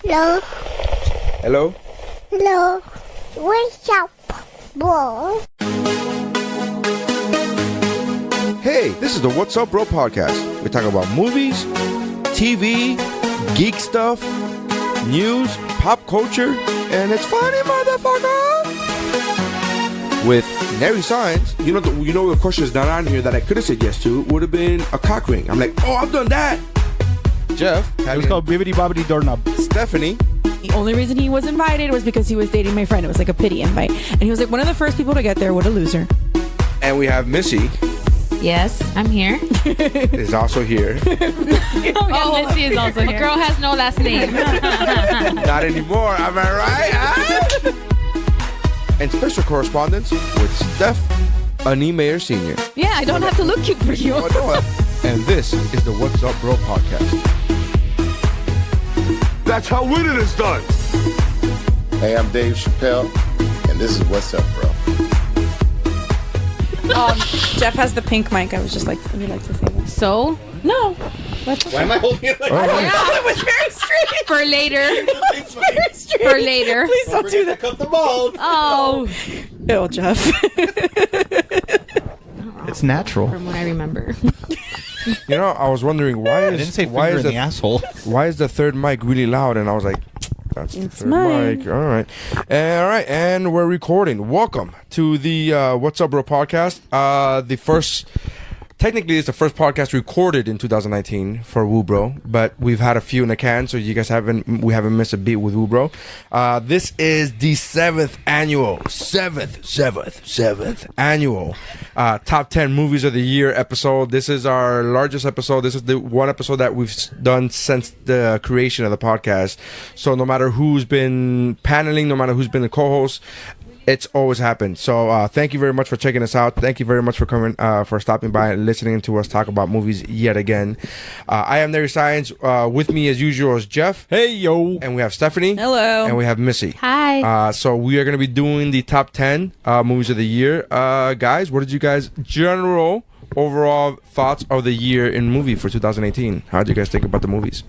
Hello. Hello? Hello. What's up, bro? Hey, this is the What's Up Bro podcast. We talk about movies, TV, geek stuff, news, pop culture, and it's funny, motherfucker! With Nary Science, you know the question is not on here that I could have said yes to would have been a cock ring. I'm like, oh, I've done that. Jeff. It was called Bibbidi Bobbidi Doorknob. Stephanie. The only reason he was invited was because he was dating my friend. It was like a pity invite. And he was like one of the first people to get there. What a loser. And we have Missy. Yes, I'm here. Is also here. Missy is also here. Girl has no last name. Not anymore, am I right? Huh? And special correspondence with Steph Mayer Sr. Yeah, I don't have to look cute for you. Oh, no. And this is the What's Up Bro podcast. That's how winning is done. Hey, I'm Dave Chappelle, and this is What's Up, Bro. Jeff has the pink mic. I was just like, would you like to say that? So? No. Why am I holding it like Oh, it was very strange. For later. It's very strange. For later. Please don't do that. Cut the ball. Oh. Ew, Jeff. It's natural. From what I remember. You know, I was wondering I didn't say finger in the asshole. Why is the third mic really loud? And I was like, that's the third mic. All right. And we're recording. Welcome to the What's Up Bro podcast. Technically, it's the first podcast recorded in 2019 for WuBro, but we've had a few in the can, so you guys we haven't missed a beat with WuBro. This is the seventh annual top 10 movies of the year episode. This is our largest episode. This is the one episode that we've done since the creation of the podcast. So no matter who's been paneling, no matter who's been the co-host, it's always happened. So thank you very much for checking us out. Thank you very much for coming, for stopping by and listening to us talk about movies yet again. I am Nary Science. With me as usual is Jeff. Hey, yo. And we have Stephanie. Hello. And we have Missy. Hi. So we are going to be doing the top 10 movies of the year. Guys, what did you guys general overall thoughts of the year in movie for 2018? How did you guys think about the movies?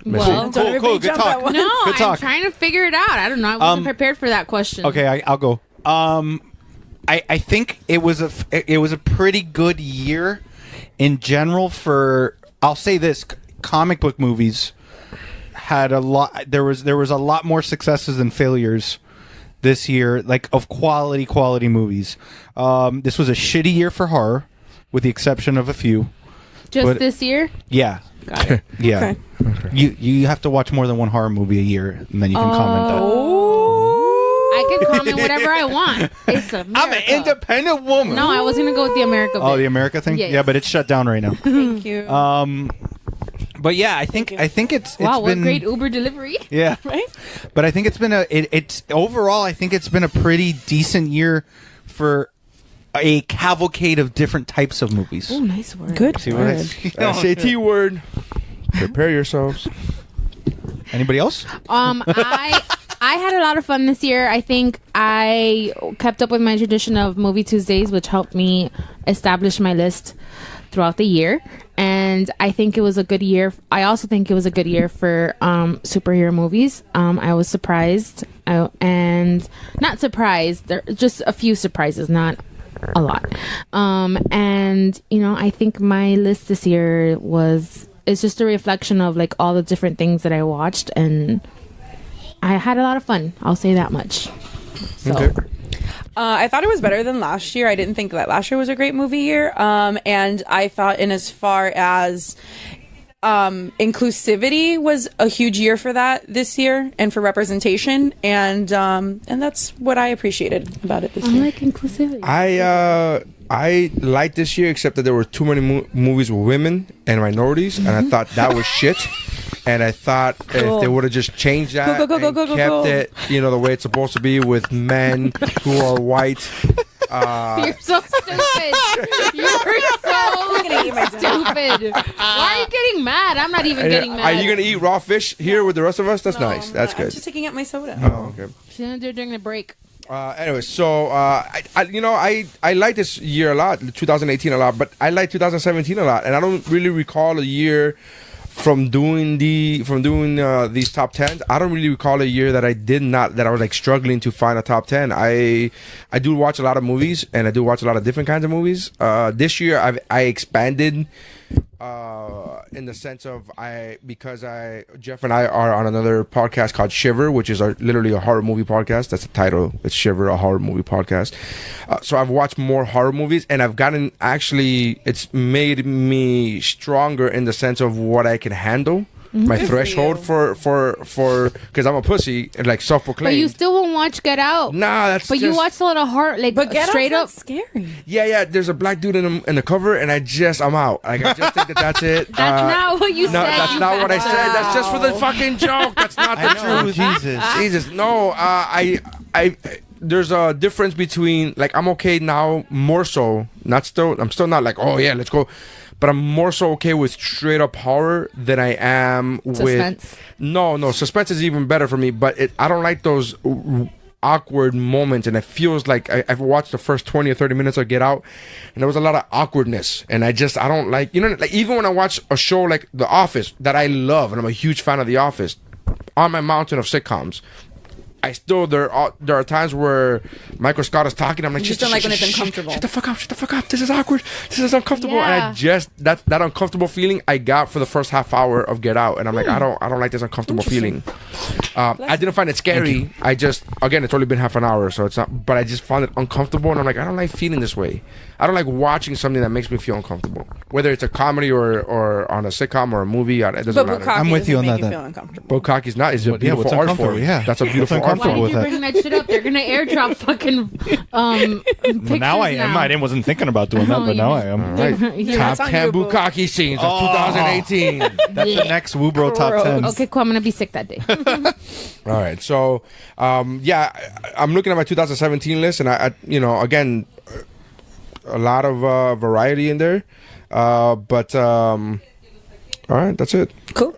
Well, cool. Good talk. No, Good talk. I'm trying to figure it out. I don't know. I wasn't prepared for that question. Okay, I'll go. I think it was a pretty good year in general for. I'll say this: comic book movies had a lot. There was a lot more successes than failures this year, like of quality movies. This was a shitty year for horror, with the exception of a few. Just this year? Yeah. Got it. Yeah. Okay. You have to watch more than one horror movie a year, and then you can comment on it. I can comment whatever I want. It's America. I'm an independent woman. No, I was going to go with the America bit. Oh, the America thing? Yes. Yeah, but it's shut down right now. Thank you. But yeah, I think it's Wow, been what great Uber delivery. Yeah. Right? But I think it's been it's overall I think it's been a pretty decent year for a cavalcade of different types of movies. Oh, nice word. Good. See what I SAT word. Prepare yourselves. Anybody else? I had a lot of fun this year. I think I kept up with my tradition of Movie Tuesdays, which helped me establish my list throughout the year. And I think it was a good year. I also think it was a good year for superhero movies. I was surprised and not surprised. There just a few surprises, not a lot. And I think my list this year it's just a reflection of like all the different things that I watched, and I had a lot of fun. I'll say that much. So. Okay. I thought it was better than last year. I didn't think that last year was a great movie year. And I thought in as far as inclusivity was a huge year for that this year, and for representation, and that's what I appreciated about it this year. I like inclusivity. I liked this year, except that there were too many movies with women and minorities, and I thought that was shit. And I thought if they would have just changed that and kept it, the way it's supposed to be with men who are white. You're so stupid. You're so stupid. Why are you getting mad? I'm not even getting mad. Are you going to eat raw fish here with the rest of us? That's nice. That's good. I'm just taking out my soda. Oh, okay. She's going to do it during the break. Anyway, so I like this year a lot, 2018 a lot, but I like 2017 a lot, and I don't really recall a year from doing these top 10s, I don't really recall a year that I was like struggling to find a top 10. I do watch a lot of movies, and I do watch a lot of different kinds of movies. This year I expanded in the sense of Jeff and I are on another podcast called Shiver, which is literally a horror movie podcast. That's the title. It's Shiver, a horror movie podcast. So I've watched more horror movies, and it's made me stronger in the sense of what I can handle. My threshold for because I'm a pussy and like self-proclaimed. But you still won't watch Get Out. Nah, that's. But you watched a lot of horror, like But Get straight up. Out's not scary. Yeah. There's a black dude in the cover, and I'm out. Like I just think that's it. That's not what you said. No, that's not what I said. That's just for the fucking joke. That's not the truth. Jesus. No, there's a difference between like I'm okay now more so. I'm still not like, oh yeah, let's go. But I'm more so okay with straight up horror than I am with Suspense. No, suspense is even better for me. But I don't like those awkward moments, and it feels like I've watched the first 20 or 30 minutes of Get Out, and there was a lot of awkwardness, and I don't like, like even when I watch a show like The Office that I love, and I'm a huge fan of The Office, on my mountain of sitcoms, there are times where Michael Scott is talking. I'm like, You just don't like when it's uncomfortable. Shut the fuck up. This is awkward. This is uncomfortable. Yeah. And that uncomfortable feeling I got for the first half hour of Get Out, and I'm like, I don't like this uncomfortable feeling. I didn't find it scary. Again, it's only been half an hour, so it's not. But I just found it uncomfortable, and I'm like, I don't like feeling this way. I don't like watching something that makes me feel uncomfortable, whether it's a comedy or on a sitcom or a movie. It doesn't matter. I'm with you on that. Feel uncomfortable. Bukkake's not. It's a beautiful what's art uncomfortable? form. Yeah. That's a beautiful art Why uncomfortable did with you that. bring that shit up? They're gonna airdrop fucking pictures Now I am. I wasn't thinking about doing that, but now I am. All right. You're Top on 10 your book. Bukkake scenes of 2018. That's the next WuBro top 10. Okay, cool. I'm gonna be sick that day. All right. So, I'm looking at my 2017 list, and I again, a lot of variety in there. But all right, that's it. Cool.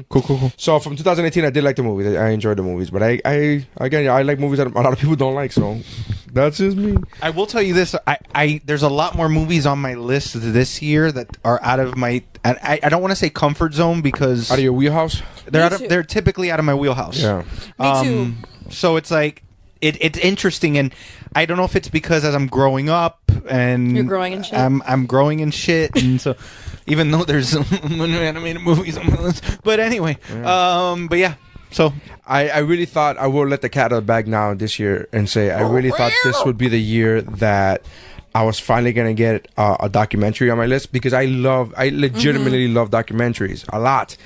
Cool. So from 2018, I did like the movies. I enjoyed the movies, but I like movies that a lot of people don't like. So that's just me. I will tell you this: there's a lot more movies on my list this year that are out of my. And I don't want to say comfort zone because Out of your wheelhouse. they're typically out of my wheelhouse. Yeah. Me too. So it's like it's interesting, and I don't know if it's because as I'm growing up and You're growing in shit? I'm growing in shit, and so even though there's animated movies on my list, but anyway, but yeah. So I really thought I will let the cat out of the bag now this year and say I really thought this would be the year that I was finally gonna get a documentary on my list, because I legitimately love documentaries a lot,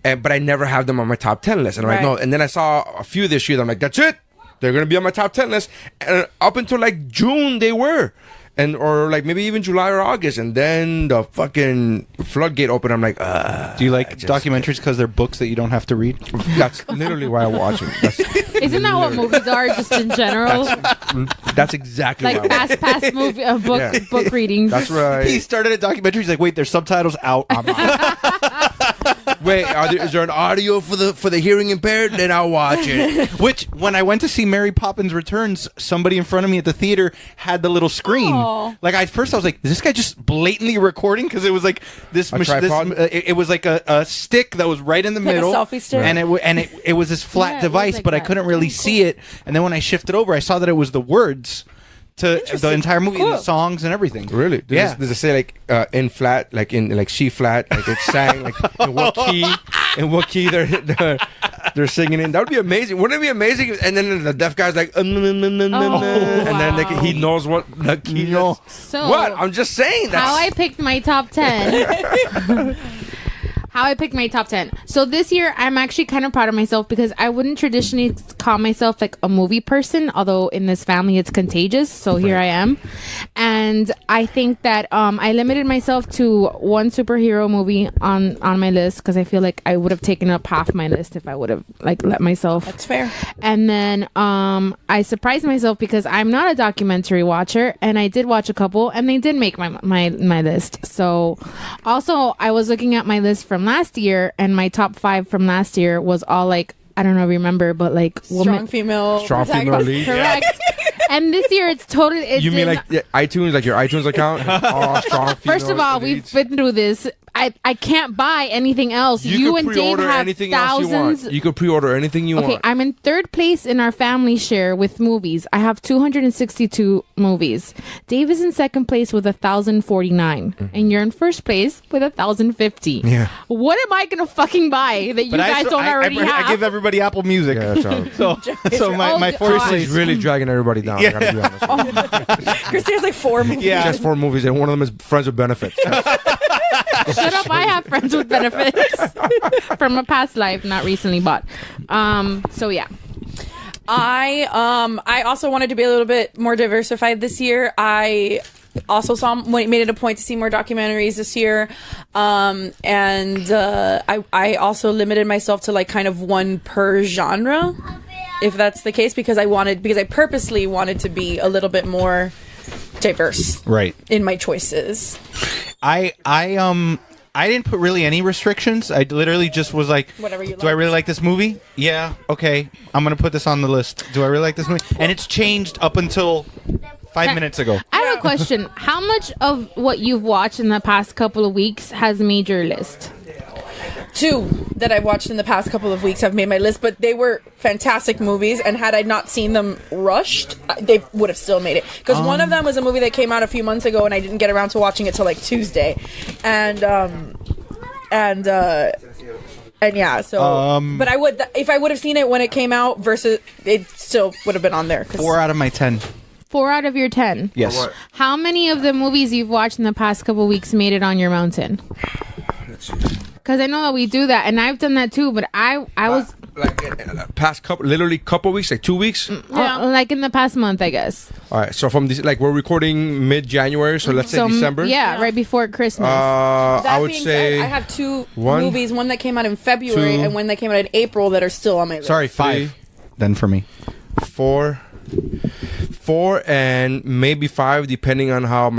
but I never have them on my top 10 list. And I'm like, no. And then I saw a few this year. I'm like, that's it. They're gonna be on my top 10 list. And up until like June, they were. Or like maybe even July or August, and then the fucking floodgate opened. I'm like, do you like documentaries because they're books that you don't have to read? That's literally why I watch them. Isn't that what movies are, just in general? That's exactly Like why I watch past movie book readings. That's right. He started a documentary. He's like, wait, there's subtitles out. I'm out. Wait, is there an audio for the hearing impaired? Then I'll watch it. Which, when I went to see Mary Poppins Returns, somebody in front of me at the theater had the little screen. Aw. Like, at first I was like, is this guy just blatantly recording? Because it was like this. tripod? It was like a stick that was right in the Like a middle, selfie stick? and it was this flat Yeah, it was device, like but I that. couldn't really see it. And then when I shifted over, I saw that it was the words to the entire movie, and the songs and everything. Really? Yeah. Does it say like in flat, like in like C flat, like it's sang like in what key? In what key they're singing in? That would be amazing. Wouldn't it be amazing? And then the deaf guy's like, and then like, he knows what the key is. So What? I'm just saying that. how I picked my top 10. How I picked my top 10. So this year, I'm actually kind of proud of myself because I wouldn't traditionally call myself like a movie person, although in this family it's contagious. So here I am. And I think that I limited myself to one superhero movie on my list because I feel like I would have taken up half my list if I would have like let myself. That's fair. And then I surprised myself because I'm not a documentary watcher, and I did watch a couple, and they did make my list. So also I was looking at my list from last year, and my top 5 from last year was all like, I don't know, remember, but like Strong female lead. correct. And this year it's totally. You mean like iTunes, like your iTunes account? Oh, strong First of all, we've been through this. I can't buy anything else. You could and Dave pre-order have anything else you thousands. want. You could pre-order anything you Okay, want. I'm in third place in our family share with movies. I have 262 movies. Dave is in second place with 1,049, and you're in first place with 1,050. Yeah. What am I gonna fucking buy that you guys don't already have? I give everybody Apple Music. Yeah, that's all. So my fourth Chris place is really dragging everybody down. I gotta be honest with you. Christy has like 4 movies. Yeah. Just 4 movies, and one of them is Friends with Benefits. Shut up! I have friends with benefits from a past life, not recently bought. So yeah. I also wanted to be a little bit more diversified this year. I also made it a point to see more documentaries this year, and I also limited myself to like kind of one per genre, if that's the case, because I purposely wanted to be a little bit more diverse, right in my choices. I didn't put really any restrictions. I literally just was like, Whatever you do I like. really like this movie? Yeah, okay. I'm going to put this on the list. Do I really like this movie? And it's changed up until 5 minutes ago. I have a question. How much of what you've watched in the past couple of weeks has made your list? 2 that I've watched in the past couple of weeks have made my list, but they were fantastic movies, and had I not seen them rushed, they would have still made it. Because one of them was a movie that came out a few months ago, and I didn't get around to watching it till like Tuesday, and yeah. So, but I would, if I would have seen it when it came out, versus it still would have been on there. 4 out of my 10. 4 out of your 10. Yes. How many of the movies you've watched in the past couple of weeks made it on your mountain? Because I know that we do that, and I've done that too. But I was like past couple weeks, like 2 weeks. like in the past month, I guess. All right, so from this, like we're recording mid-January, so let's say December. Yeah, right before Christmas. I would say I have 2 one, movies, one that came out in February 2, and one that came out in April, that are still on my list. Sorry, 5. Then for me. 4, and maybe 5, depending on how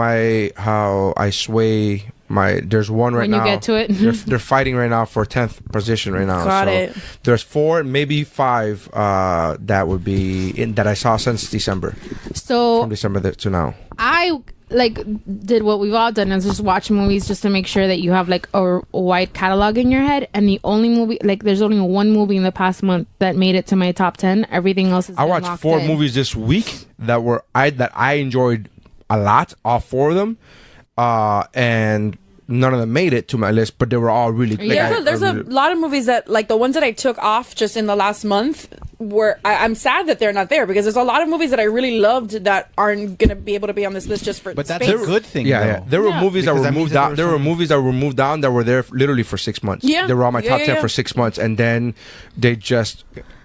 I sway. There's one right when now. You get to it. they're fighting right now for 10th position right now. Got so it. There's 4, maybe 5 that would be that I saw since December. So from December to now. I did what we've all done, is just watch movies just to make sure that you have like a wide catalog in your head. And the only movie, there's only one movie in the past month that made it to my top 10. Everything else is. I watched 4 movies this week that I enjoyed a lot, all 4 of them, and none of them made it to my list, but they were all really good. Yeah, there's a lot of movies that, like the ones that I took off just in the last month, were I'm sad that they're not there, because there's a lot of movies that I really loved that aren't gonna be able to be on this list just for. But that's space. a good thing. Yeah, though. there were movies that Because were that means moved that down. There were movies that were moved down that were there literally for 6 months. Yeah. They were on my top 10 yeah. for 6 months, and then they just,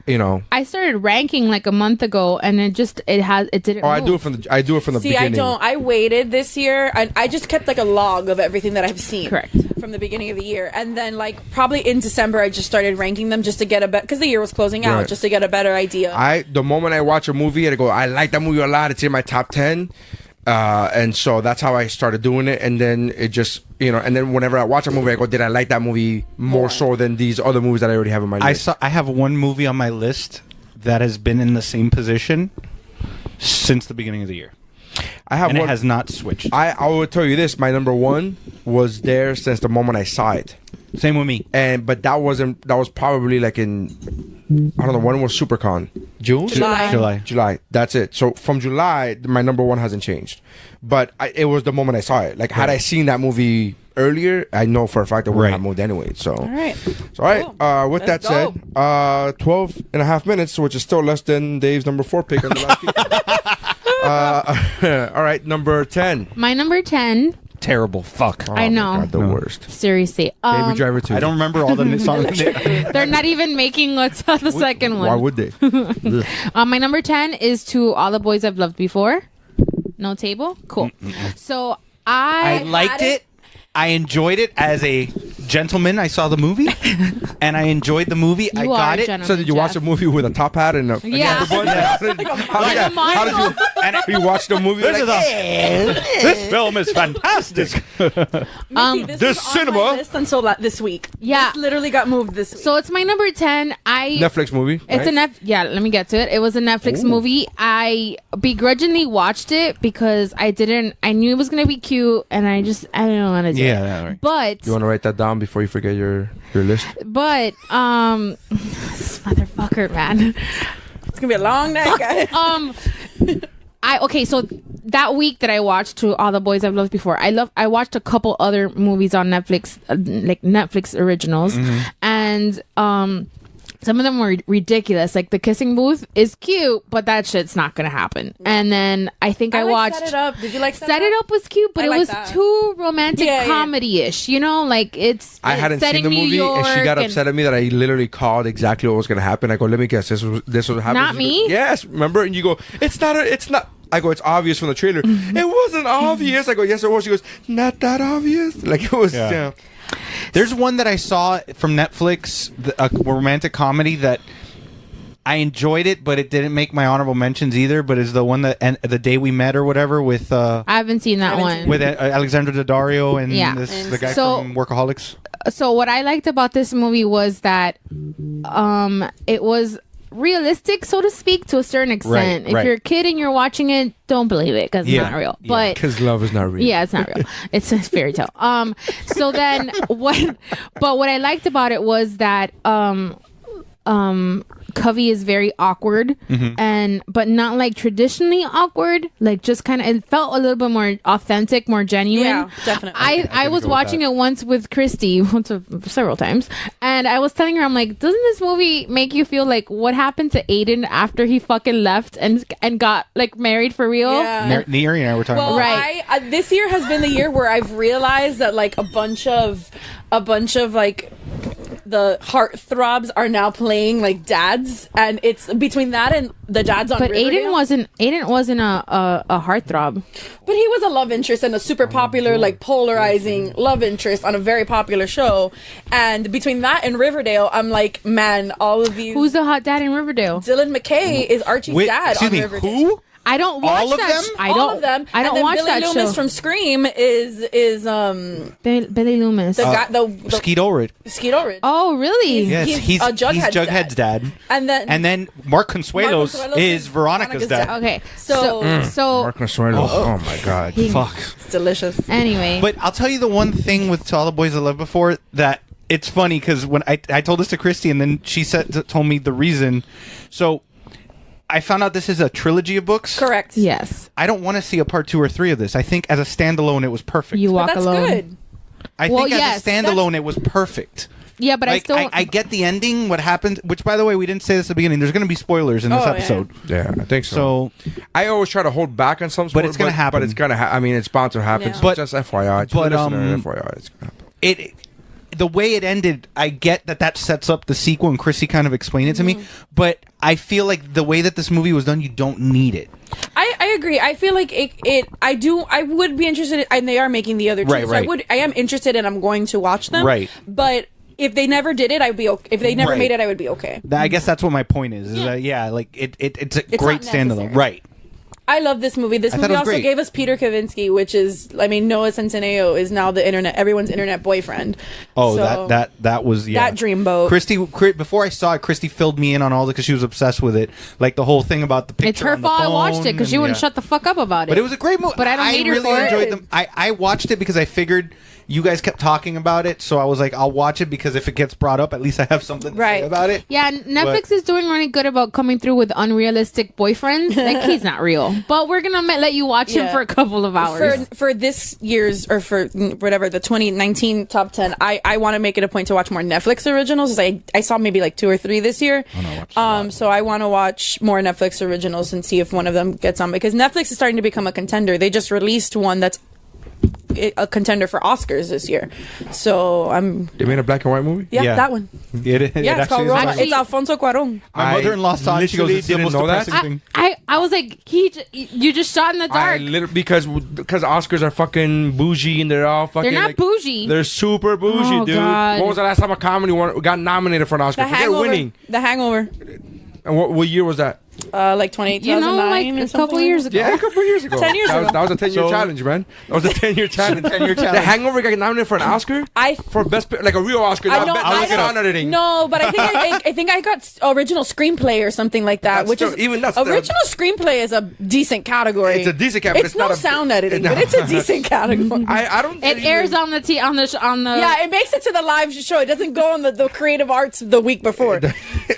I started ranking like a month ago, and it didn't. Oh, I move. do it from the See, beginning. I don't. I waited this year, and I just kept like a log of everything that I've seen. Correct. From the beginning of the year, and then like probably in December, I just started ranking them just to get a better, because the year was closing out, Right. just to get a better idea. The moment I watch a movie, I go, I like that movie a lot. It's in my top 10. And so that's how I started doing it. And then it just, and then whenever I watch a movie, I go, did I like that movie more so than these other movies that I already have in my list? I have one movie on my list that has been in the same position since the beginning of the year. It has not switched. I will tell you this: my number 1 was there since the moment I saw it. Same with me. But that was probably like in, I don't know, when was SuperCon? June? July. That's it. So from July, my number 1 hasn't changed. But it was the moment I saw it. Like, had I seen that movie earlier, I know for a fact I wouldn't have moved anyway. So, All right. Cool. With That's that said, 12 and a half minutes, which is still less than Dave's number 4 pick on the last week. All right, number 10. My number 10. Terrible. Fuck. Oh, I know. my God, the worst. Seriously. Baby Driver 2. I don't remember all the songs. They're not even making what's the second one. Why would they? My number 10 is To All the Boys I've Loved Before. No table? Cool. So I liked it. I enjoyed it as a Gentlemen, I saw the movie, and I enjoyed the movie. I got it. So did you watch the movie with a top hat and a Yeah. how did you? And you watched the movie? This film is fantastic. This this was on cinema- my list until this week. Yeah. This literally got moved this week. So it's my number 10. Netflix movie. It's right? yeah, let me get to it. It was a Netflix movie. I begrudgingly watched it because I knew it was going to be cute and I didn't want to do it. Yeah, right. But You want to write that down before you forget your list? this motherfucker, man. It's gonna be a long night, guys. So that week that I watched To All the Boys I've Loved Before, I watched a couple other movies on Netflix, like Netflix originals, and some of them were ridiculous. Like The Kissing Booth is cute, but that shit's not gonna happen. And then I think I watched Set It Up. Did you like Set It Up was cute, but I it like was that. too romantic comedy-ish. You know, like it's I hadn't set seen in the New movie, and she York got upset at me that I literally called exactly what was going to happen. I go, let me guess, this was happening. Not me? Yes, remember? And you go, it's not. I go, it's obvious from the trailer. It wasn't obvious. I go, yes, it was. She goes, not that obvious. Like it was. Yeah. There's one that I saw from Netflix, a romantic comedy that I enjoyed it, but it didn't make my honorable mentions either. But it's the one that The Day We Met or whatever with I haven't seen that one. with Alexandra Daddario and Yeah. the guy So- from Workaholics. So what I liked about this movie was that it was realistic, so to speak, to a certain extent. Right. If you're a kid and you're watching it, don't believe it because Yeah. it's not real. Yeah. But Because love is not real. yeah, it's not real. It's a fairy tale. So then what I liked about it was that Covey is very awkward but not like traditionally awkward, like just kind of, it felt a little bit more authentic, more genuine. Yeah, definitely. I was watching it once with Christy several times, and I was telling her, I'm like, doesn't this movie make you feel like what happened to Aiden after he fucking left and got like married for real? Yeah. Neri and I were talking Well, about Right. this year has been the year where I've realized that like a bunch of like the heartthrobs are now playing like dads, and it's between that and the dads on But Riverdale. Aiden wasn't a heartthrob. But he was a love interest and a super popular, like polarizing love interest on a very popular show. And between that and Riverdale, I'm like, man, all of you. Who's the hot dad in Riverdale? Dylan McKay is Archie's Wait, dad excuse on me, Riverdale. who? I don't watch All of that. them? I All don't. of them. I don't and then watch Billy that Loomis show. from Scream is Billy Loomis. the guy, the Skeet Ulrich. Skeet Ulrich. Oh, really? Yes, He's a Jughead's dad. And then Mark Consuelo's Consuelos is is Veronica's dad. Okay. So- So Mark Consuelo. Oh my God. Fuck. it's delicious. anyway. But I'll tell you the one thing with To All the Boys I Loved Before that it's funny because when I told this to Christy and then she told me the reason. So I found out this is a trilogy of books. Correct. yes. I don't want to see a part 2 or 3 of this. I think as a standalone it was perfect. You But walk that's alone. good. I Well, think yes, as a standalone it was perfect. Yeah, but I Like, still. I get the ending, what happened, which by the way we didn't say this at the beginning. There's going to be spoilers in this Oh, yeah. episode. Yeah, I think so. So I always try to hold back on some, But it's gonna happen. But it's gonna. I mean, it's bound to happen. Yeah. So But- just FYI, but, FYI, it's gonna happen. the way it ended, I get that sets up the sequel, and Chrissy kind of explained it to me. But I feel like the way that this movie was done, you don't need it. I agree. I feel like I would be interested in, and they are making the other two. Right, so right. I am interested and I'm going to watch them. Right. But if they never did it, I'd be okay. If they never Right. made it, I would be okay. I guess that's what my point is. Is that, like it's a great not standalone, necessary. right? I love this movie. This I thought movie it was also great. gave us Peter Kavinsky, which is, I mean, Noah Centineo is now everyone's internet boyfriend. Oh, So- that was That dreamboat. Before I saw it, Christy filled me in on all the because she was obsessed with it, like the whole thing about the picture. it's her on the fault I watched phone it because she and- wouldn't yeah. shut the fuck up about it. But it was a great movie. But I don't hate her really for it. enjoyed them. I watched it because I figured you guys kept talking about it, so I was like, I'll watch it because if it gets brought up, at least I have something to Right. say about it. Yeah, Netflix is doing really good about coming through with unrealistic boyfriends. Like he's not real, but we're gonna let you watch him Yeah. for a couple of hours. For this year's, or for whatever, the 2019 top 10, I want to make it a point to watch more Netflix originals. I saw maybe like 2 or 3 this year. So I want to watch more Netflix originals and see if one of them gets on, because Netflix is starting to become a contender. They just released one that's a contender for Oscars this year. So I'm. They made a black and white movie. Yeah, Yeah. that one. It It's called actually is Roma. nice. It's Alfonso Cuarón. My mother-in-law saw it. She goes, literally "It's the most didn't know that. depressing thing." I was like, you just shot in the dark. Because Oscars are fucking bougie and they're all fucking. They're not like, bougie. They're super bougie, Oh, dude. God. When was the last time a comedy got nominated for an Oscar? The Forget Hangover. winning. The Hangover. And what year was that? Like 2009 like or a something couple like years that. ago. Yeah, a couple years ago. 10 years ago. That was a 10-year So- challenge, man. That was a 10-year challenge. 10-year The challenge. Hangover got nominated for an Oscar? For best, like a real Oscar, I not know. best sound editing. No, but I think I got original screenplay or something like that. That's Which still- is even that's original screenplay is a decent category. It's a decent category, but It's it's not no a- sound editing, No. but it's a decent category. I don't. It airs on the on the. Yeah, it makes it to the live show. It doesn't go on the creative arts the week before.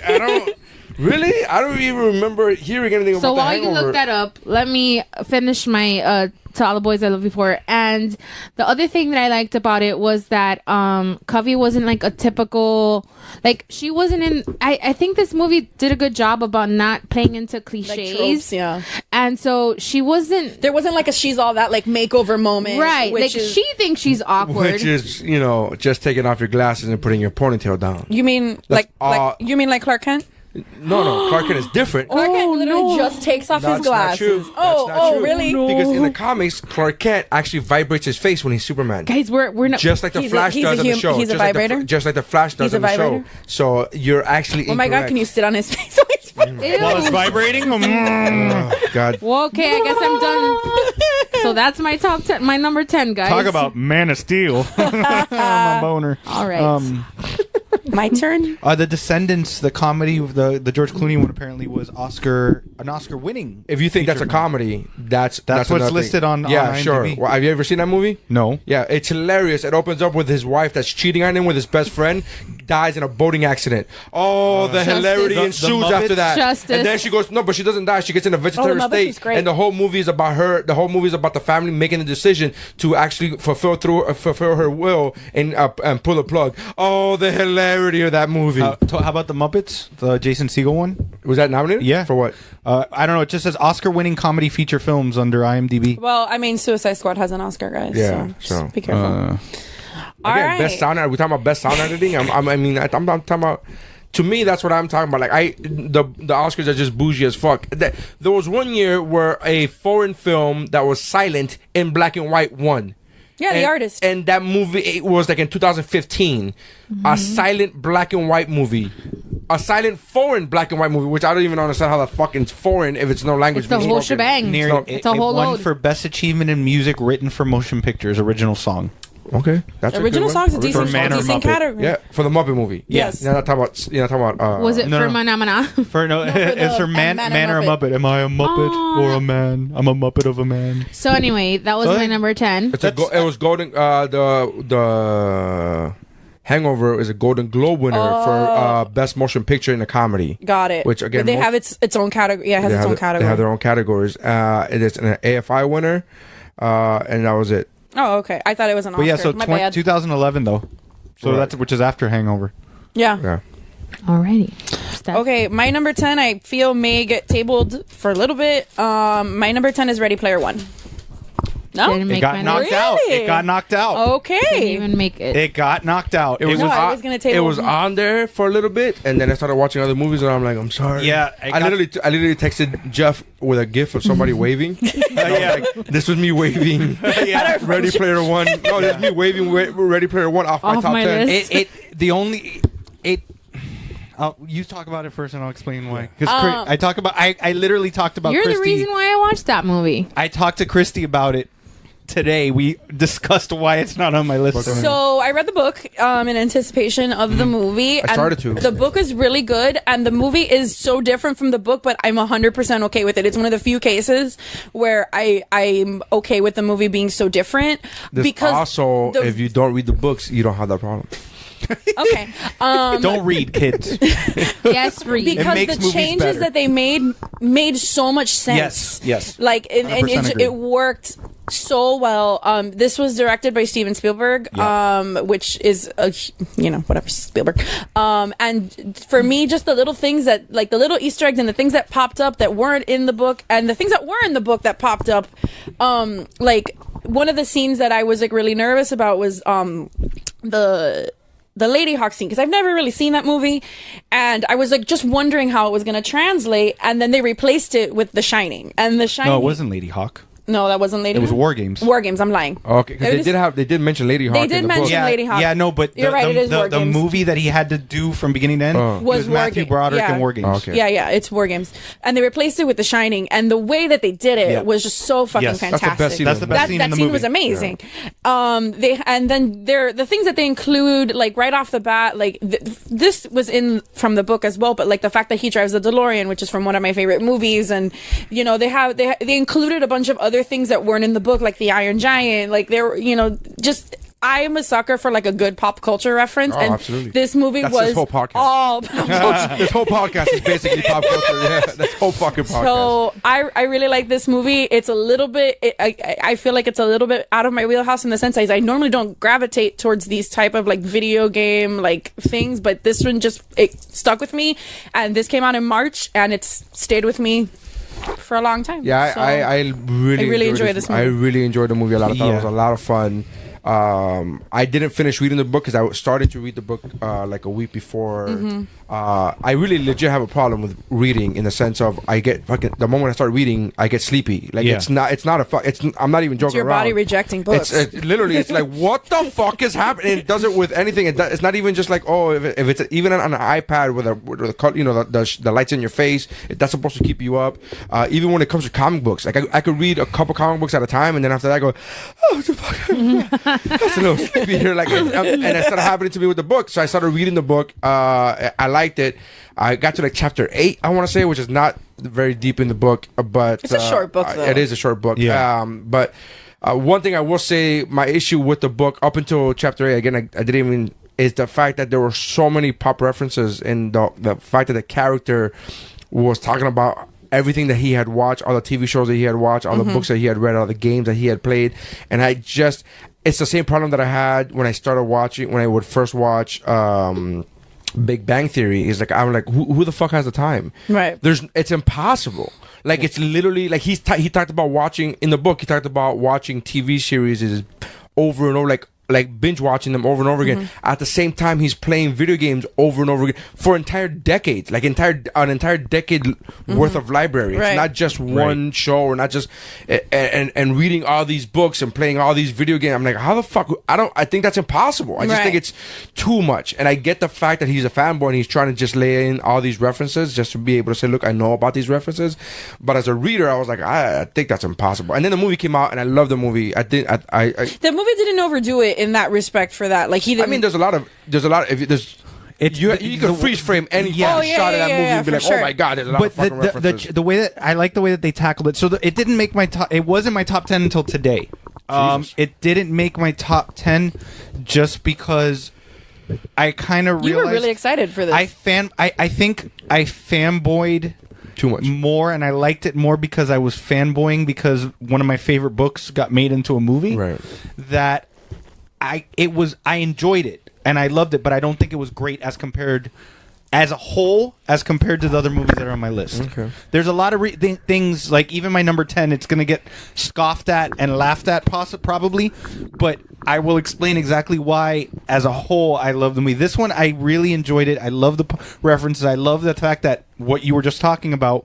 I don't. Really? I don't even remember hearing anything So about while the you Hangover. look that up, let me finish my To All the Boys I Loved Before. And the other thing that I liked about it was that Covey wasn't like a typical, like she wasn't in. I think this movie did a good job about not playing into cliches. tropes, yeah. And so she wasn't There wasn't like a she's all that like makeover moment, right. Which Like is, she thinks she's awkward. Which is, just taking off your glasses and putting your ponytail down. you mean That's like you mean like Clark Kent? No, Clark Kent is different. Clark Kent literally no. just takes off his That's not glasses. true. That's Oh, not true. really? Because in the comics, Clark Kent actually vibrates his face when he's Superman. Guys, we're not. Just like the He's a- Flash he's a does on the hum- show. he's a Just like the vibrator? just like the Flash does He's a on the show. vibrator? So you're actually Oh my god, incorrect. can you sit on his face? Ew. While it's vibrating. Oh, God. Well, okay, I guess I'm done. So that's my top 10, my number 10, guys. Talk about Man of Steel. I'm a boner. All right. My turn. The Descendants, the comedy, the George Clooney one apparently was an Oscar winning. If you think that's a comedy, that's what's another listed thing. on Yeah, IMDb. sure. Well, have you ever seen that movie? No. Yeah, it's hilarious. It opens up with his wife that's cheating on him with his best friend, dies in a boating accident. Oh, the Justice. hilarity The ensues Muppets? after that. Justice. And then she goes, no, but she doesn't die. She gets in a vegetarian Muppets state. was great. And the whole movie is about her. The whole movie is about the family making the decision to actually fulfill her will and pull the plug. Oh, the hilarity of that movie. How about the Muppets? The Jason Segel one? Was that nominated? Yeah. For what? I don't know. It just says Oscar-winning comedy feature films under IMDb. Well, I mean, Suicide Squad has an Oscar, guys. Yeah, So, just so, be careful. Uh, All Again, right. best sound. Are we talking about best sound editing? I'm talking about. To me, that's what I'm talking about. Like the Oscars are just bougie as fuck. There was one year where a foreign film that was silent in black and white won. Yeah, The Artist. And that movie, it was like in 2015, a silent black and white movie. A silent foreign black and white movie, which I don't even understand how the fucking foreign if it's no language. It's the being whole spoken. shebang. Near, It's a whole won load. for Best Achievement in Music Written for Motion Pictures, original song. Okay, that's a Original good one. song's a decent, For Man or decent Muppet. category. Yeah, for the Muppet movie. Yes. You're not talking about. Was it No, for no. Manamana? For it's for man Man or or Muppet. Am I a Muppet or a man? I'm a Muppet of a man. So anyway, that was So my number 10. It was golden. The Hangover is a Golden Globe winner for best motion picture in a comedy. Got it. Which again, But they have its own category. Yeah, it has its own category. They have their own categories. It is an AFI winner, and that was it. Oh, okay. I thought it was an Oscar. But yeah, so My bad. 2011 though. So Right. that's which is after Hangover. Yeah. Yeah. Alrighty. Steph. Okay, my number 10 I feel may get tabled for a little bit. My number 10 is Ready Player One. No? Didn't It make got my knocked number. out. Really? It got knocked out. Didn't Okay. even make it. It got knocked out. It was, No, I on, was gonna table- it was on there for a little bit, and then I started watching other movies, and I'm like, I'm sorry. Yeah, I literally texted Jeff with a gif of somebody waving. And I was Yeah. like, this was me waving. Yeah. Ready Player One. No, that's me waving Ready Player One off my Off top my 10. list. You talk about it first, and I'll explain why. Because I literally talked about. You're Christy. the reason why I watched that movie. I talked to Christy about it today. We discussed why it's not on my list. So I read the book in anticipation of the movie. I started to. The book is really good, and the movie is so different from the book, but I'm 100% okay with it. It's one of the few cases where I'm okay with the movie being so different. There's because also, the- if you don't read the books, you don't have that problem. Okay. Don't read, kids. Yes, read. Because makes the movies changes better. that they made so much sense. Yes. Like, and 100% agree. it worked so well. This was directed by Steven Spielberg, which is whatever, Spielberg. And for me, just the little things that, like the little Easter eggs and the things that popped up that weren't in the book, and the things that were in the book that popped up, like one of the scenes that I was like really nervous about was the Lady Hawk scene, because I've never really seen that movie, and I was like just wondering how it was going to translate, and then they replaced it with The Shining, and The Shining. No, it wasn't Lady Hawk. No, that wasn't Lady It was Hawk. War Games. War Games. I'm lying. Okay, because they did mention Lady Hawk. They in did the mention book. Lady Hawk. Yeah, no, but You're right, it is War the Games. movie that he had to do from beginning to end was War Matthew Ga- Broderick yeah. and War Games. Okay. Yeah, it's War Games, and they replaced it with The Shining, and the way that they did it Yeah. was just so fucking Yes. That's the fantastic. best scene That's the best scene in the scene movie. was amazing. The things that they include, like right off the bat, like this was in from the book as well, but like the fact that he drives the DeLorean, which is from one of my favorite movies, and they included a bunch of other things that weren't in the book, like the Iron Giant, like there were, just. I am a sucker for like a good pop culture reference, and absolutely. this movie That's was this whole podcast. all pop culture. This whole podcast is basically pop culture. Yeah, this whole fucking podcast. So I really like this movie. It's a little bit. I feel like it's a little bit out of my wheelhouse in the sense I normally don't gravitate towards these type of like video game like things, but this one it stuck with me, and this came out in March, and it's stayed with me for a long time. Yeah, So, I really enjoyed this movie. I really enjoyed the movie a lot. I thought it was a lot of fun. I didn't finish reading the book because I started to read the book like a week before. I really legit have a problem with reading in the sense of I get fucking the moment I start reading I get sleepy. Like it's not I'm not even joking It's your around. body rejecting books. It's literally it's like what the fuck is happening? It does it with anything. It's not even just like if it's even on an iPad with the lights in your face. That's supposed to keep you up. Even when it comes to comic books, like I could read a couple comic books at a time, and then after that I go, oh, what the fuck? That's a little sleepy here. Like, and it started happening to me with the book. So I started reading the book. I liked it. I got to like chapter 8, I want to say, which is not very deep in the book, but it's a short book, though. It is a short book. Yeah. But one thing I will say, my issue with the book up until chapter 8, again, I didn't even, is the fact that there were so many pop references, and the fact that the character was talking about everything that he had watched, all the TV shows that he had watched, all the books that he had read, all the games that he had played, and it's the same problem that I had when I would first watch Big Bang Theory. Is like I'm like, who the fuck has the time? Right. It's impossible. Like it's literally like he talked about watching in the book. He talked about watching TV series over and over, like binge watching them over and over again. At the same time, he's playing video games over and over again for entire decades, like an entire decade worth of library. It's Right. not just one show, or not just and reading all these books and playing all these video games. I'm like, how the fuck? I think that's impossible. I just Right. think it's too much. And I get the fact that he's a fanboy and he's trying to just lay in all these references just to be able to say, look, I know about these references. But as a reader, I was like, I think that's impossible. And then the movie came out, and I love the movie. The movie didn't overdo it in that respect for that. Like he didn't. I mean, there's a lot of if there's. You can freeze frame any Yeah. shot of that movie and be for like, sure. oh my god, there's a lot of fucking references. the way that I like the way that they tackled it. So it didn't make my top. It wasn't my top 10 until today. It didn't make my top 10 just because I kind of realized you were really excited for this. I think I fanboyed Too much. more, and I liked it more because I was fanboying because one of my favorite books got made into a movie. Right. That I enjoyed it and I loved it, but I don't think it was great as compared as a whole as compared to the other movies that are on my list. Okay. There's a lot of things, like even my number 10, it's going to get scoffed at and laughed at probably, but I will explain exactly why as a whole I love the movie. This one, I really enjoyed it. I love the references. I love the fact that what you were just talking about,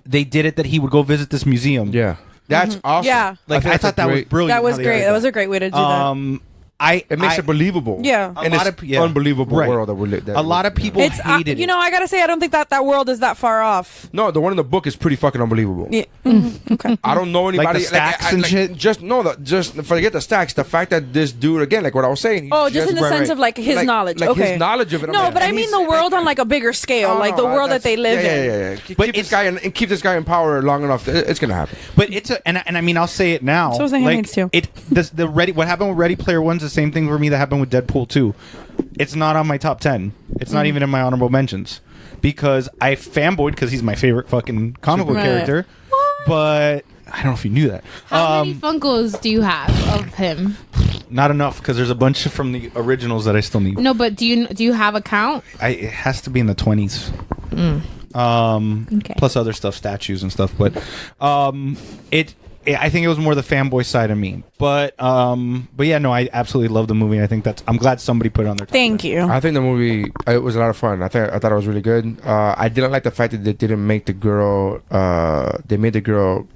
they did it that he would go visit this museum. Yeah, that's awesome. Yeah. Like I thought that was brilliant. that was how they great. did That was a great way to do that. It makes it believable. Yeah. in this unbelievable world that we're living. A lot of people It's hated it. I gotta say, I don't think that world is that far off. No, the one in the book is pretty fucking unbelievable. Yeah. Okay. I don't know anybody Like the stacks and shit? Just forget the stacks. The fact that this dude, again, like what I was saying. Oh, just in the sense of like his knowledge. like okay. his knowledge of it. I'm No, like, but I and mean he's- the world on like a bigger scale, Oh, like no, the world that that's- they live in. Yeah. Keep this guy in power long enough. It's gonna happen. But it's and I mean I'll say it now. So was The Handmaid's Tale. What happened with Ready Player One's the same thing for me that happened with Deadpool 2. It's not on my top 10. It's not even in my honorable mentions because I fanboyed because he's my favorite fucking comic book character. But I don't know if you knew that. How many Funkos do you have of him? Not enough because there's a bunch from the originals that I still need. No, but do you have a count? It has to be in the 20s. Okay. Plus other stuff, statues and stuff. But I think it was more the fanboy side of me. But yeah, no, I absolutely love the movie. I think I'm glad somebody put it on their top Thank 10. you. I think the movie it was a lot of fun. I thought it was really good. I didn't like the fact that they didn't make the girl. They made the girl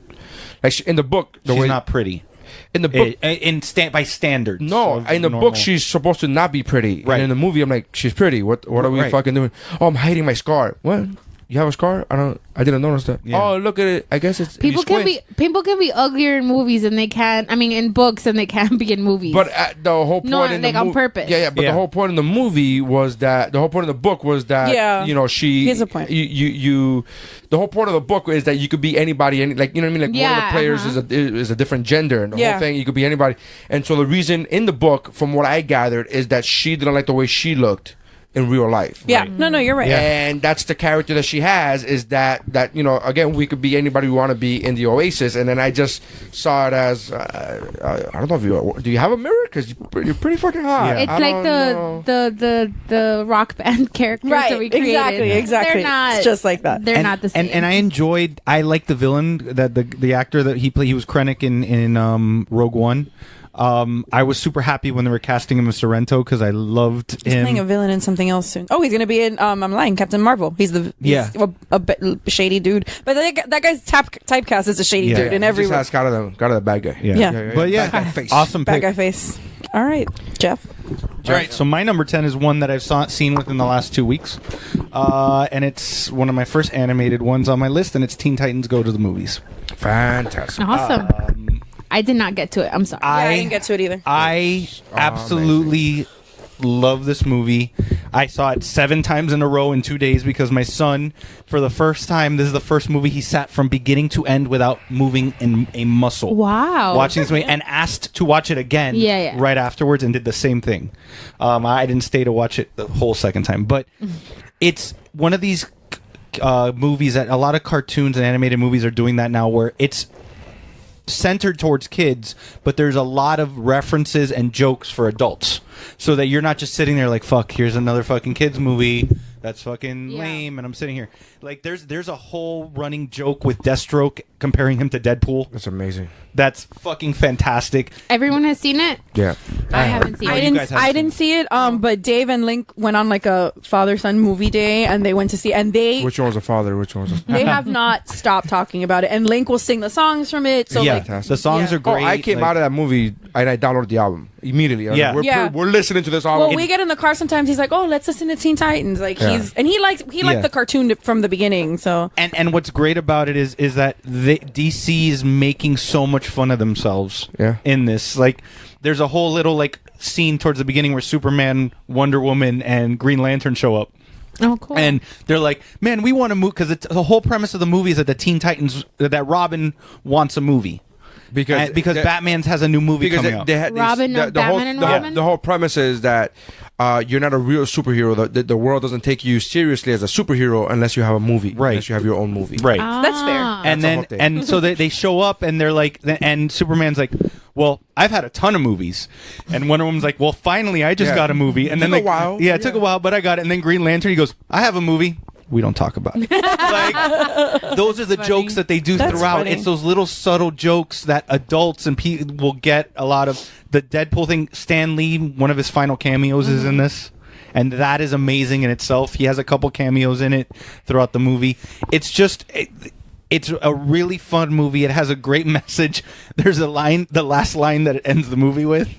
like in the book. She's not pretty. In the book, by standards. no. In the book, she's supposed to not be pretty. Right. And in the movie, I'm like, she's pretty. What are we fucking doing? Oh, I'm hiding my scar. What? You have a scar? I didn't notice that. Yeah. Oh, look at it. I guess it's People you squint. can be uglier in movies and they can't. I mean, in books and they can't be in movies. But the whole point No, in like the on purpose. Yeah. But Yeah. the whole point in the movie was that the whole point of the book was that she. He has a point. You. The whole point of the book is that you could be anybody, like you know what I mean. Like one of the players is a different gender, and the whole thing you could be anybody. And so the reason in the book, from what I gathered, is that she didn't like the way she looked in real life. Yeah. No, you're right. And that's the character that she has, is that again, we could be anybody we want to be in the Oasis. And then I just saw it as I don't know if do you have a mirror, because you're pretty fucking hot. Yeah. It's like the rock band characters that we created. Exactly. They're not. It's just like that. They're not the same. And I like the villain, that the actor that he played. He was Krennic in Rogue One. I was super happy when they were casting him as Sorrento because I loved He's him. playing a villain in something else soon. Oh, he's going to be in, I'm lying, Captain Marvel. He's a bit shady dude. But that guy's typecast as a shady dude in every Just way. has got the bad guy. Yeah. But yeah, Bad guy face. awesome Bad pick. guy face. All right, Jeff. All right, so my number 10 is one that I've seen within the last 2 weeks. And it's one of my first animated ones on my list, and it's Teen Titans Go to the Movies. Fantastic. Awesome. I did not get to it. I'm sorry. I didn't get to it either. I absolutely love this movie. I saw it 7 times in a row in 2 days because my son, for the first time, this is the first movie he sat from beginning to end without moving in a muscle. Wow. Watching this movie and asked to watch it again right afterwards and did the same thing. I didn't stay to watch it the whole second time. But it's one of these movies that a lot of cartoons and animated movies are doing that now, where it's centered towards kids, but there's a lot of references and jokes for adults, so that you're not just sitting there like, fuck, here's another fucking kids movie that's fucking lame, and I'm sitting here like there's a whole running joke with Deathstroke comparing him to Deadpool. That's amazing. That's fucking fantastic. Everyone has seen it? Yeah. I haven't seen I it. didn't see it. But Dave and Link went on like a father-son movie day, and they went to see. And Which one was a father? Which one was a... they have not stopped talking about it. And Link will sing the songs from it. So like, the songs are great. I came out of that movie and I downloaded the album immediately. I was like, we're listening to this album. well, we get in the car sometimes. He's like, "Oh, let's listen to Teen Titans." Like he liked the cartoon from the beginning. So and what's great about it is that DC is making so much fun of themselves in this. Like, there's a whole little like scene towards the beginning where Superman, Wonder Woman, and Green Lantern show up. Oh, cool. And they're like, man, we want to move, because the whole premise of the movie is that the Teen Titans, that Robin wants a movie. Because Batman has a new movie coming out. The whole premise is that you're not a real superhero. The world doesn't take you seriously as a superhero unless you have a movie. Right. Unless you have your own movie. Right. That's fair. And so they show up and they're like, and Superman's like, well, I've had a ton of movies. And Wonder Woman's like, well, finally, I just got a movie. And then took a while. Yeah, it took a while, but I got it. And then Green Lantern, he goes, I have a movie. We don't talk about it. Like, those are the jokes that they do throughout. Funny. It's those little subtle jokes that adults and people will get a lot of. The Deadpool thing, Stan Lee, one of his final cameos is in this. And that is amazing in itself. He has a couple cameos in it throughout the movie. It's just... It's a really fun movie. It has a great message. There's a line, the last line that it ends the movie with.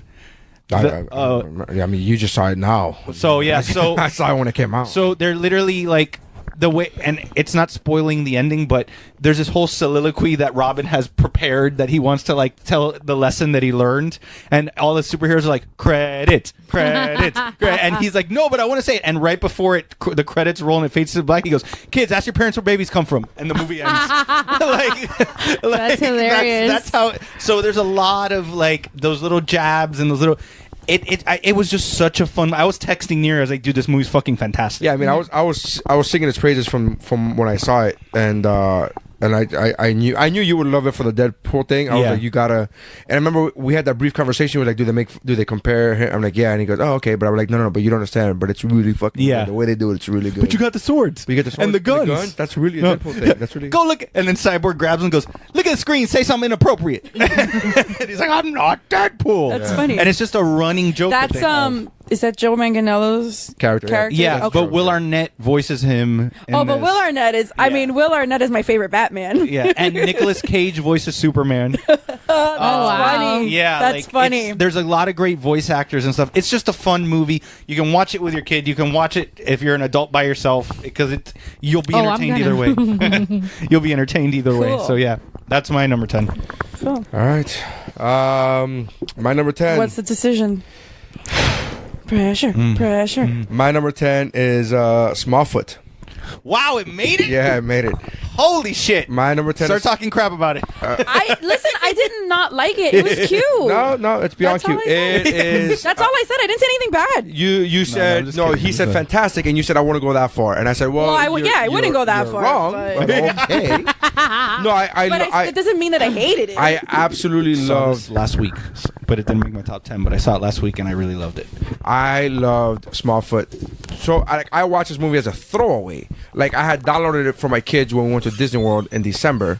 I mean, you just saw it now. So yeah, I saw it when it came out. So they're literally like the way, and it's not spoiling the ending, but there's this whole soliloquy that Robin has prepared that he wants to like tell the lesson that he learned, and all the superheroes are like credits, and he's like, no, but I want to say it. And right before the credits roll and it fades to black, he goes, "Kids, ask your parents where babies come from," and the movie ends. That's hilarious. That's how. So there's a lot of like those little jabs and those little. it was just such a fun. I was texting Nir. I was like, dude, this movie's fucking fantastic. Yeah, I mean, I was singing its praises from when I saw it, and I knew you would love it for the Deadpool thing. I was like, you gotta. And I remember we had that brief conversation. We're like, do they compare him? I'm like, yeah, and he goes, oh, okay, but I'm like, no, but you don't understand. But it's really fucking good. The way they do it, it's really good. But you got the swords. But you get the swords and the guns. That's really a Deadpool thing. That's really go look. And then Cyborg grabs him and goes, look at the screen. Say something inappropriate. And he's like, I'm not Deadpool. That's funny. And it's just a running joke. That's is that Joe Manganiello's character? Yeah, okay. but Will Arnett voices him. But Will Arnett is. I mean, Will Arnett is my favorite Batman. Yeah, and Nicolas Cage voices Superman. That's funny. Yeah, that's funny. There's a lot of great voice actors and stuff. It's just a fun movie. You can watch it with your kid. You can watch it if you're an adult by yourself because you'll be entertained either way. You'll be entertained either way. So yeah, that's my number 10. Cool. All right, my number 10. What's the decision? Pressure. My number 10 is Smallfoot. Wow, it made it? Yeah, I made it. Holy shit. My number 10 Start talking crap about it. I did not like it. It was cute. No, it's beyond cute. It is. That's all I said. I didn't say anything bad. You said he said fantastic, and you said I want to go that far, and I said, well, I wouldn't go that far. Wrong, but okay. No, it doesn't mean that I hated it. I absolutely loved last week, but it didn't make my top 10. But I saw it last week, and I really loved it. I loved Smallfoot. So I watched this movie as a throwaway. Like I had downloaded it for my kids when we went to Disney World in December,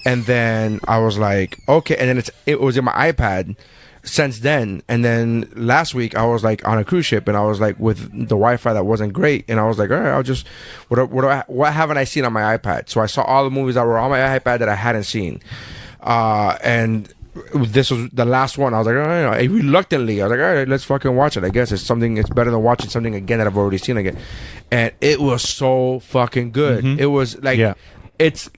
and then I was like, okay. And then it was in my iPad since then. And then last week I was like on a cruise ship, and I was like with the Wi-Fi that wasn't great, and I was like, all right, I'll just what haven't I seen on my iPad? So I saw all the movies that were on my iPad that I hadn't seen, and this was the last one. I was like, all right, reluctantly, I was like, all right, let's fucking watch it. I guess it's better than watching something again that I've already seen again. And it was so fucking good. It was like, it's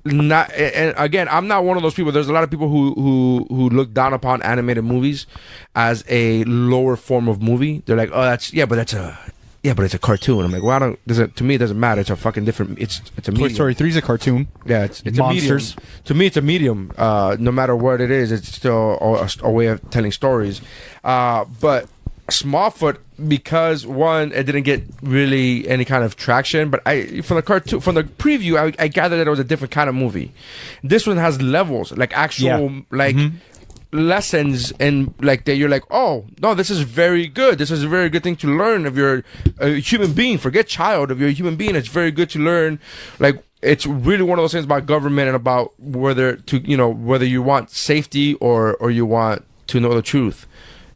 not. And again, I'm not one of those people. There's a lot of people who look down upon animated movies as a lower form of movie. They're like, oh, but it's a cartoon. I'm like, well, to me, it doesn't matter. It's a fucking different. It's a medium. Toy Story 3 is a cartoon. Yeah, it's Monsters. a medium. To me, it's a medium. No matter what it is, it's still a way of telling stories. But Smallfoot, because one, it didn't get really any kind of traction. But from the preview, I gathered that it was a different kind of movie. This one has levels, like actual lessons, and like that you're like, oh no, this is very good. This is a very good thing to learn if you're a human being. Forget child. If you're a human being, it's very good to learn. Like it's really one of those things about government and about whether you want safety or you want to know the truth.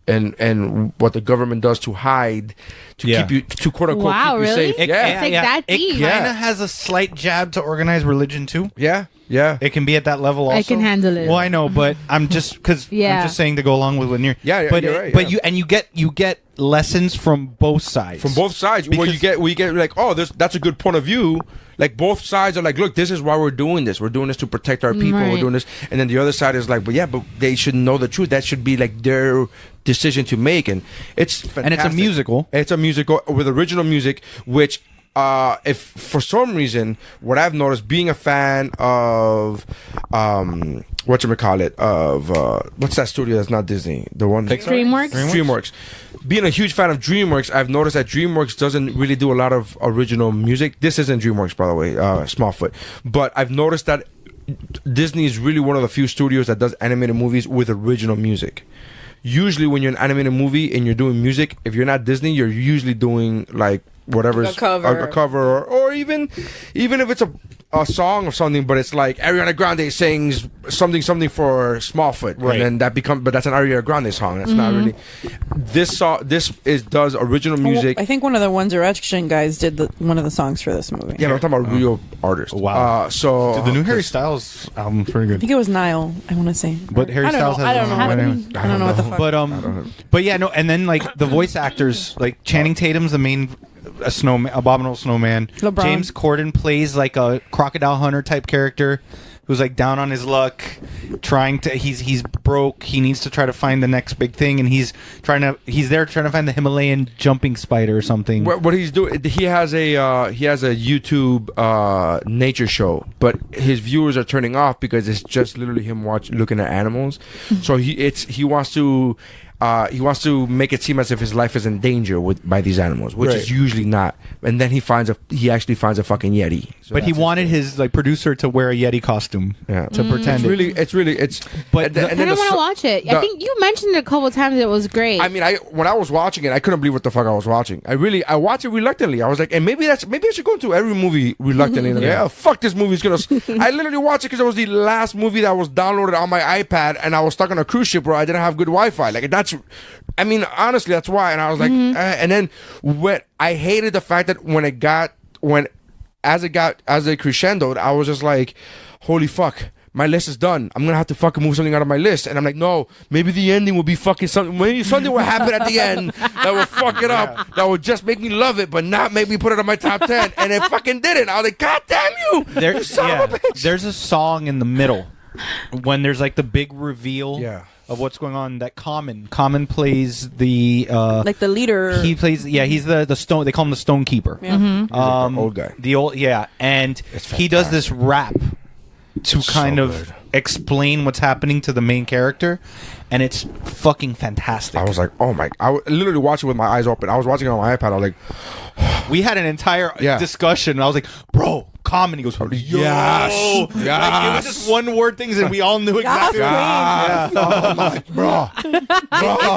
And what the government does to hide, to keep you, to quote unquote, keep you safe. It's like that deep. It kind of has a slight jab to organized religion too. Yeah. It can be at that level also. I can handle it. Well, I know, but I'm just because I'm just saying to go along with what Nir. But you're right. But you get lessons from both sides. From both sides, where you get like, oh, that's a good point of view. Like both sides are like, look, this is why we're doing this. We're doing this to protect our people. Right. We're doing this, and then the other side is like, but they should know the truth. That should be like their decision to make, and it's fantastic. And it's a musical. It's a musical with original music, which. If for some reason, what I've noticed, being a fan of what's that studio that's not Disney, the one DreamWorks. Being a huge fan of DreamWorks, I've noticed that DreamWorks doesn't really do a lot of original music. This isn't DreamWorks, by the way, Smallfoot, but I've noticed that Disney is really one of the few studios that does animated movies with original music. Usually when you're an animated movie and you're doing music, if you're not Disney, you're usually doing like whatever's a cover or even if it's a song or something, but it's like Ariana Grande sings something for Smallfoot, right? And then but that's an Ariana Grande song. That's not really does original music. I think one of the One Direction guys did one of the songs for this movie. Yeah, I'm talking about real artists. Wow. So the new Harry Styles album's pretty good. I think it was Niall, I want to say. But Harry Styles has I don't know what the fuck. But yeah, no, and then like the voice actors, like Channing Tatum's the main abominable snowman. LeBron. James Corden plays like a crocodile hunter type character who's like down on his luck, he's broke, he needs to try to find the next big thing, and he's there trying to find the Himalayan jumping spider or something. What he's doing, he has a YouTube nature show, but his viewers are turning off because it's just literally him looking at animals. So he wants to he wants to make it seem as if his life is in danger by these animals, which is usually not. And then he actually finds a fucking Yeti. So but he wanted his like producer to wear a Yeti costume to pretend. It's really. But I don't want to watch it. I think you mentioned it a couple times. It was great. I mean, when I was watching it, I couldn't believe what the fuck I was watching. I watched it reluctantly. I was like, and maybe I should go into every movie reluctantly. Like, fuck this movie's gonna. I literally watched it because it was the last movie that was downloaded on my iPad, and I was stuck on a cruise ship where I didn't have good Wi-Fi. Like I mean, honestly, that's why. And I was like, and then when I hated the fact that as it crescendoed, I was just like, holy fuck. My list is done. I'm gonna have to fucking move something out of my list, and I'm like, no. Maybe the ending will be fucking something. Maybe something will happen at the end that will fuck it up. That will just make me love it, but not make me put it on my top 10. And it fucking didn't. I was like, God damn you! You son of a bitch. There's a song in the middle when there's like the big reveal of what's going on. That Common plays the like the leader. He plays he's the stone. They call him the Stone Keeper. The old guy. The old and he does this rap to kind of explain what's happening to the main character, and it's fucking fantastic. I was like, oh my! I literally watched it with my eyes open. I was watching it on my iPad. I was like, we had an entire discussion. And I was like, bro, Common. He goes, yes. Like, it was just one word things, and we all knew exactly. Oh my, bro.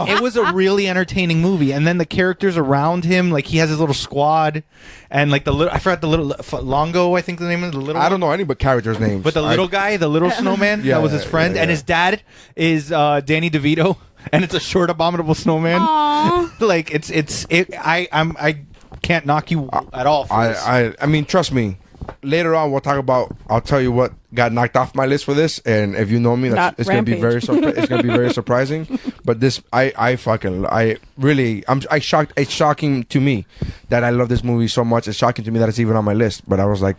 It was a really entertaining movie, and then the characters around him, like he has his little squad, and like I forgot the little Longo, I think the name of the little. I don't know any but characters' names. But the little guy, the little snowman, that was his friend, and his dad is Danny DeVito, and it's a short, abominable snowman. Like I can't knock you at all. For this. I mean, trust me. Later on, we'll talk about. I'll tell you what got knocked off my list for this, and if you know me, it's gonna be it's gonna be very surprising. But this, I'm shocked. It's shocking to me that I love this movie so much. It's shocking to me that it's even on my list. But I was like,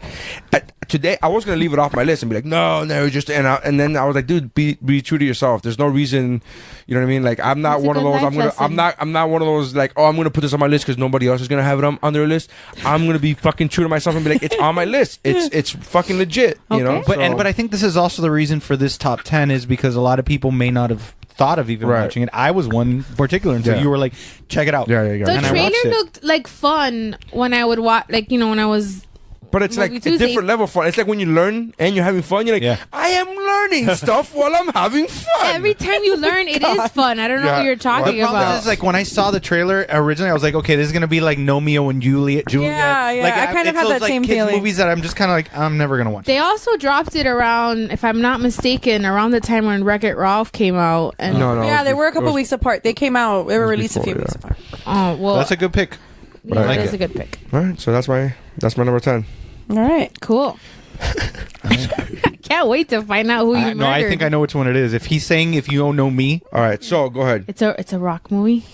today I was gonna leave it off my list and be like, no, just and then I was like, dude, be true to yourself. There's no reason, you know what I mean? Like I'm not one of those. I'm not one of those like, oh, I'm gonna put this on my list because nobody else is gonna have it on their list. I'm gonna be fucking true to myself and be like, it's on my list. It's fucking legit, you know. But I think this is also the reason for this top 10 is because a lot of people may not have thought of even watching it. I was one particular until you were like, check it out. The trailer looked like fun when I would watch, like, you know, when I was. But it's like a different level of fun. It's like when you learn and you're having fun, you're like, I am learning stuff while I'm having fun. Every time you learn, it is fun. I don't know what you're talking about. The problem is, like, when I saw the trailer originally, I was like, okay, this is going to be like Romeo and Juliet. Yeah. Like, I kind of had that same kids feeling. Movies that I'm just kind of like, I'm never going to watch. They also dropped it around, if I'm not mistaken, around the time when Wreck-It Ralph came out. And No. Yeah, they were a couple weeks apart. They came out. They were released a few weeks apart. Oh, well. That's a good pick. Yeah, that is a good pick. All right, so that's my number 10. All right. Cool. I can't wait to find out who you murdered. No, I think I know which one it is. If he's saying if you don't know me. All right, so go ahead. It's a rock movie.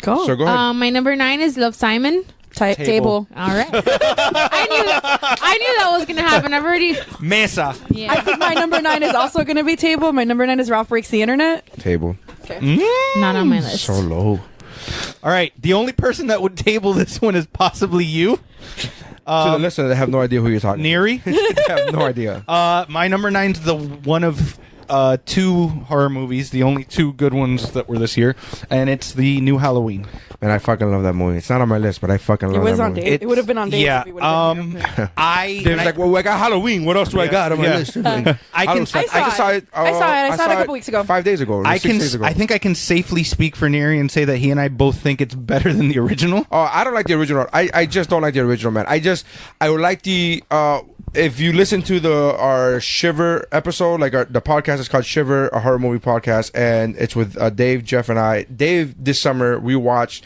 Go. So go ahead. My number 9 is Love, Simon. Table. All right. I knew that was gonna happen. I've already Mesa. Yeah. I think my number 9 is also going to be Table. My number 9 is Ralph Breaks the Internet. Table. Okay. Not on my list. So low. All right. The only person that would table this one is possibly you. To the listener, they have no idea who you're talking Neri. They have no idea. My number 9's the one of 2 horror movies, the only 2 good ones that were this year, and it's the new Halloween. And I fucking love that movie. It's not on my list, but I fucking love that movie. It would have been on Dave. Yeah. If he would have been here. There's like, well, I got Halloween. What else do I got on my list? I saw it a couple weeks ago. 5 days ago. I 6 days ago. I think I can safely speak for Neri and say that he and I both think it's better than the original. Oh, I don't like the original. I just don't like the original, man. I would like the if you listen to our Shiver episode, like the podcast is called Shiver, a horror movie podcast, and it's with Dave, Jeff, and I. Dave, this summer we watched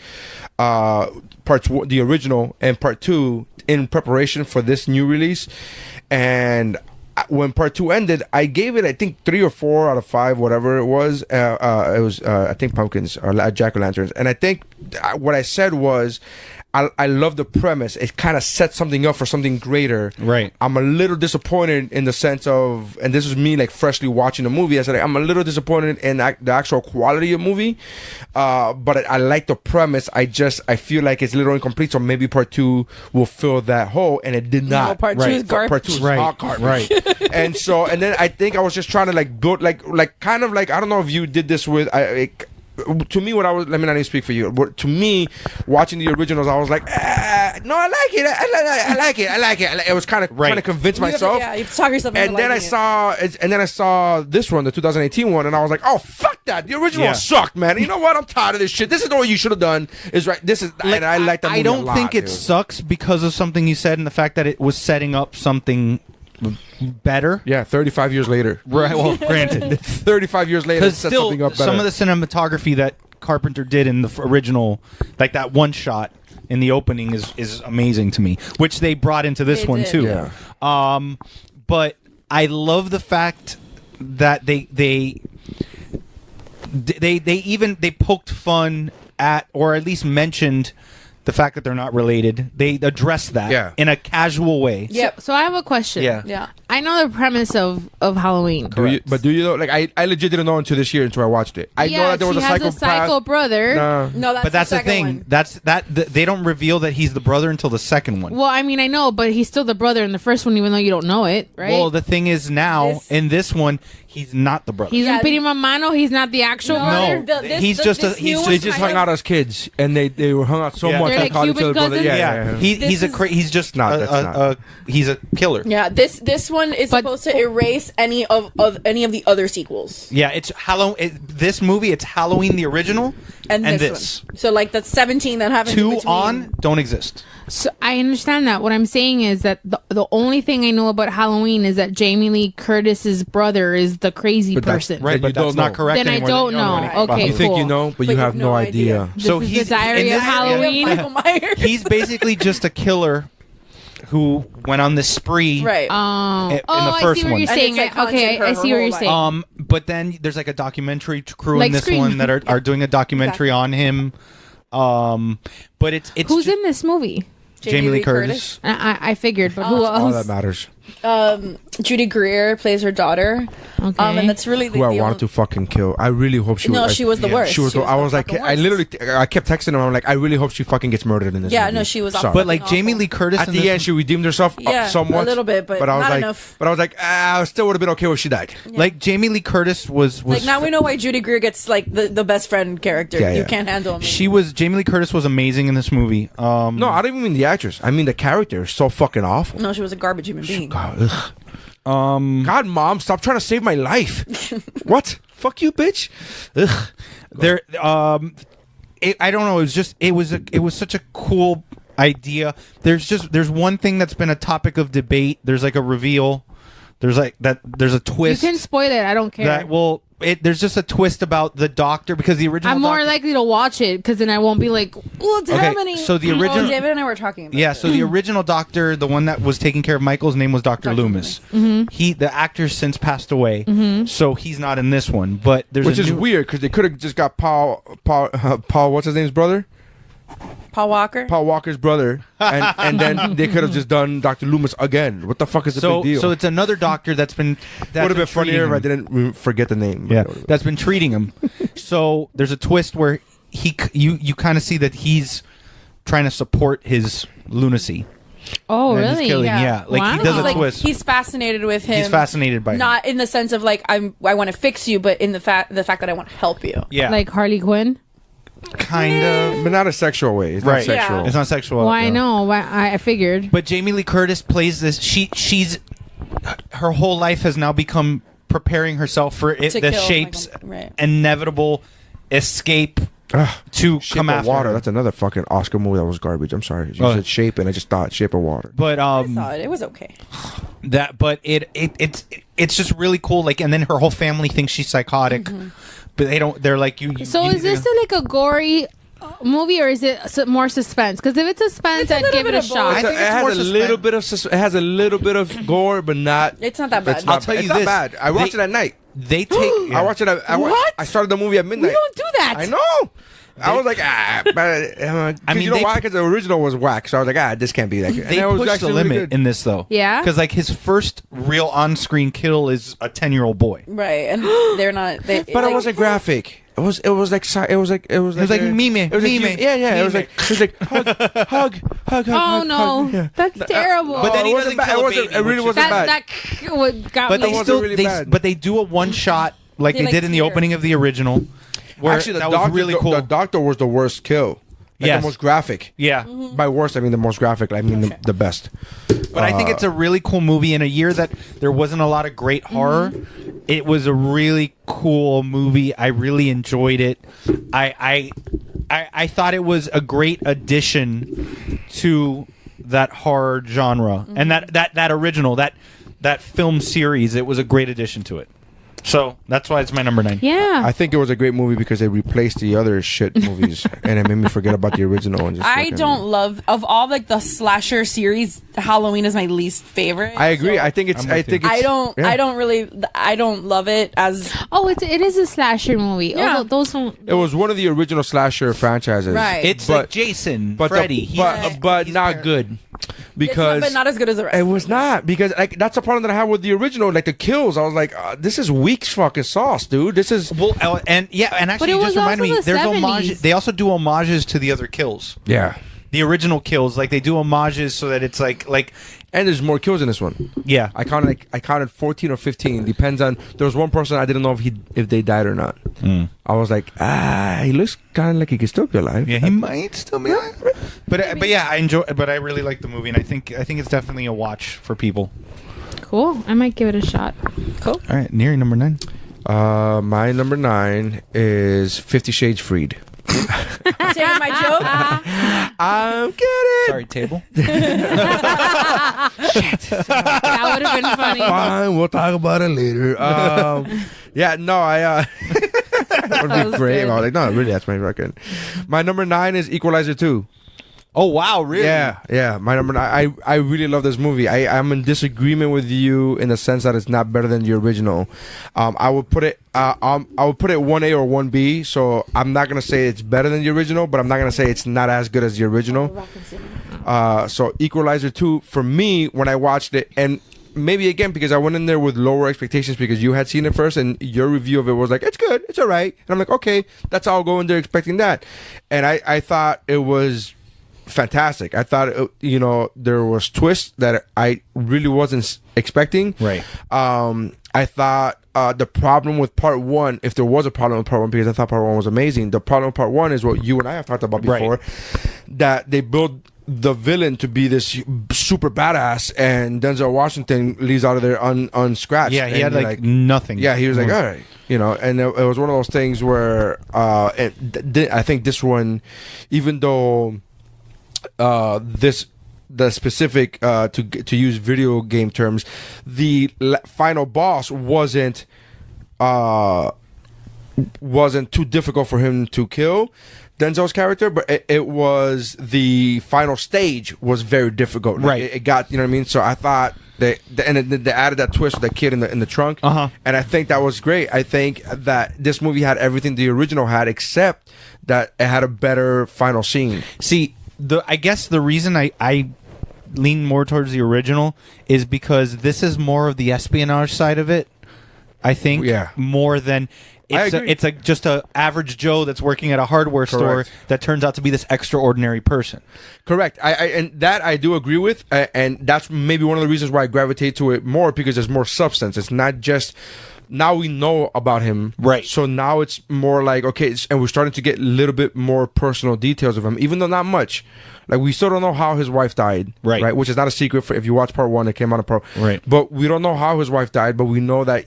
the original and part 2 in preparation for this new release, and when part 2 ended, I gave it, I think, 3 or 4 out of 5, whatever it was. It was I think pumpkins or jack-o'-lanterns, and I think what I said was, I love the premise. It kind of sets something up for something greater. Right. I'm a little disappointed in the sense of, and this is me like freshly watching the movie. I said I'm a little disappointed in the actual quality of the movie, but I like the premise. I feel like it's a little incomplete. So maybe part 2 will fill that hole, and it did not. No, part 2 is garbage. Part 2 is hot garbage. Right. And then I think I was just trying to like build like kind of like, I don't know if you did this with to me, what I was, let me not even speak for you. To me, watching the originals, I was like, no, I like it. I like it. I like it. It was kind of trying to convince myself. You have to talk yourself into And then liking I saw this one, the 2018 one, and I was like, oh fuck that! The original sucked, man. You know what? I'm tired of this shit. This is what you should have done. Is right. This is, and I like that movie I don't a lot, think it dude. sucks because of something you said and the fact that it was setting up something better. Yeah, 35 years later. Right. Well, granted, 35 years later, because it set still something up better. some of the cinematography that Carpenter did in the original, like that one shot in the opening, is amazing to me, which they brought into this They one did. too. Yeah. But I love the fact that they poked fun at, or at least mentioned, the fact that they're not related. They addressed that in a casual way. Yep. So I have a question. Yeah. I know the premise of Halloween. Do you know? Like I legit didn't know until this year until I watched it. I know that there was she a has psychopath. a psycho brother. No, that's But that's the second thing. one. That's they don't reveal that he's the brother until the second one. Well, I mean, I know, but he's still the brother in the first one, even though you don't know it, right? Well, the thing is now in this one, he's not the brother. He's Yeah. un primo mano. He's not the actual brother. He's just a- he's They just hung out as kids, and they were hung out so much. They're they like called each Cuban other brother. cousins? Yeah. He's just he's a killer. Yeah, this one is supposed to erase any of the other sequels. Yeah, it's Halloween. This movie, it's Halloween the original And this one. So like the 17 that haven't two on don't exist. So I understand that. What I'm saying is that the only thing I know about Halloween is that Jamie Lee Curtis's brother is the crazy person. Right, But but you that's don't not know. correct. Then I anymore. don't They know. anything about Okay, You him. think cool. you know, but you have no idea. So This is he's the Diary in of this- Halloween. Michael Myers. He's basically just a killer who went on this spree. Right. In the I first see what one. you're And saying. it's, like, Okay, haunted her I see what whole you're life. saying. But then there's like a documentary crew Like in this Scream. one that are doing a documentary on him. But it's Who's ju- in this movie? Jamie Lee Curtis. I figured, but who All else? that matters. Judy Greer plays her daughter. Okay. And that's really Who I wanted to fucking kill. I really hope she. No, was, she was the worst. She was. I was like, fucking I worst. literally, I kept texting him. I'm like, I really hope she fucking gets murdered in this. Yeah, movie. no, she was Sorry. awful. But like Jamie Awful. Lee Curtis At in the this- end, she redeemed herself Yeah, somewhat. a little bit, but I was not like, enough. But I was like, I still would have been okay if she died. like Jamie Lee Curtis was Like now we know why Judy Greer gets like the best friend character. Yeah, You yeah. can't handle him. Jamie Lee Curtis was amazing in this movie. No, I don't even mean the actress. I mean the character is so fucking awful. No, she was a garbage human being. God, ugh. God, mom, stop trying to save my life. What? Fuck you, bitch. Ugh. There, I don't know. It was such a cool idea. There's one thing that's been a topic of debate. There's like a reveal. There's a You twist. can spoil it. I don't care. There's just a twist about the doctor because the original. I'm more doctor- likely to watch it because then I won't be like, what's happening? So the Oh, original. David and I were talking about Yeah, it. so the original doctor, the one that was taking care of Michael's name was Dr. Loomis. The actor's since passed away, so he's not in this one. But there's Which a is new- weird because they could have just got Paul. What's his name's brother? Paul Walker. Paul Walker's brother, and then they could have just done Dr. Loomis again. What the fuck is the So big deal? so it's another doctor that's been. would have been funnier if I didn't forget the name. Yeah, that's been treating him. So there's a twist where you kind of see that he's trying to support his lunacy. oh, and his really? killing, yeah. Like he Wow. does He's a like twist. he's fascinated with him. He's fascinated by him. not in the sense of like I want to fix you, but in the fact that I want to help you. Yeah, Like Harley Quinn? kind of. but not a sexual way. It's Right, not sexual. It's not sexual. Well, I no. know. I figured. But Jamie Lee Curtis plays this. She's her whole life has now become preparing herself for it, To the kill Shape's Michael. Right. inevitable escape to Shape come of after Water. her. That's another fucking Oscar movie that was garbage. I'm sorry. You Oh. said Shape, and I just thought Shape of Water. But I saw it. It was okay. it's just really cool. Like, and then her whole family thinks she's psychotic, but they don't. They're like you. So is this like a gory movie or is it more suspense? Because if it's suspense, I'd give it a shot. I think it it's has more a little bit of it has a little bit of gore, but not. It's not that bad. It's not, I'll tell you it's not this. bad. I watched it at night. They take. I watched it. What? I started the movie at midnight. We don't do that. I know. I was like, but I mean, you know they- why? Because the original was whack. So I was like, this can't be that good. They And it was push the actually limit really good. in this though. Yeah? Because like his first real on-screen kill is a 10-year-old boy. Right, and they're not. They, But it wasn't graphic. It was like It was like meme. It was like, yeah. It was like hug. Oh no, Yeah. that's terrible. But then he it wasn't doesn't bad. kill It a wasn't. baby, It really which is- wasn't bad. that got But me. they wasn't still really bad. but they do a one shot like They, they like, did in the tear. opening of the original. Where Actually, that was really cool. The doctor was the worst kill. Like Yes. the most graphic. Yeah. By worst, I mean the most graphic. I mean the best. But I think it's a really cool movie in a year that there wasn't a lot of great horror. It was a really cool movie. I really enjoyed it. I thought it was a great addition to that horror genre and that original that film series. It was a great addition to it. So that's why it's my number 9. Yeah. I think it was a great movie because they replaced the other shit movies, and it made me forget about the original. And just I fucking- don't love of all like the slasher series. Halloween is my least favorite. I agree. so I think it's. I think it's. I don't. yeah. I don't love it as it is a slasher movie. Yeah. Although those don't. It was one of the original slasher franchises. Right. It's But- like Jason, but Freddy. but he's not there. good because but not as good as the rest. it was not because like that's the problem that I had with the original. Like the kills, I was like, this is weak fucking sauce, dude. This is Well, and actually, it you was just reminded also me. the There's 70s. homage. They also do homages to the other kills. yeah. The original kills, like they do homages so that it's like And there's more kills in this one. yeah. I counted 14 or 15. Depends on. There was one person I didn't know if they died or not. I was like, he looks kind of like he could still be alive. Yeah, he might still be alive. But yeah, I enjoy. But I really like the movie, and I think it's definitely a watch for people. Cool. I might give it a shot. Cool. All right, Neri, number 9. My number 9 is 50 Shades Freed. Take my joke. I'm kidding. Sorry, table. That would have been funny. Fine, we'll talk about it later. Yeah, no, I that would be was great. good. I was like, no, really, that's my fucking. My number 9 is Equalizer 2. Oh wow, really? Yeah. My number 9. I really love this movie. I'm in disagreement with you in the sense that it's not better than the original. I would put it. I would put it 1A or 1B. So I'm not gonna say it's better than the original, but I'm not gonna say it's not as good as the original. So Equalizer 2 for me when I watched it, and maybe again because I went in there with lower expectations because you had seen it first and your review of it was like, it's good, it's all right, and I'm like, okay, that's all. I'll go in there expecting that, and I thought it was fantastic. I thought there was twists that I really wasn't expecting. Right. I thought the problem with part 1, if there was a problem with part 1, because I thought part 1 was amazing, the problem with part 1 is what you and I have talked about before, that they build the villain to be this super badass, and Denzel Washington leaves out of there unscratched. Yeah, he And had like nothing. yeah, he was like, all right, and it was one of those things where I think this one, even though the specific to use video game terms, the final boss wasn't too difficult for him to kill Denzel's character, but it was the final stage was very difficult. Like, Right. it got, you know what I mean. So I thought they added that twist with the kid in the trunk, and I think that was great. I think that this movie had everything the original had, except that it had a better final scene. See, I guess the reason I lean more towards the original is because this is more of the espionage side of it. I think, Yeah. more than it's agree. just a average Joe that's working at a hardware store Correct. that turns out to be this extraordinary person. Correct. And that I do agree with, and that's maybe one of the reasons why I gravitate to it more, because there's more substance. It's not just now we know about him, Right. So now it's more like, okay, and we're starting to get a little bit more personal details of him, even though not much. Like, we still don't know how his wife died, Right. Which is not a secret for if you watch part 1, it came out of part. Right. But we don't know how his wife died, but we know that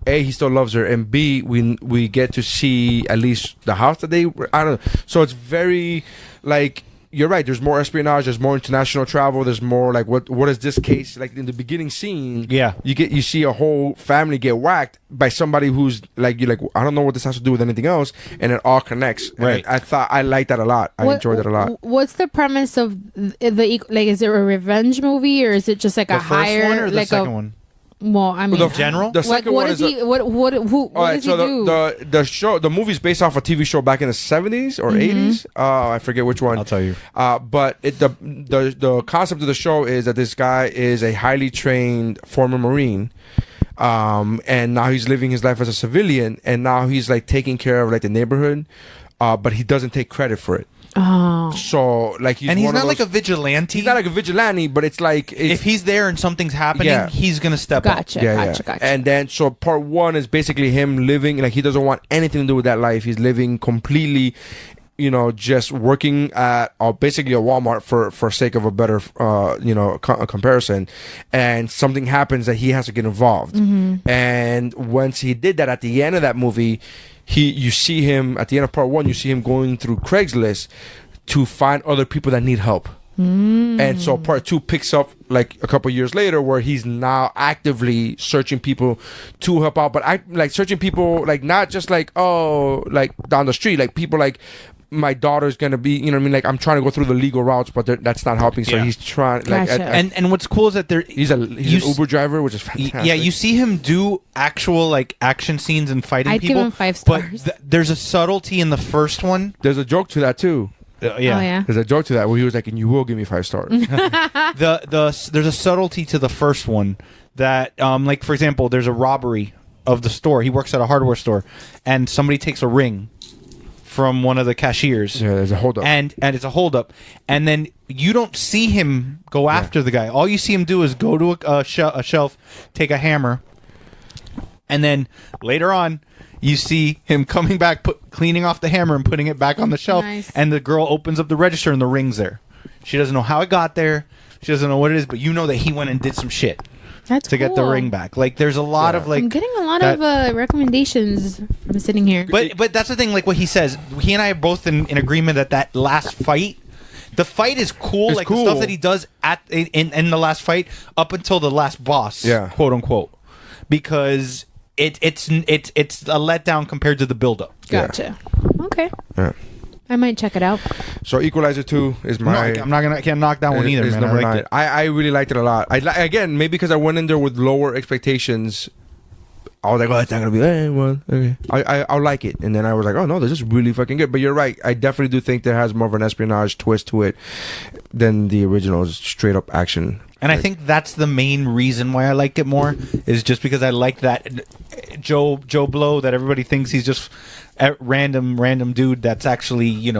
A, he still loves her, and B, we get to see at least the house that they, I don't know. So it's very, like, you're right, there's more espionage, there's more international travel, there's more, like, what is this case, like, in the beginning scene, Yeah. you see a whole family get whacked by somebody who's, like, you're like, I don't know what this has to do with anything else, and it all connects. And Right. I thought, I liked that a lot. I enjoyed it a lot. What's the premise of like? Is it a revenge movie or is it just like The a first higher, one or the like second a? one? Well, I mean, General? The What, second what one is is he? What does he do? the movie's based off a TV show back in the 70s or 80s. I forget which one. I'll tell you. But the concept of the show is that this guy is a highly trained former Marine, and now he's living his life as a civilian, and now he's like taking care of like the neighborhood, but he doesn't take credit for it. Oh. So like and he's not like a vigilante. He's not like a vigilante, but it's like if he's there and something's happening, he's gonna step up. Gotcha. Gotcha. And then so part 1 is basically him living like he doesn't want anything to do with that life. He's living completely, just working at basically a Walmart for sake of a better comparison. And something happens that he has to get involved. And once he did that, at the end of that movie, you see him at the end of part 1. You see him going through Craigslist to find other people that need help. And so part 2 picks up like a couple years later, where he's now actively searching people to help out, but searching people like not just like like down the street, like people like my daughter's gonna be, like I'm trying to go through the legal routes, but that's not helping. So he's trying Gotcha. And what's cool is that he's an Uber driver, which is fantastic. Yeah, you see him do actual like action scenes and fighting people. I'd give him 5 stars. But there's a subtlety in the first one. There's a joke to that too. Oh, yeah. There's a joke to that where he was like, and you will give me 5 stars. There's a subtlety to the first one that like for example, there's a robbery of the store. He works at a hardware store, and somebody takes a ring from one of the cashiers. Yeah, there's a holdup. And it's a holdup. And then you don't see him go after the guy. All you see him do is go to a shelf, take a hammer, and then later on, you see him coming back, cleaning off the hammer and putting it back on the shelf. Nice. And the girl opens up the register and the ring's there. She doesn't know how it got there. She doesn't know what it is, but you know that he went and did some shit to get the ring back. Like, there's a lot of like. I'm getting a lot of recommendations from sitting here. But that's the thing. Like what he says, he and I are both in agreement that last fight. The fight is cool, It's like cool. the stuff that he does in the last fight up until the last boss, quote unquote, because it's a letdown compared to the buildup. Gotcha. Okay. Yeah. I might check it out. So Equalizer 2 is my. I can't knock that one either, is man. number I liked 9. it. I really liked it a lot. Again, maybe because I went in there with lower expectations. I was like, oh, it's not gonna be okay. I'll like it, and then I was like, oh no, this is really fucking good. But you're right, I definitely do think there has more of an espionage twist to it than the original straight up action. And I think that's the main reason why I liked it more, is just because I like that Joe Blow that everybody thinks he's just a random dude that's actually,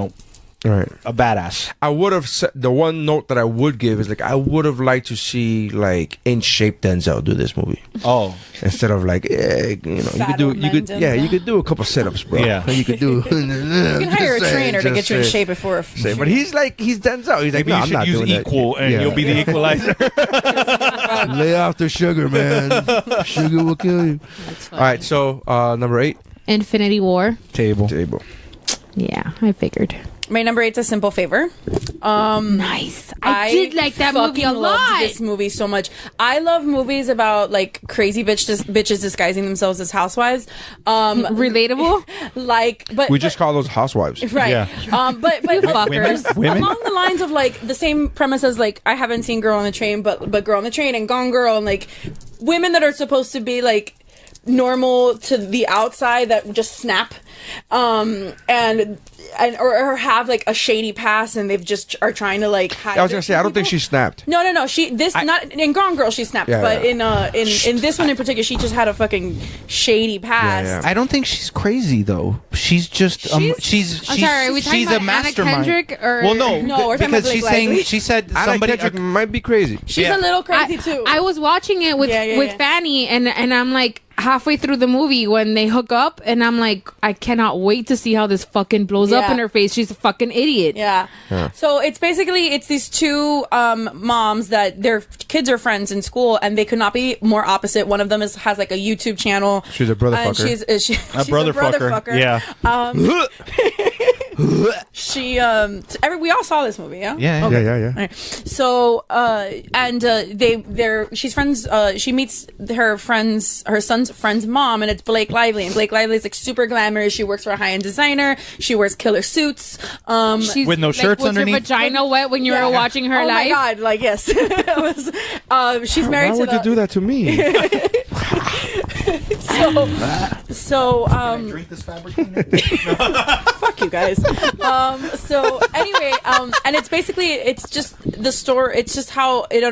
Right. a badass. I would have the one note that I would give is like I would have liked to see like in shape Denzel do this movie. Oh, Instead of like you could do you could do a couple sit-ups, bro. Yeah. You could do. You can hire a trainer to get you in shape before. But he's Denzel. He's like, maybe no, you I'm should not use doing equal, that. and Yeah. you'll be the equalizer. Lay off the sugar, man. Sugar will kill you. That's All right, so number 8, Infinity War. Table. Yeah, I figured. My number 8's A Simple Favor. Nice. I did like that movie a fucking lot. loved this movie so much. I love movies about like crazy bitches disguising themselves as housewives. Relatable. But We just call those housewives. right. Yeah. But Fuckers. Women? along the lines of like the same premise as like I haven't seen Girl on the Train, but Girl on the Train and Gone Girl, and like women that are supposed to be like normal to the outside that just snap, or have like a shady past, and they've just are trying to like hide. I was gonna say I don't think she snapped. No. Not in Gone Girl she snapped, Yeah, but yeah. in this one in particular, she just had a fucking shady past. Yeah. I don't think she's crazy though. She's just she's I'm sorry, are we talking she's about a mastermind. Anna Kendrick or Well, no, No, we're talking because about she's Blake saying Lively. she said Anna somebody. Kendrick might be crazy. She's Yeah. a little crazy too. I was watching it with Yeah. Fanny, and I'm like halfway through the movie when they hook up, and I'm like, I cannot wait to see how this fucking blows up Yeah. in her face. She's a fucking idiot. Yeah. So it's basically these two moms that their kids are friends in school, and they could not be more opposite. One of them has like a YouTube channel. She's a brother and fucker. She's A brother fucker. Yeah. She we all saw this movie, yeah? Yeah. Okay. Yeah. Alright. So she's friends, she meets her son's friend's mom, and it's Blake Lively, and Blake Lively is like super glamorous. She works for a high-end designer. She wears killer suits. She's, With no shirts was underneath? your vagina wet when you were watching her oh live? my god, like yes. It was, she's married Why to would you do that to me? So Drink this fabricator. fuck Fuck you guys. So anyway, and it's basically it's just the story. It's just how it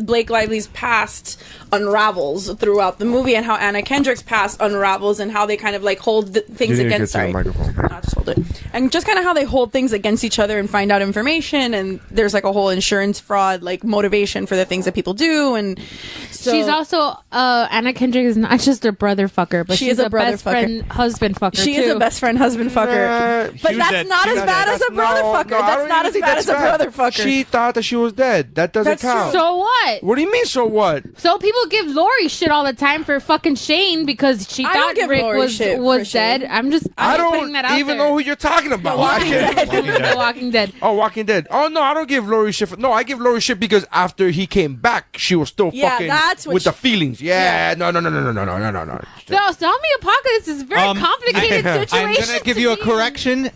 Blake Lively's past unravels throughout the movie, and how Anna Kendrick's past unravels, and how they kind of like hold things against. Sorry, just hold it. And just kind of how they hold things against each other and find out information, and there's like a whole insurance fraud like motivation for the things that people do, and so she's also Anna Kendrick is not just a brother fucker, but she's a best friend husband fucker. She too. is a best friend husband fucker, but that's not as bad as a brother fucker. That's not as bad as a brother fucker. She thought that she was dead. That doesn't count. So what? What do you mean? So what? So people give Lori shit all the time for fucking Shane because she thought Rick was dead. I'm just I putting that don't out even there. know who you're talking about. The Walking Dead. Oh, Walking Dead. Oh no, I don't give Lori shit. No, I give Lori shit because after he came back, she was still fucking that's what with the feelings. Yeah, no. No, zombie apocalypse is a very complicated situation. I'm gonna give you a correction.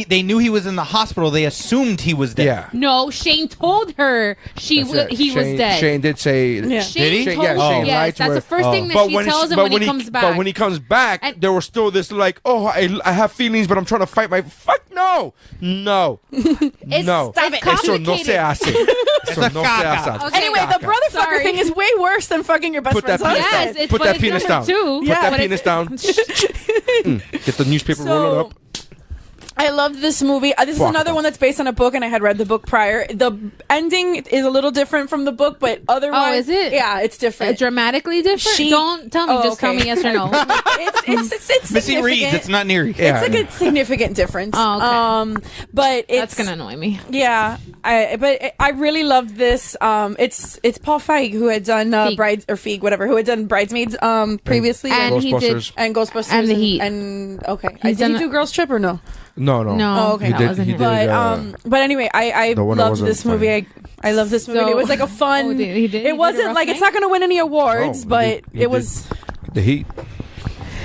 They knew he was in the hospital. They assumed he was dead. Yeah. No, Shane told her he was dead. Shane did say. Yeah. Shane Did he? told Yeah, her. Shane Yes, lied to that's her. the first thing that But she when tells him when he comes back. But when he comes back, And- there was still this like, oh, I have feelings, but I'm trying to fight my. Fuck no. No. No. Stop it. Eso no se hace. Eso no se hace. Okay. Anyway, the brother fucker Sorry. thing is way worse than fucking your best Put that friend's penis husband. down. Yes, Put that it's penis number down. two. Put Yeah, that but penis down. Get the newspaper, roll it up. I loved this movie. This is Fuck. another one that's based on a book, and I had read the book prior. The ending is a little different from the book, but otherwise, Oh, is it? Yeah, it's different. Dramatically different? Don't tell me. Oh, Just tell okay. me yes or no. it's Missy significant. reads. It's not Neary. Yeah. It's like a significant difference. Oh, okay. But it's That's gonna annoy me. Yeah, I really loved this. It's Paul Feig who had done Feig. who had done Bridesmaids previously, And he did. Ghostbusters. and Ghostbusters And The Heat. and okay, He's did he done do Girls Trip or no? No. No. Oh, okay. He that did- wasn't he him. did. But anyway, I The one that loved wasn't this movie. funny. I love this movie. So- It was like a fun. Oh, he did a It wasn't rough like it's night? not going to win any awards, Oh, but he it was. The Heat.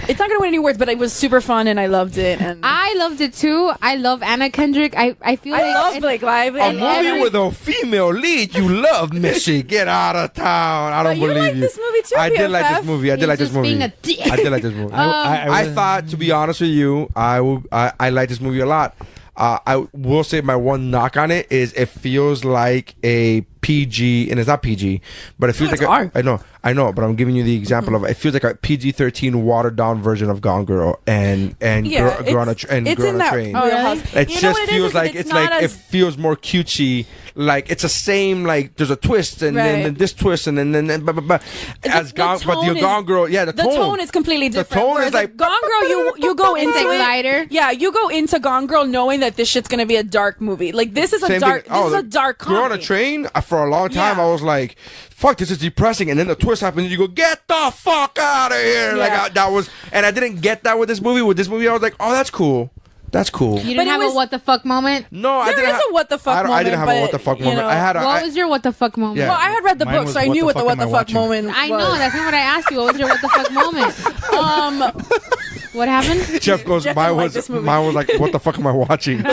It's not going to win any awards, but it was super fun and I loved it. And I loved it too. I love Anna Kendrick. I feel like love Blake Lively. A And movie with a female lead. You love Missy. Get out of town. I don't But you believe like you. this movie too, I did like BFF. this movie. I did He's like this just movie. being a dick. I did like this movie. I thought, to be honest with you, I like this movie a lot. I will say my one knock on it is it feels like a PG, and it's not PG, but it feels it's like R. I know, but I'm giving you the example of it feels like a PG-13 watered down version of Gone Girl and Yeah, Girl on a it's Girl in on a that Train. wheelhouse. It You know just what feels is? like It's it's not like it as- feels more cutesy. Like it's the same. Like there's a twist and Right. then this twist and then blah, blah, blah. As The Gone, but the tone is- Gone Girl, yeah, the tone is completely The different. tone Whereas is like Gone Girl, you go into like it lighter. Yeah, you go into Gone Girl knowing that this shit's gonna be a dark movie. Like this is a Same dark. thing. Oh, This is a dark comedy. Girl on a Train. For a long time, Yeah. I was like, "Fuck, this is depressing." And then the twist happens, and you go, "Get the fuck out of here!" Yeah. That was, and I didn't get that with this movie. With this movie, I was like, "Oh, that's cool. That's cool." You But didn't it have was- a what the fuck moment. No, I There didn't. is a what the fuck I didn't have moment, a what the but, fuck you moment. know. I had a. What was your what the fuck moment? Yeah. Well, I had read the Mine book, was so I what knew the what the fuck what am the I fuck watching? moment. I know. was. That's not what I asked you. What was your what the fuck moment? What happened? Jeff goes. Jeff Mine didn't like was. this movie. Mine was like, "What the fuck am I watching?" You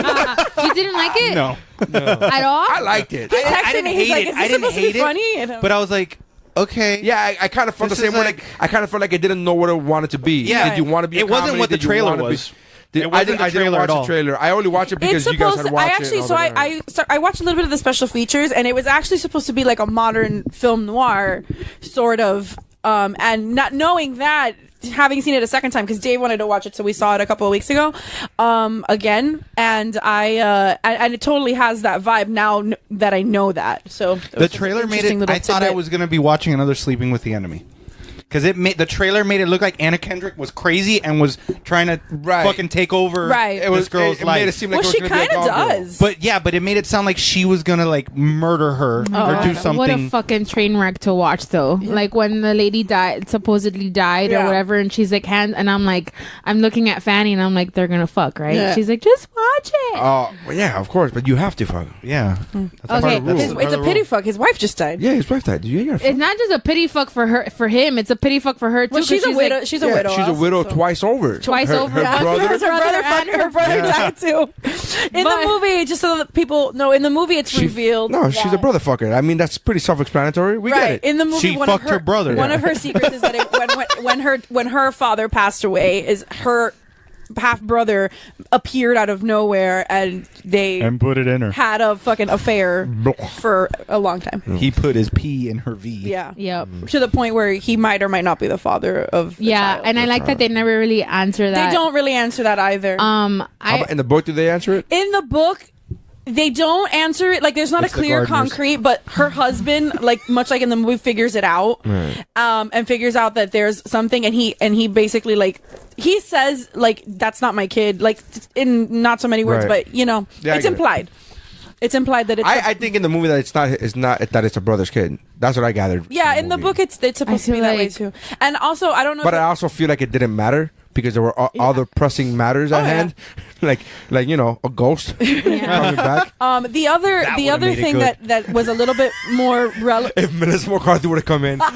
didn't like it? No. At all? I liked it. He texted I didn't me. He's hate like, it. "Is I this didn't supposed to be hate it, funny?" And but I was like, okay. Yeah, I kind of felt the This same is way. like- I kind of felt like it didn't know what it wanted to be. Yeah. Did you want to be? A It wasn't comedy? what the Did you trailer wanna be- was. Did- It wasn't the I didn't trailer watch at the all. trailer. I only watched it because it's you guys supposed had to. watched I it. actually, and so was like, I watched a little bit of the special features, and it was actually supposed to be like a modern film noir, sort of. And not knowing that, having seen it a second time, because Dave wanted to watch it, so we saw it a couple of weeks ago, again, and and it totally has that vibe now that I know that. So it The was just trailer an made interesting it. little I thought I tidbit. was going to be watching another Sleeping with the Enemy. Because the trailer made it look like Anna Kendrick was crazy and was trying to Right. fucking take over Right. this girl's it life. made it seem like Well, it was she gonna be a kind of Gone Girl. does. But it made it sound like she was gonna like murder her or do What a something. fucking train wreck to watch, though. Like when the lady supposedly died or Yeah. whatever, and she's like, and I'm like, I'm looking at Fanny, and I'm like, they're gonna fuck, right? Yeah. She's like, just watch it. Well, yeah, of course, but you have to fuck. Yeah, that's Okay. part of the rules. It's a pity fuck. His wife just died. Yeah, his wife died. You ain't gotta fuck. It's not just a pity fuck for him. It's a pity fuck for her too. Well, 'cause she's a widow. like- She's a widow. She's a also, widow so. twice over. Twice her, over. Her Yeah. brother. Her brother died too. In But- the movie, just so that people know, in the movie it's revealed. No, she's a that- brother fucker. I mean, that's pretty self-explanatory. We get Right it. in the movie, She one of fucked her brother. One Yeah. of her secrets is that when her father passed away, is her half brother appeared out of nowhere and they put it in her. had a fucking affair for a long time. He put his P in her V. Yeah. Yep. To the point where he might or might not be the father of the child. And I like that they never really answer that. They don't really answer that either. How about in the book, do they answer it? In the book, they don't answer it. Like, there's not It's a the clear gardeners. concrete, but her husband, like much like in the movie, figures it out, and figures out that there's something, and he basically like he says like that's not my kid, like in not so many words, Right. but you know, Yeah, I it's get it. implied. It's implied that it's. I think in the movie that it's not that it's a brother's kid. That's what I gathered. yeah, from in the movie. book, it's supposed to be feel that way like- too. And also, I don't know. But if I also feel like it didn't matter because there were other pressing matters at Oh, yeah. hand, like you know, a ghost coming back. the other would've made it thing good. that was a little bit more relevant. If Melissa McCarthy would have come in as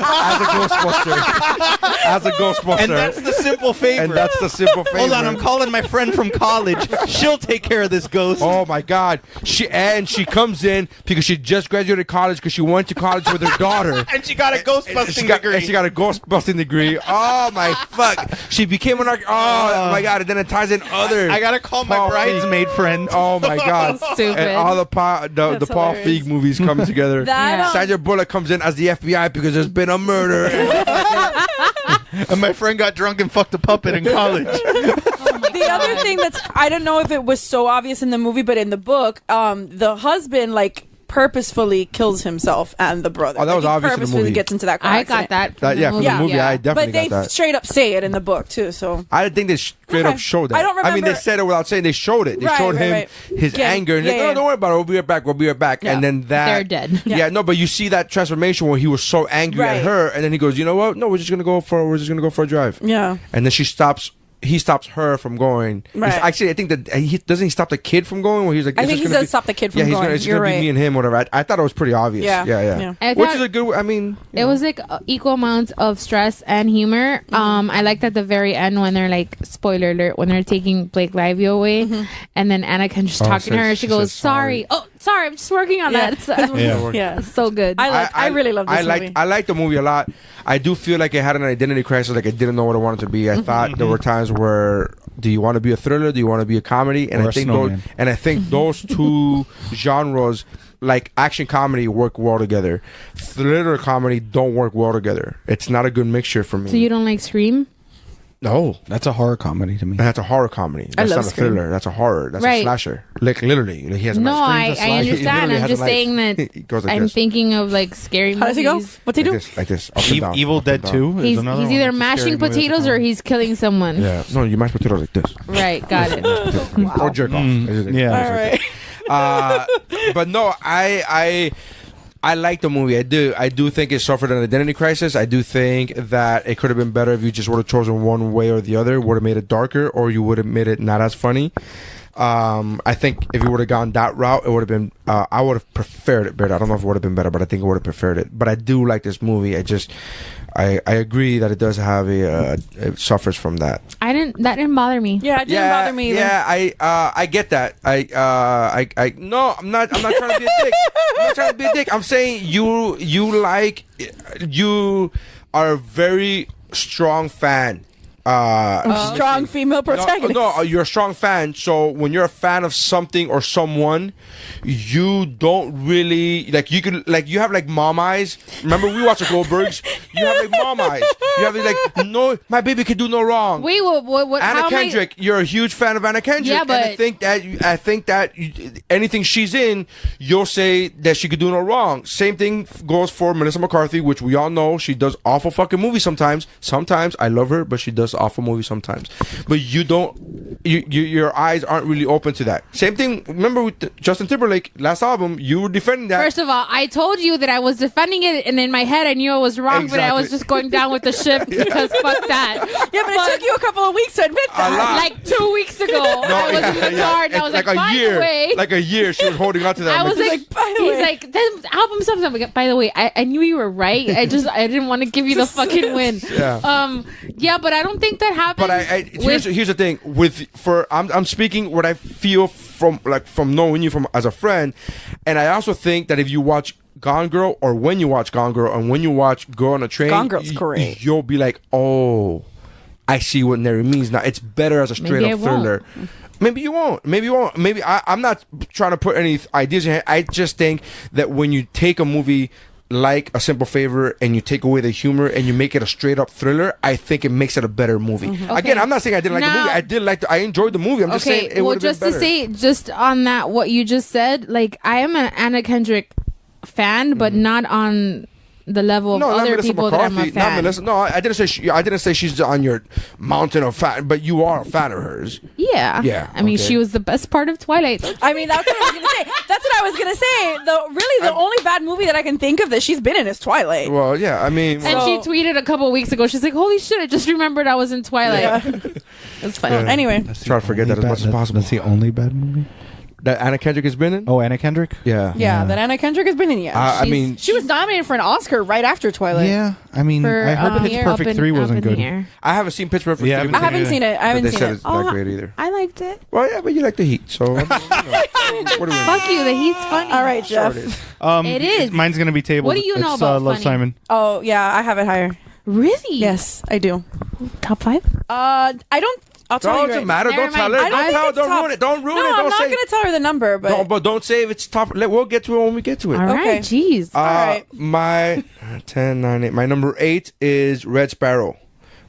a Ghostbuster, And that's the simple favor. And that's the simple favor. Hold on, I'm calling my friend from college. She'll take care of this ghost. Oh my God! She comes in because she just graduated college because she went to college with her daughter. And she got a ghost busting degree. And she got a ghost busting degree. Oh my fuck! She became an oh my God! And then it ties in other. I gotta call my Paul bridesmaid friend. Oh my God! Stupid. And all the Paul hilarious. Feig movies come together. That, Sandra Bullock comes in as the FBI because there's been a murder. And my friend got drunk and fucked a puppet in college. The other thing that's I don't know if it was so obvious in the movie, but in the book, the husband like purposefully kills himself and the brother. Oh, that was Like, he obvious in the purposefully movie. gets into that car I accident. got that. That- yeah, from the movie, I definitely but they got that. straight up say it in the book too. So I didn't think they straight Okay. up showed that. I don't I mean, they remember- said it without saying. They showed it. They Right, showed right, him right. his Yeah, anger. And yeah, like, no, yeah. don't worry about it. We'll be right back. We'll be right back. Yeah. And then that They're dead. Yeah. No, but you see that transformation where he was so angry Right. at her, and then he goes, "You know what? No, we're just gonna go for a drive." yeah. And then she stops. He stops her from going. Right. Actually, I think that he doesn't he stop the kid from going. Where he's like, I it's think just he gonna does stop the kid from yeah, going. It's You're gonna right. be me and him, whatever. I thought it was pretty obvious. Yeah. Yeah. Yeah. I Which thought- is a good. I mean, It was like equal amounts of stress and humor. I liked at the very end when they're like, spoiler alert, when they're taking Blake Lively away, and then Anna can just talking to her. She goes, says "Sorry, oh, sorry, I'm just working on Yeah. that." It's Yeah. so good. I really love this movie. I like the movie a lot. I do feel like it had an identity crisis. Like I didn't know what I wanted to be. I thought there were times where, do you want to be a thriller? Do you want to be a comedy? And Or I a think snowman. those two genres, like action comedy, work well together. Thriller comedy don't work well together. It's not a good mixture for me. So you don't like Scream? No, That's a horror comedy to me. that's a horror comedy. That's love not a Scream. thriller. That's a horror. That's a Right. slasher. Like literally, like, he has a No, knife. I Scream's a slasher. He understand. literally I'm has a just knife. saying that He goes like I'm this. thinking of like scary How does he go? movies. What's he Like do? this, like this. Up and down, Evil up Dead and down. 2 is He's another one. either It's a mashing scary movie. potatoes or he's killing someone. Yeah, no, you mash potatoes like this. Right, got it. Or jerk off. Yeah. All right. But no, I like the movie. I do think it suffered an identity crisis. I do think that it could have been better if you just would have chosen one way or the other. Would have made it darker, or you would have made it not as funny. I think if you would have gone that route, it would have been. I would have preferred it better. I don't know if it would have been better, but I think I would have preferred it. But I do like this movie. I agree that it does have it suffers from that. That didn't bother me. Yeah, it didn't bother me either. Yeah, I get that. No, I'm not trying to be a dick. I'm not trying to be a dick. I'm saying you are a very strong fan. Strong female protagonist. No, you're a strong fan. So when you're a fan of something or someone, you don't really like. You can like you have like mom eyes. Remember we watched the Goldbergs. You have like mom eyes. You have like no, my baby can do no wrong. Wait, what? Anna how am I- Kendrick, you're a huge fan of Anna Kendrick. Yeah, and I but- think that anything she's in, you'll say that she could do no wrong. Same thing goes for Melissa McCarthy, which we all know she does awful fucking movies sometimes. Sometimes I love her, but she does awful movies sometimes. But you don't, your eyes aren't really open to that. Same thing. Remember with Justin Timberlake last album, you were defending that. First of all, I told you that I was defending it, and in my head I knew I was wrong, but I was Exactly. just going down with the ship because fuck that. Yeah, but it took you a couple of weeks to admit A that. lot. Like 2 weeks ago, I was in the car and I was like, a by year, the way. like a year, she was holding on to that. I was like, by the he's way. like, this album stuff. I'm like, by the way, I knew you were right. I didn't want to give you the fucking win. Yeah. Yeah, but I don't think that happened. But here's the thing I'm speaking what I feel from knowing you from as a friend, and I also think that if you watch Gone Girl, or when you watch Gone Girl, and when you watch Girl on a Train, Gone Girl's great. You'll be like, oh, I see what Neri means now. It's better as a straight up thriller. Maybe you won't. Maybe I'm not trying to put any ideas in here. I just think that when you take a movie like A Simple Favor and you take away the humor and you make it a straight up thriller, I think it makes it a better movie. Again, I'm not saying I didn't like the movie. I enjoyed the movie. I'm just saying it would have been better. To say, just on that, what you just said, like, I am an Anna Kendrick fan, but not on the level of other people that I'm a fan. No, I didn't say she's on your mountain of fan, but you are a fan of hers. Yeah. I mean, she was the best part of Twilight. I mean, that's what I was gonna say. That's what I was gonna say. The only bad movie that I can think of that she's been in is Twilight. Well, yeah. I mean, and she tweeted a couple of weeks ago. She's like, "Holy shit! I just remembered I was in Twilight." Yeah. It's fine. Anyway, try to forget that as much as possible. That's the only bad movie that Anna Kendrick has been in. Oh, Anna Kendrick. Yeah. That Anna Kendrick has been in. I mean, she was nominated for an Oscar right after Twilight. Yeah, I mean, I heard Pitch Perfect 3 wasn't good. I haven't seen Pitch Perfect 3. I haven't seen it. They said it's not great either. I liked it. Well, yeah, but you like the Heat, so what do we Fuck you. The Heat's funny. All right, Jeff. It is. Mine's gonna be tabled. What do you know about Love funny? Simon? Oh yeah, I have it higher. Really? Yes, I do. Top 5? I don't. I'll tell you. Doesn't matter. Never Don't tell mind. her. Don't ruin it. Don't ruin it. I'm Don't not say. going to tell her the number, but Don't say if it's top. We'll get to it when we get to it. All right. Jeez. All right. My 10, 9, 8. My number 8 is Red Sparrow,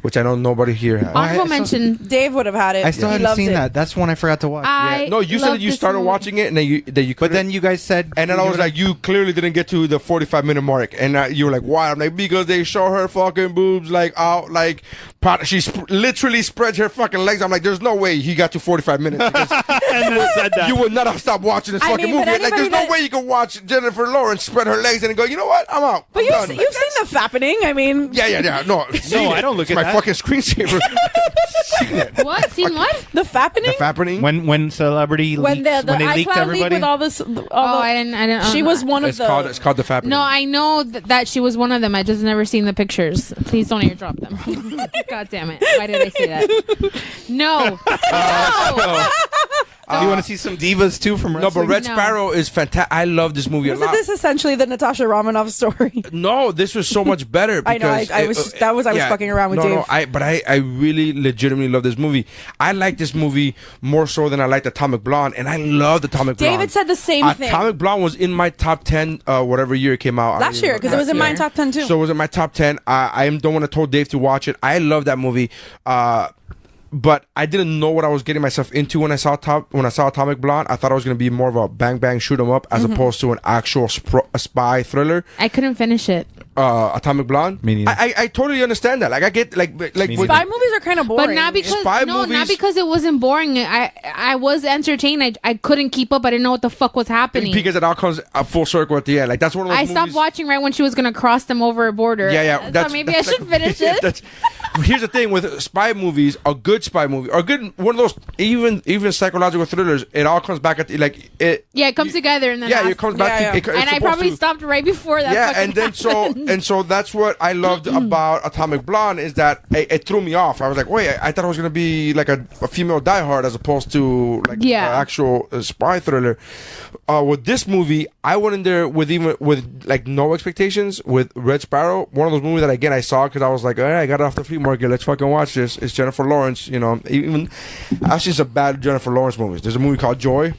which I know nobody here has. Honorable mention. Dave would have had it. I still haven't seen that. That's one I forgot to watch. No, you said that you started watching it and then you. But then you guys said, and then I was like, you clearly didn't get to the 45-minute mark, and you were like, why? I'm like, because they show her fucking boobs like out, like she literally spreads her fucking legs. I'm like, there's no way he got to 45 minutes. And then said that you would not have stopped watching this fucking movie. Like, there's no way you can watch Jennifer Lawrence spread her legs and go, you know what? I'm out. But you've seen the fappening. I mean, yeah. No, I don't look at my fucking screensaver. Seen it. What? Seen what? The fappening. The fappening. When celebrity when leaks, when they iCloud leaked everybody. With all this. I didn't. She was one of the. It's called the fappening. No, I know that she was one of them. I just never seen the pictures. Please don't airdrop them. God damn it! Why did I say that? No. No. Do you want to see some divas too from wrestling? No, but Red Sparrow is fantastic. I love this movie a lot. Wasn't this essentially the Natasha Romanoff story? No, this was so much better. I know. I was fucking around with Dave. I really legitimately love this movie. I like this movie more so than I liked Atomic Blonde, and I loved Atomic Blonde. David said the same thing. Atomic Blonde was in my top 10 whatever year it came out. Last year, because it was in my top 10 too. So it was in my top 10. I am the one that told Dave to watch it. I love that movie. But I didn't know what I was getting myself into when I saw Atomic Blonde. I thought it was going to be more of a bang bang shoot 'em up as opposed to an actual spy thriller. I couldn't finish it. Atomic Blonde. Me neither. I totally understand that. Like I get like spy movies are kind of boring, but not because it wasn't boring. I was entertained. I couldn't keep up. I didn't know what the fuck was happening because it all comes a full circle at the end. Like that's one of those. I stopped watching right when she was gonna cross them over a border. Yeah. So maybe I should finish it. Here's the thing with spy movies, a good spy movie, or good one of those even psychological thrillers. It all comes back at like it. Yeah, it comes together and then it comes back. To, and I probably stopped right before that. Yeah, and then so that's what I loved about Atomic Blonde is that it threw me off. I was like, wait, I thought it was gonna be like a female Die Hard as opposed to like an actual spy thriller. With this movie, I went in there with like no expectations. With Red Sparrow, one of those movies that again I saw because I was like, all right, I got it off the flea market. Let's fucking watch this. It's Jennifer Lawrence. You know, even I've seen some bad Jennifer Lawrence movies. There's a movie called Joy.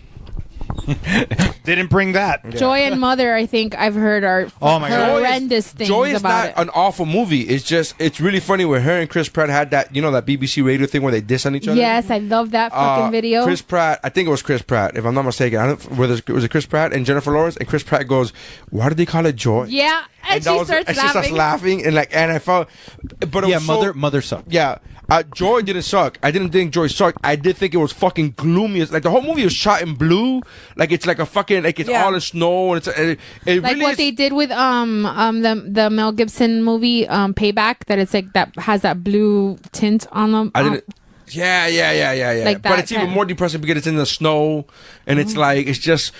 Didn't bring that. Yeah. Joy and Mother, I think I've heard are horrendous things Joy is about not it. an awful movie. It's really funny where her and Chris Pratt had that that BBC radio thing where they diss on each other. Yes, I love that fucking video. Chris Pratt, I think it was Chris Pratt, if I'm not mistaken. I don't was it Chris Pratt and Jennifer Lawrence, and Chris Pratt goes, "Why did they call it Joy?" Yeah, and she starts laughing, and I felt, but it was Mother sucked. Yeah. Joy didn't suck. I didn't think Joy sucked. I did think it was fucking gloomy. Like the whole movie was shot in blue. Like it's like a fucking all in snow. And it like really what they did with the Mel Gibson movie Payback. That it's like that has that blue tint on them. Yeah. Like but it's even more depressing because it's in the snow, and it's like it's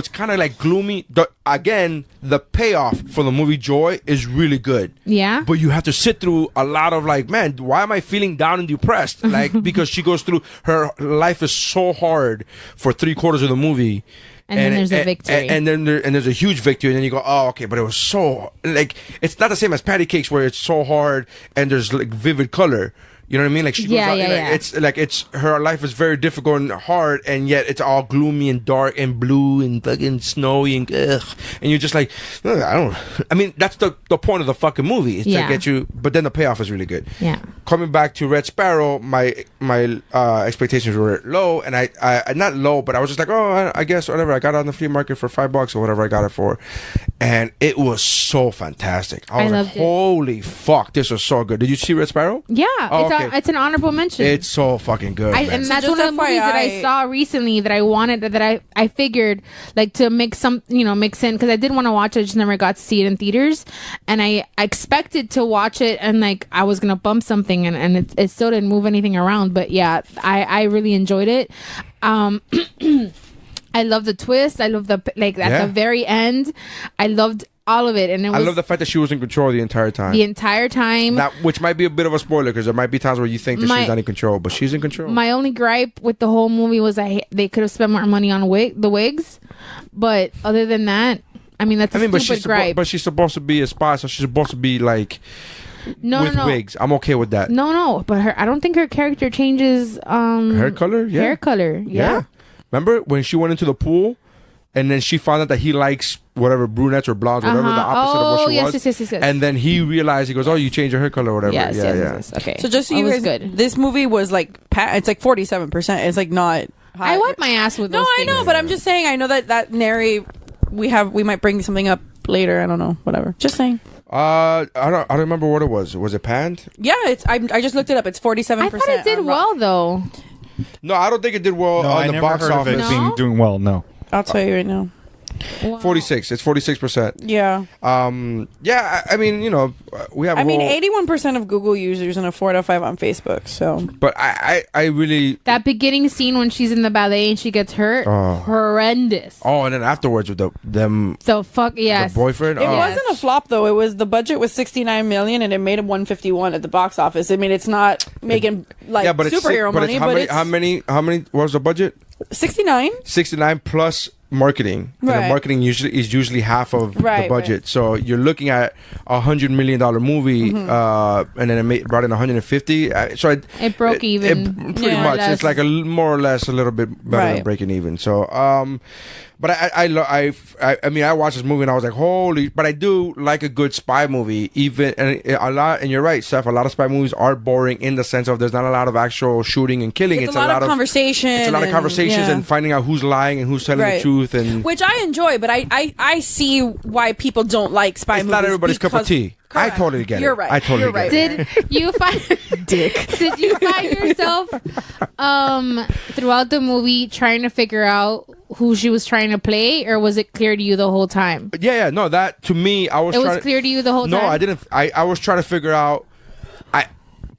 kind of like gloomy. Again, the payoff for the movie Joy is really good. Yeah. But you have to sit through a lot of like, man, why am I feeling down and depressed? Like because she goes through her life is so hard for 3/4 of the movie. And then there's a victory. And then there's a huge victory. And then you go, oh, okay. But it was so, like, it's not the same as Patty Cakes where it's so hard and there's, like, vivid color. You know what I mean? Like she goes Yeah, out, yeah, like, yeah. it's like it's her life is very difficult and hard, and yet it's all gloomy and dark and blue and fucking snowy and ugh. And you're just like, "Ugh, I mean, that's the point of the fucking movie is to get you. But then the payoff is really good. Yeah. Coming back to Red Sparrow, my expectations were low, and I not low, but I was just like, oh, I guess whatever. I got it on the flea market for $5 or whatever I got it for, and it was so fantastic. I was loved like, it. holy fuck, this was so good. Did you see Red Sparrow? Yeah, Oh, it's an honorable mention. It's so fucking good. man. And that's just one of the movies that I FYI saw recently that I wanted, that I figured like to mix in, because I did want to watch it, I just never got to see it in theaters, and I expected to watch it and like I was gonna bump something, and it still didn't move anything around, but yeah, I really enjoyed it. I love the twist. I love the at the very end. I loved all of it, and I love the fact that she was in control the entire time. The entire time. That, which might be a bit of a spoiler because there might be times where you think that she's not in control, but she's in control. My only gripe with the whole movie was they could have spent more money on the wigs, but other than that, I mean that's a stupid gripe. But she's supposed to be a spy, so she's supposed to be like with wigs. I'm okay with that. No, but I don't think her character changes. Hair color, yeah. Hair color, yeah. Remember when she went into the pool, and then she found out that he likes whatever brunettes or blondes, whatever the opposite of what she was. Yes. And then he realized, he goes, "Oh, you changed your hair color or whatever." Yes. Okay. So just so you guys, good. this movie was like it's like 47%. It's like not high. I wipe my ass with those things. I know, but I'm just saying. I know that Neri, we might bring something up later. I don't know. Whatever. Just saying. I don't remember what it was. Was it panned? Yeah, I just looked it up. It's 47%. I thought it did well though. No, I don't think it did well No, on I the never box heard office. of it being doing well. No. I'll tell you right now. Wow. 46. It's 46%. Yeah. Yeah. I mean, we have. 81% of Google users and a 4 out of 5 on Facebook. So. But I really. That beginning scene when she's in the ballet and she gets hurt, horrendous. Oh, and then afterwards with them. So fuck yes. The boyfriend. It wasn't a flop though. It was, the budget was 69 million and it made 151 at the box office. I mean, it's not making superhero money, but it's how many? What was the budget? 69. 69 plus marketing. Right. And the marketing is usually half of the budget. Right. So you're looking at $100 million movie, and then it brought in 150. So it broke even. Pretty much. It's like more or less a little bit better than breaking even. So, but I mean, I watched this movie and I was like, holy! But I do like a good spy movie, even and a lot. And you're right, Steph. A lot of spy movies are boring in the sense of there's not a lot of actual shooting and killing. It's a lot of conversation. It's a lot of conversations and finding out who's lying and who's telling the truth, and which I enjoy. But I see why people don't like spy movies. It's not everybody's cup of tea. Correct. I totally get it. You're right. I totally get it. Did you find Did you find yourself throughout the movie trying to figure out who she was trying to play, or was it clear to you the whole time? Yeah. No, that to me, I was. It was clear to you the whole time. No, I didn't. I was trying to figure out.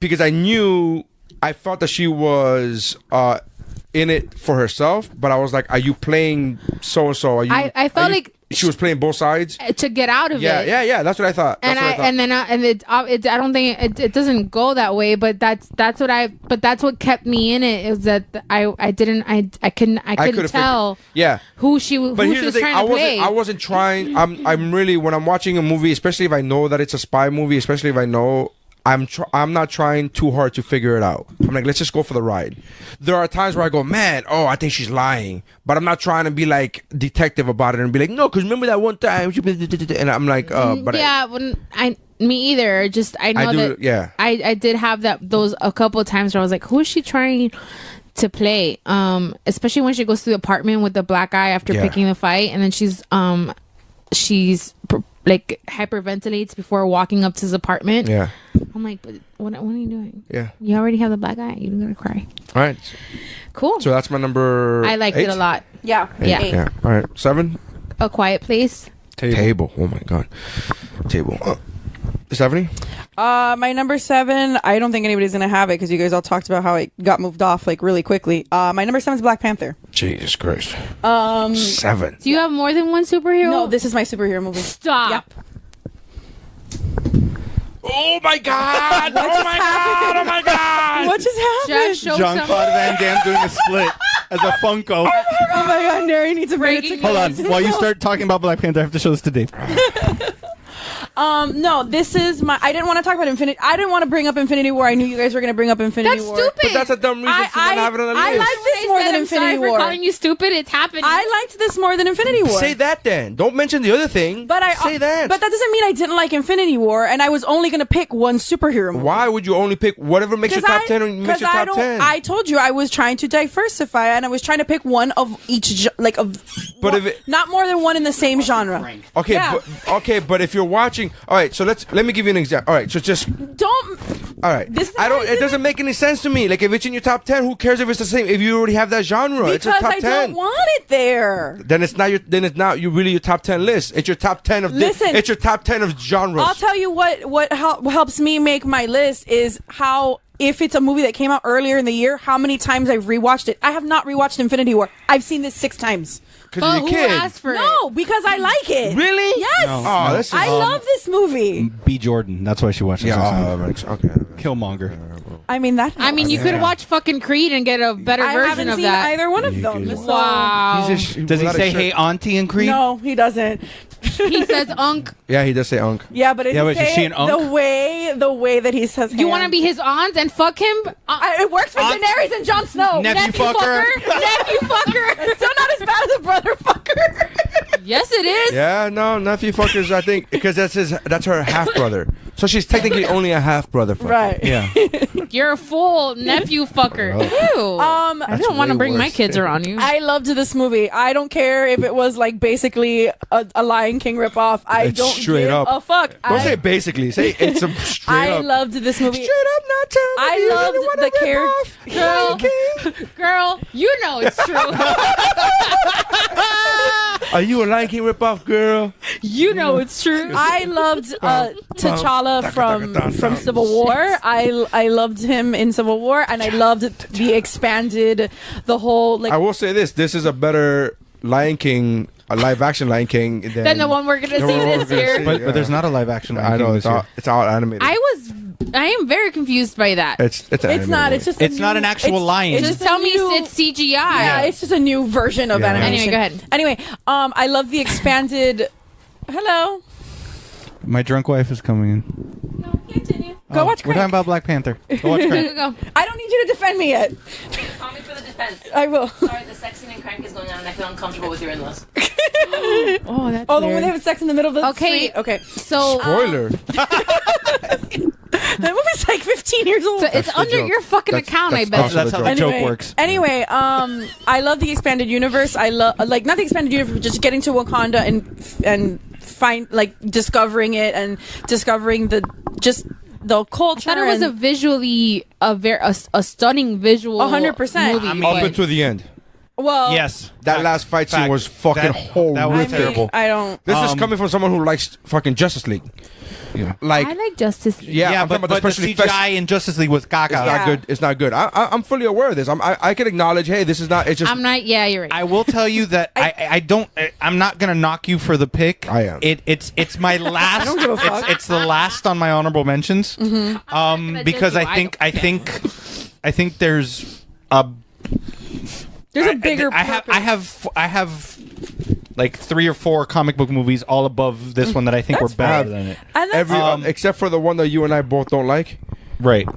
Because I felt that she was in it for herself, but I was like, "Are you playing so and so?" I felt like she was playing both sides to get out of it. Yeah. That's what I thought. I don't think it doesn't go that way, but that's what kept me in it. Is that I couldn't tell who she was trying to play. I wasn't trying. I'm really, when I'm watching a movie, especially if I know that it's a spy movie, especially if I know. I'm not trying too hard to figure it out. I'm like, let's just go for the ride. There are times where I go, man, I think she's lying, but I'm not trying to be like detective about it and be like, no, because remember that one time, and I'm like, but me either. Just I did have those a couple of times where I was like, who is she trying to play? Especially when she goes to the apartment with the black guy after picking the fight, and then she's like hyperventilates before walking up to his apartment. Yeah. I'm like, but what are you doing? Yeah. You already have the black eye. You're gonna cry. All right. Cool. So that's my number. I liked 8? it a lot. Yeah. Yeah. All right. 7. A Quiet Place. Table. Oh my god. Table. Stephanie? My number 7, I don't think anybody's gonna have it because you guys all talked about how it got moved off like really quickly. My number 7 is Black Panther. Jesus Christ. 7. Do you have more than one superhero? No, this is my superhero movie. Stop. Yep. Oh my god! Oh my god! What just happened? Jean-Claude Van Damme doing a split as a Funko. Oh my god, Neri needs a break. Hold on. While you start talking about Black Panther, I have to show this to Dave. No, this is my. I didn't want to talk about Infinity. I didn't want to bring up Infinity War. I knew you guys were going to bring up Infinity That's War. stupid. But that's a dumb reason to not have it on the list. I like this more than Infinity For War. calling you stupid, it's happening. I liked this more than Infinity War. Say that then. Don't mention the other thing. But say that. But that doesn't mean I didn't like Infinity War, and I was only going to pick one superhero movie. Why would you only pick whatever makes your top 10 or makes your top 10? I told you I was trying to diversify, and I was trying to pick one of each, But if it- not more than one in the same genre. Okay, Yeah. but if you're watching, all right. So let me give you an example. All right, so just Don't. all right. This is I don't. how I It do doesn't make any sense to me. Like if it's in your top 10, who cares if it's the same? If you already have that genre, it's your Because top I 10. don't want it there. Then it's not your. Then it's not you really your top 10 list. It's your top 10 of. Listen. It's your top 10 of genres. I'll tell you what helps me make my list is how. If it's a movie that came out earlier in the year, how many times I've rewatched it? I have not rewatched Infinity War. I've seen this 6 times. Because But you're a who kid. asked for it? No, because I like it. Really? Yes. No. Oh, this is. I love this movie. B. Jordan. That's why she watched it. Yeah. Okay. Killmonger. I mean that. I mean, you could watch fucking Creed and get a better I version haven't of seen that. either one of You them. could- So. Wow. Does he without a say shirt. "Hey, Auntie" in Creed? No, he doesn't. He says, "Unk." Yeah, he does say Unc. Yeah, but, Yeah, but is she an unk? the way that he says. You want to be his aunt and fuck him? It works for Aunt- Daenerys and Jon Snow. Nephew fucker. Nephew fucker. It's still not as bad as a brother fucker. Yes, it is. Yeah, no, nephew fuckers. I think because that's her half brother. So she's technically only a half brother. Fucker. Right. Yeah. You're a full nephew fucker. Ew. I don't want to way bring my worse. kids around you. I loved this movie. I don't care if it was like basically a Lion King ripoff. I It's don't straight give up. a fuck. Don't say basically. Say it's a straight I up. loved this movie. Straight up, not tell me I you loved really wanna the rip character. off Girl. Lion King. Girl, you know it's true. Are you a Lion King ripoff, girl? You know it's true. I loved T'Challa from Civil War. I loved him in Civil War, and I loved the expanded, the whole like. I will say this: this is a better Lion King, a live action Lion King Then the one we're going to the see one we're this gonna year. see. But Yeah. there's not a live action. I know it's all animated. I am very confused by that. It's It's not. It's just. It's not an actual lion. Just a tell me new- it's CGI. Yeah, it's just a new version of Yeah. animation. Anyway, go ahead. Anyway, I love the expanded. Hello. My drunk wife is coming in. No, continue. Go watch We're Crank. talking about Black Panther. Go watch Go, Crank. go, go. I don't need you to defend me yet. Call me for the defense. I will. Sorry, the sex scene in Crank is going on and I feel uncomfortable with your in-laws. Oh, that's Oh, the one weird. they have sex in the middle of the Okay. street. Okay. So, Spoiler. That movie's like 15 years old. so it's the under joke. your fucking That's- account, I that's bet. awesome. That's how the joke works. Anyway, I love the expanded universe. I love like not the expanded universe, but just getting to Wakanda and find like discovering it and discovering the culture. I thought it was a and- visually a stunning visual 100%. movie. I mean, Up but- until the end. well. Yes. That last fight scene Fact. was fucking That was horrific. terrible. I don't. This is Um, coming from someone who likes fucking Justice League. Yeah. Like, I like Justice League. yeah, I'm but talking about the special CGI effects. in Justice League was gaga. It's Yeah. not good. It's not good. I'm fully aware of this. I can acknowledge, hey, this is not. It's just. I'm not. Yeah, you're right. I will tell you that I'm not gonna knock you for the pick. I am. It's my last. don't give a fuck. It's the last on my honorable mentions. gonna Because judge you. I think there's a bigger. I have like 3 or 4 comic book movies all above this one that I think were That's better fine. than it. And that's, every except for the one that you and I both don't like. Right.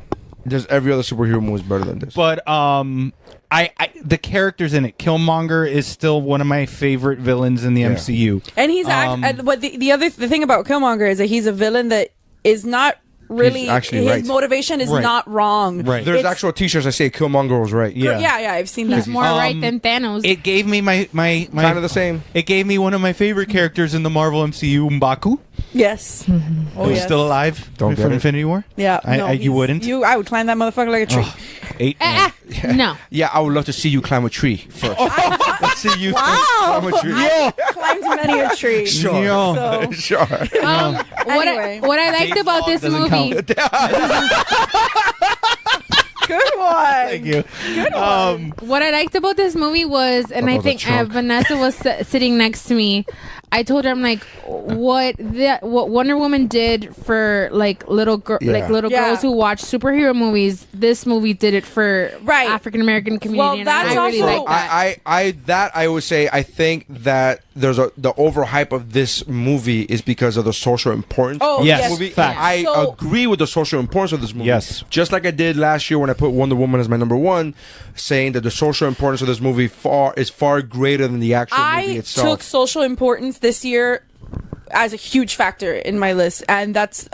There's every other superhero movie is better than this. But I the characters in it. Killmonger is still one of my favorite villains in the MCU. and he's but the thing about Killmonger is that he's a villain that is not really He's actually his right. motivation is Right. not wrong. Right. There's It's- actual T-shirts that say Killmonger was right. Yeah. yeah, I've seen that. He's more right than Thanos. It gave me my Kind of the same. It gave me one of my favorite characters in the Marvel MCU, M'Baku. Yes. Oh, Who's yes. still alive Don't from get it. Infinity War. Yeah. You he's- wouldn't. I would climb that motherfucker like a tree. 8. No. Yeah, I would love to see you climb a tree first. Let's see you Wow. climb a tree. Climbed many a tree. Sure. So, Sure. Anyway. What I liked about this doesn't movie, good one. Thank you. Good one. what I liked about this movie was, and I About the think trunk. Vanessa was sitting next to me. I told her, I'm like, what Wonder Woman did for like little girls who watch superhero movies, this movie did it for African American community. Well, that's and I really also- like that. I would say I think that there's the overhype of this movie is because of the social importance Oh, of yes, this movie. fact. I So- agree with the social importance of this movie. Yes. Just like I did last year when I put Wonder Woman as my number one, saying that the social importance of this movie is far greater than the actual movie I itself. took social importance this year as a huge factor in my list, and that's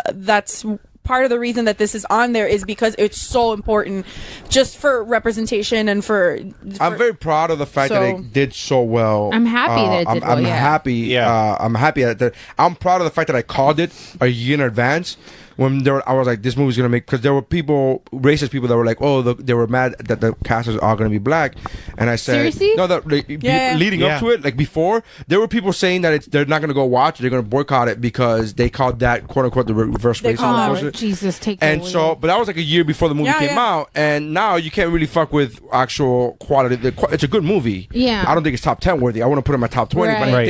part of the reason that this is on there is because it's so important just for representation and for I'm very proud of the fact that it did so well. I'm happy that it did well, I'm yeah. happy. Yeah. I'm happy that I'm proud of the fact that I called it a year in advance. When I was like, this movie's gonna make, because there were racist people that were like, oh, they were mad that the cast is all gonna be black, and I said, Seriously? no, that leading up to it, like before, there were people saying that they're not gonna go watch it, they're gonna boycott it because they called that quote unquote the reverse racism. call that bullshit. Jesus, take And it away. so, but that was like a year before the movie came out, and now you can't really fuck with actual quality. It's a good movie. Yeah. I don't think it's top 10 worthy. I want to put it in my top 20, but I Right.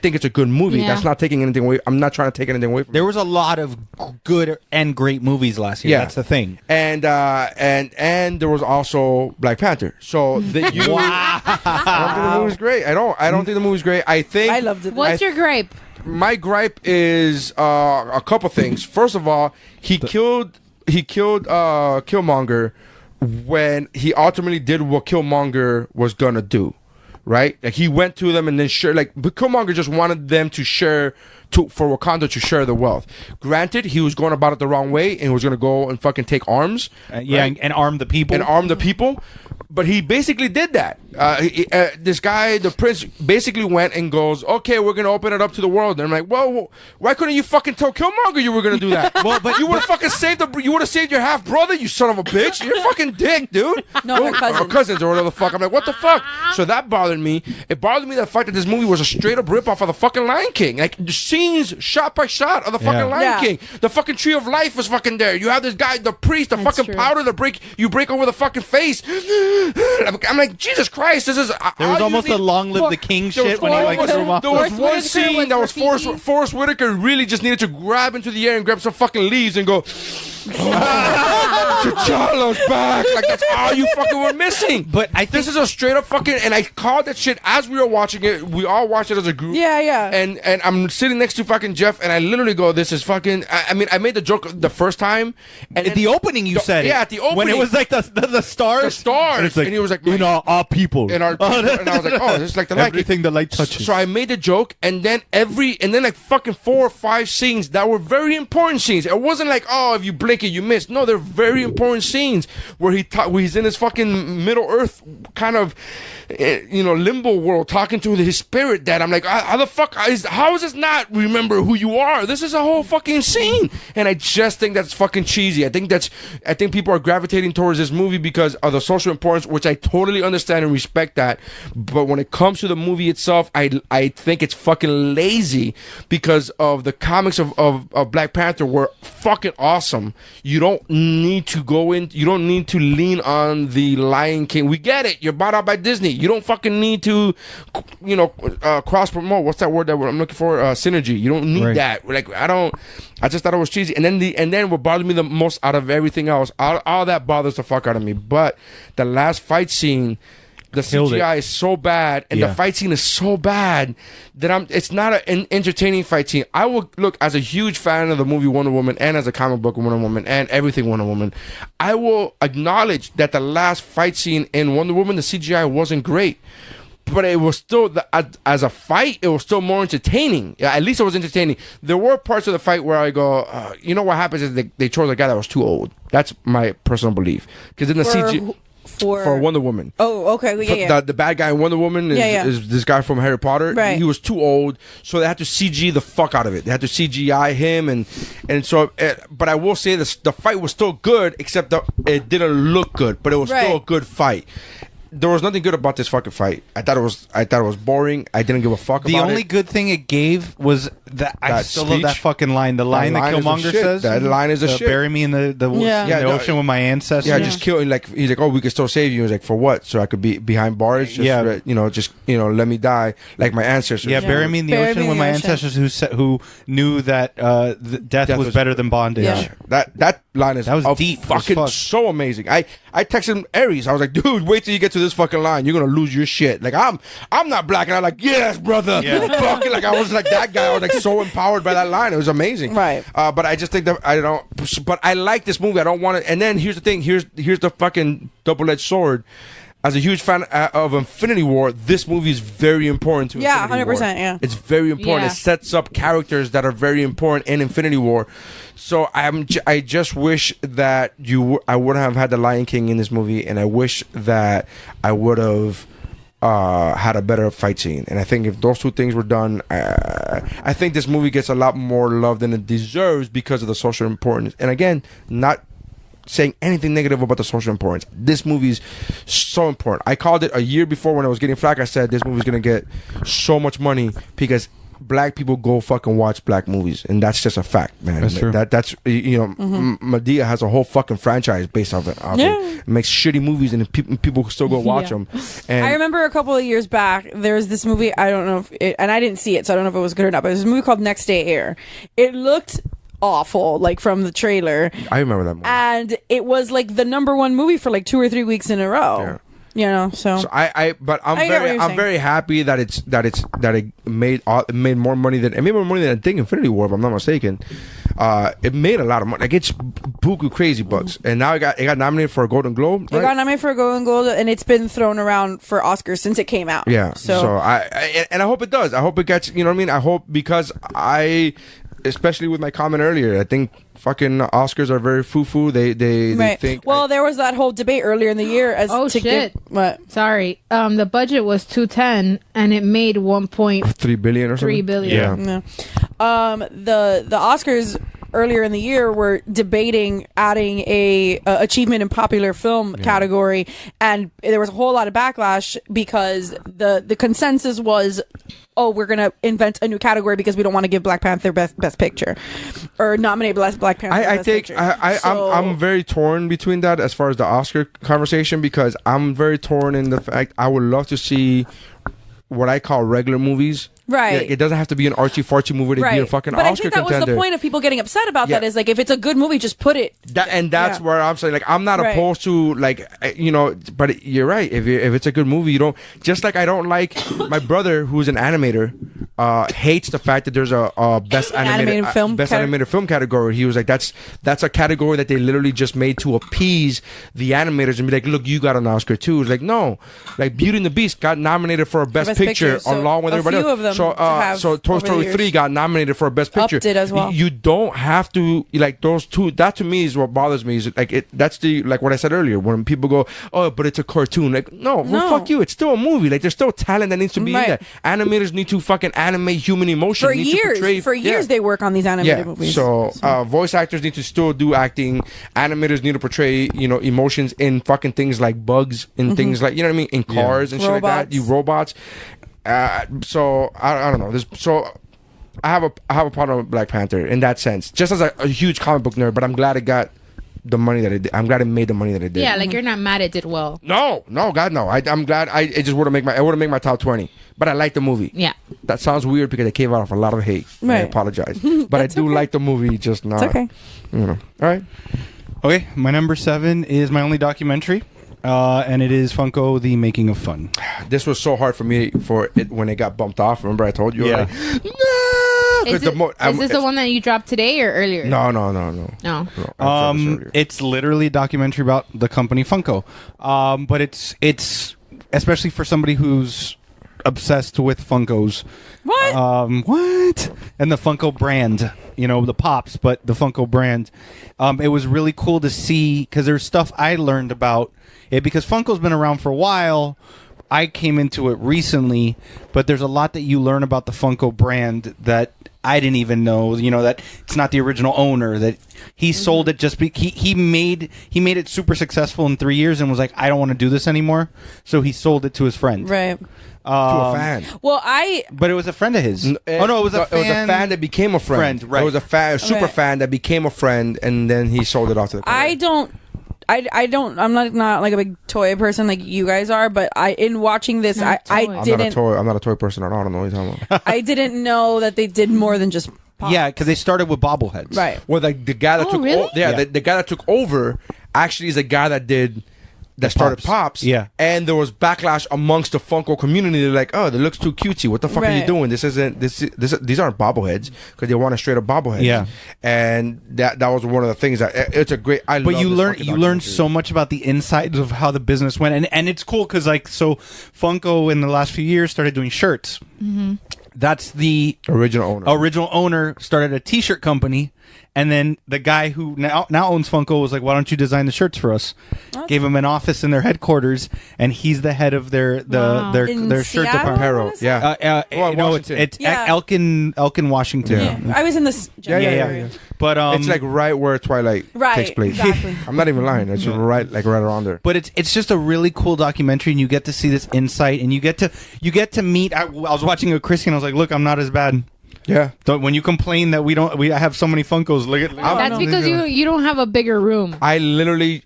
think it's a good movie. Yeah. That's not taking anything away. I'm not trying to take anything away from it. There was a lot of good and great movies last year. Yeah. That's the thing. And there was also Black Panther. So I don't think the movie's great. I don't think the movie's great. I think I loved it. What's your gripe? my gripe is a couple things. First of all, he killed Killmonger when he ultimately did what Killmonger was gonna do, right? Like he went to them and then but Killmonger just wanted them to share for Wakanda to share the wealth. Granted, he was going about it the wrong way and he was gonna go and fucking take arms, And arm the people. and arm the people. But he basically did that. This guy, the prince, basically went and goes, "Okay, we're gonna open it up to the world." And I'm like, "Well, why couldn't you fucking tell Killmonger you were gonna do that?" But you would have fucking you would have saved your half brother, you son of a bitch. You're a fucking dick, dude. No, they're cousins. Or cousins or whatever the fuck. I'm like, what the fuck? So that bothered me. It bothered me the fact that this movie was a straight up ripoff of the fucking Lion King. Like the scenes shot by shot of the fucking Lion Yeah. King. The fucking Tree of Life was fucking there. You have this guy, the priest, the fucking true. powder that you break over the fucking face. I'm like, Jesus Christ, this is. There was almost a Long Live the King shit when he like threw him off. There was Forrest one Whitaker scene was that was graffiti. Forrest Whitaker really just needed to grab into the air and grab some fucking leaves and go, T'Challa's back. Like that's all you fucking were missing. But I think This is a straight up fucking, and I called that shit as we were watching it. We all watched it as a group. Yeah. And I'm sitting next to fucking Jeff, and I literally go, "This is fucking." I mean, I made the joke the first time, and at the opening you said it. yeah, at the opening when it was like the stars. the stars, And it's like, and he was like, in our people. and and I was like, "Oh, this is like the light." Everything the light touches. So I made the joke, and then like fucking 4 or 5 scenes that were very important scenes. It wasn't like, oh, if you blink it, you miss. No, they're very important scenes where where he's in his fucking Middle Earth kind of, limbo world, talking to his spirit. That I'm like, how is this not remember who you are? This is a whole fucking scene, and I just think that's fucking cheesy. I think people are gravitating towards this movie because of the social importance, which I totally understand and respect that. But when it comes to the movie itself, I think it's fucking lazy because of the comics of Black Panther were fucking awesome. You don't need to you don't need to lean on the Lion King. We get it. You're bought out by Disney. You don't fucking need to, cross promote. What's that word that I'm looking for? Synergy. You don't need that. Like I just thought it was cheesy. And then what bothered me the most out of everything else, all that bothers the fuck out of me. But the last fight scene, the CGI is so bad, and the fight scene is so bad that it's not an entertaining fight scene. I will look, as a huge fan of the movie Wonder Woman and as a comic book Wonder Woman and everything Wonder Woman, I will acknowledge that the last fight scene in Wonder Woman, the CGI wasn't great. But it was still, as a fight, it was still more entertaining. Yeah, at least it was entertaining. There were parts of the fight where I go, what happens is they chose a guy that was too old. That's my personal belief. Because in the CGI... For Wonder Woman. Oh, okay. Yeah. The bad guy in Wonder Woman is this guy from Harry Potter. Right. He was too old, so they had to CG the fuck out of it. They had to CGI him, and so. But I will say this: the fight was still good, except that it didn't look good. But it was still a good fight. There was nothing good about this fucking fight. I thought it was boring. I didn't give a fuck about it. The only good thing it gave was I still love speech. that fucking line. The line that line is a Killmonger shit. says. That line is a shit. Bury me in the Yeah. in Yeah, the no, ocean with my ancestors. Yeah, just kill. Like he's like, oh, we can still save you. He's like, for what? So I could be behind bars. Just, just let me die like my ancestors. Yeah, bury me in the Bury ocean me with in my the ocean. ancestors who knew that death was better than bondage. Yeah. That line is That was deep as fucking fuck. so amazing. I texted Aries. I was like, dude, wait till you get to this fucking line. You're gonna lose your shit. Like I'm not black, and I'm like, yes, brother. Yeah. Fucking like I was like that guy. I was like so empowered by that line. It was amazing. Right. But I just think that I don't. But I like this movie. I don't want to. And then here's the thing. Here's the fucking double-edged sword. As a huge fan of Infinity War, this movie is very important to Yeah, Infinity 100%, War. yeah. It's very important. Yeah. It sets up characters that are very important in Infinity War. So I just wish that I wouldn't have had the Lion King in this movie, and I wish that I would have had a better fight scene. And I think if those two things were done, I think this movie gets a lot more love than it deserves because of the social importance. And again, not saying anything negative about the social importance. This movie is so important. I called it a year before when I was getting flack. I said this movie's gonna get so much money because black people go fucking watch black movies, and that's just a fact, man. That's true. That's Madea has a whole fucking franchise based off it. It makes shitty movies, and people still go watch them. And I remember a couple of years back, there was this movie, I don't know and I didn't see it, so I don't know if it was good or not, but there's a movie called Next Day Air. It looked awful, like from the trailer. I remember that movie. And it was like the #1 movie for like 2 or 3 weeks in a row. Yeah. So but I'm I get what you're I'm saying. very happy that it made more money than I think Infinity War, if I'm not mistaken. It made a lot of money. Like it's buku crazy bucks, and now it got nominated for a Golden Globe. It got nominated for a Golden Globe, and it's been thrown around for Oscars since it came out. Yeah. So I hope it does. I hope it gets. You know what I mean? I hope because especially with my comment earlier, I think fucking Oscars are very foo-foo. They think. Well, there was that whole debate earlier in the year as Oh, to shit. What? Sorry. The budget was 210 and it made 1.3 $3 billion or something. billion. Yeah. No. The Oscars earlier in the year were debating adding a achievement in popular film category, and there was a whole lot of backlash because the consensus was, oh, we're gonna invent a new category because we don't want to give Black Panther best picture or nominate Black Panther. I best think picture. I'm very torn between that as far as the Oscar conversation, because I'm very torn in the fact I would love to see what I call regular movies. Right. Yeah, it doesn't have to be an artsy-fartsy movie to be a fucking but Oscar I think that contender. was the point of people getting upset about Yeah. that, is like, if it's a good movie, just put it. That's Yeah. where I'm saying, like, I'm not Right. opposed to, like, but you're right. If it's a good movie, you don't, just like I don't like, my brother, who's an animator, hates the fact that there's a best animated film animated film category. He was like, that's a category that they literally just made to appease the animators and be like, look, you got an Oscar too. It's like, no, like Beauty and the Beast got nominated for a best picture so along with a everybody few else. of them So have so Toy over the Story years. 3 got nominated for a best picture. Up did as well. You don't have to, like, those two. That to me is what bothers me. Is like that's the, like what I said earlier, when people go, oh, but it's a cartoon. Like, no, well, fuck you. It's still a movie. Like, there's still talent that needs to be in there. Animators need to fucking animate human emotion. For Need to years, portray- they work on these animated movies. So voice actors need to still do acting. Animators need to portray, emotions in fucking things like bugs, in things like, you know what I mean, in cars and shit like that. Robots. So I don't know. I have a problem with Black Panther in that sense, just as a huge comic book nerd. But I'm glad it got the money that it did. I'm glad it made the money that it did. Yeah, like you're not mad it did well. No, God, no. I'm glad. It just wouldn't make my top 20. But I like the movie. Yeah. That sounds weird because it came out of a lot of hate. I Right. apologize, but I do like the movie. Just not. It's okay. All right. Okay, my number 7 is my only documentary, and it is Funko: The Making of Fun. This was so hard for me when it got bumped off. Remember I told you? Yeah. Like, no. Is this the one that you dropped today or earlier? No. No. I dropped this earlier. It's literally a documentary about the company Funko, but it's especially for somebody who's obsessed with Funkos. What? What? And the Funko brand, the Pops, but the Funko brand. It was really cool to see, because there's stuff I learned about it, because Funko's been around for a while. I came into it recently, but there's a lot that you learn about the Funko brand that I didn't even know, that it's not the original owner, that he sold it he made it super successful in 3 years and was like, I don't want to do this anymore. So he sold it to his friend. Right. To a fan. Well, But it was a friend of his. It was a fan. It was a fan that became a friend. Right. It was a super fan that became a friend, and then he sold it off to the company. I'm not like a big toy person like you guys are, but in watching this, I didn't. I'm not a toy person at all. I don't know what you're talking about. I didn't know that they did more than just Pops. Yeah, because they started with bobbleheads. Right. Well, the guy that took really? the guy that took over actually is the guy that started Pops. Yeah. And there was backlash amongst the Funko community. They're like, oh, that looks too cutesy. What the fuck are you Right. doing? These aren't bobbleheads, because they want a straight up bobblehead. Yeah. And that was one of the things that it's a great. But you learn so much about the insides of how the business went, and it's cool because Funko in the last few years started doing shirts. Mm-hmm. That's the original owner started a T-shirt company, and then the guy who now owns Funko was like, "Why don't you design the shirts for us?" Gave him an office in their headquarters, and he's the head of their In shirt Seattle? department. Apparel. Yeah. It's Yeah. Elkin, Washington. Yeah. I was in this. Yeah. But it's like right where Twilight takes place. Exactly. I'm not even lying. It's right around there. But it's just a really cool documentary, and you get to see this insight, and you get to meet. I was watching a Chrissy, and I was like, "Look, I'm not as bad." Yeah. When you complain that we have so many Funkos, look at That's because you don't have a bigger room. I literally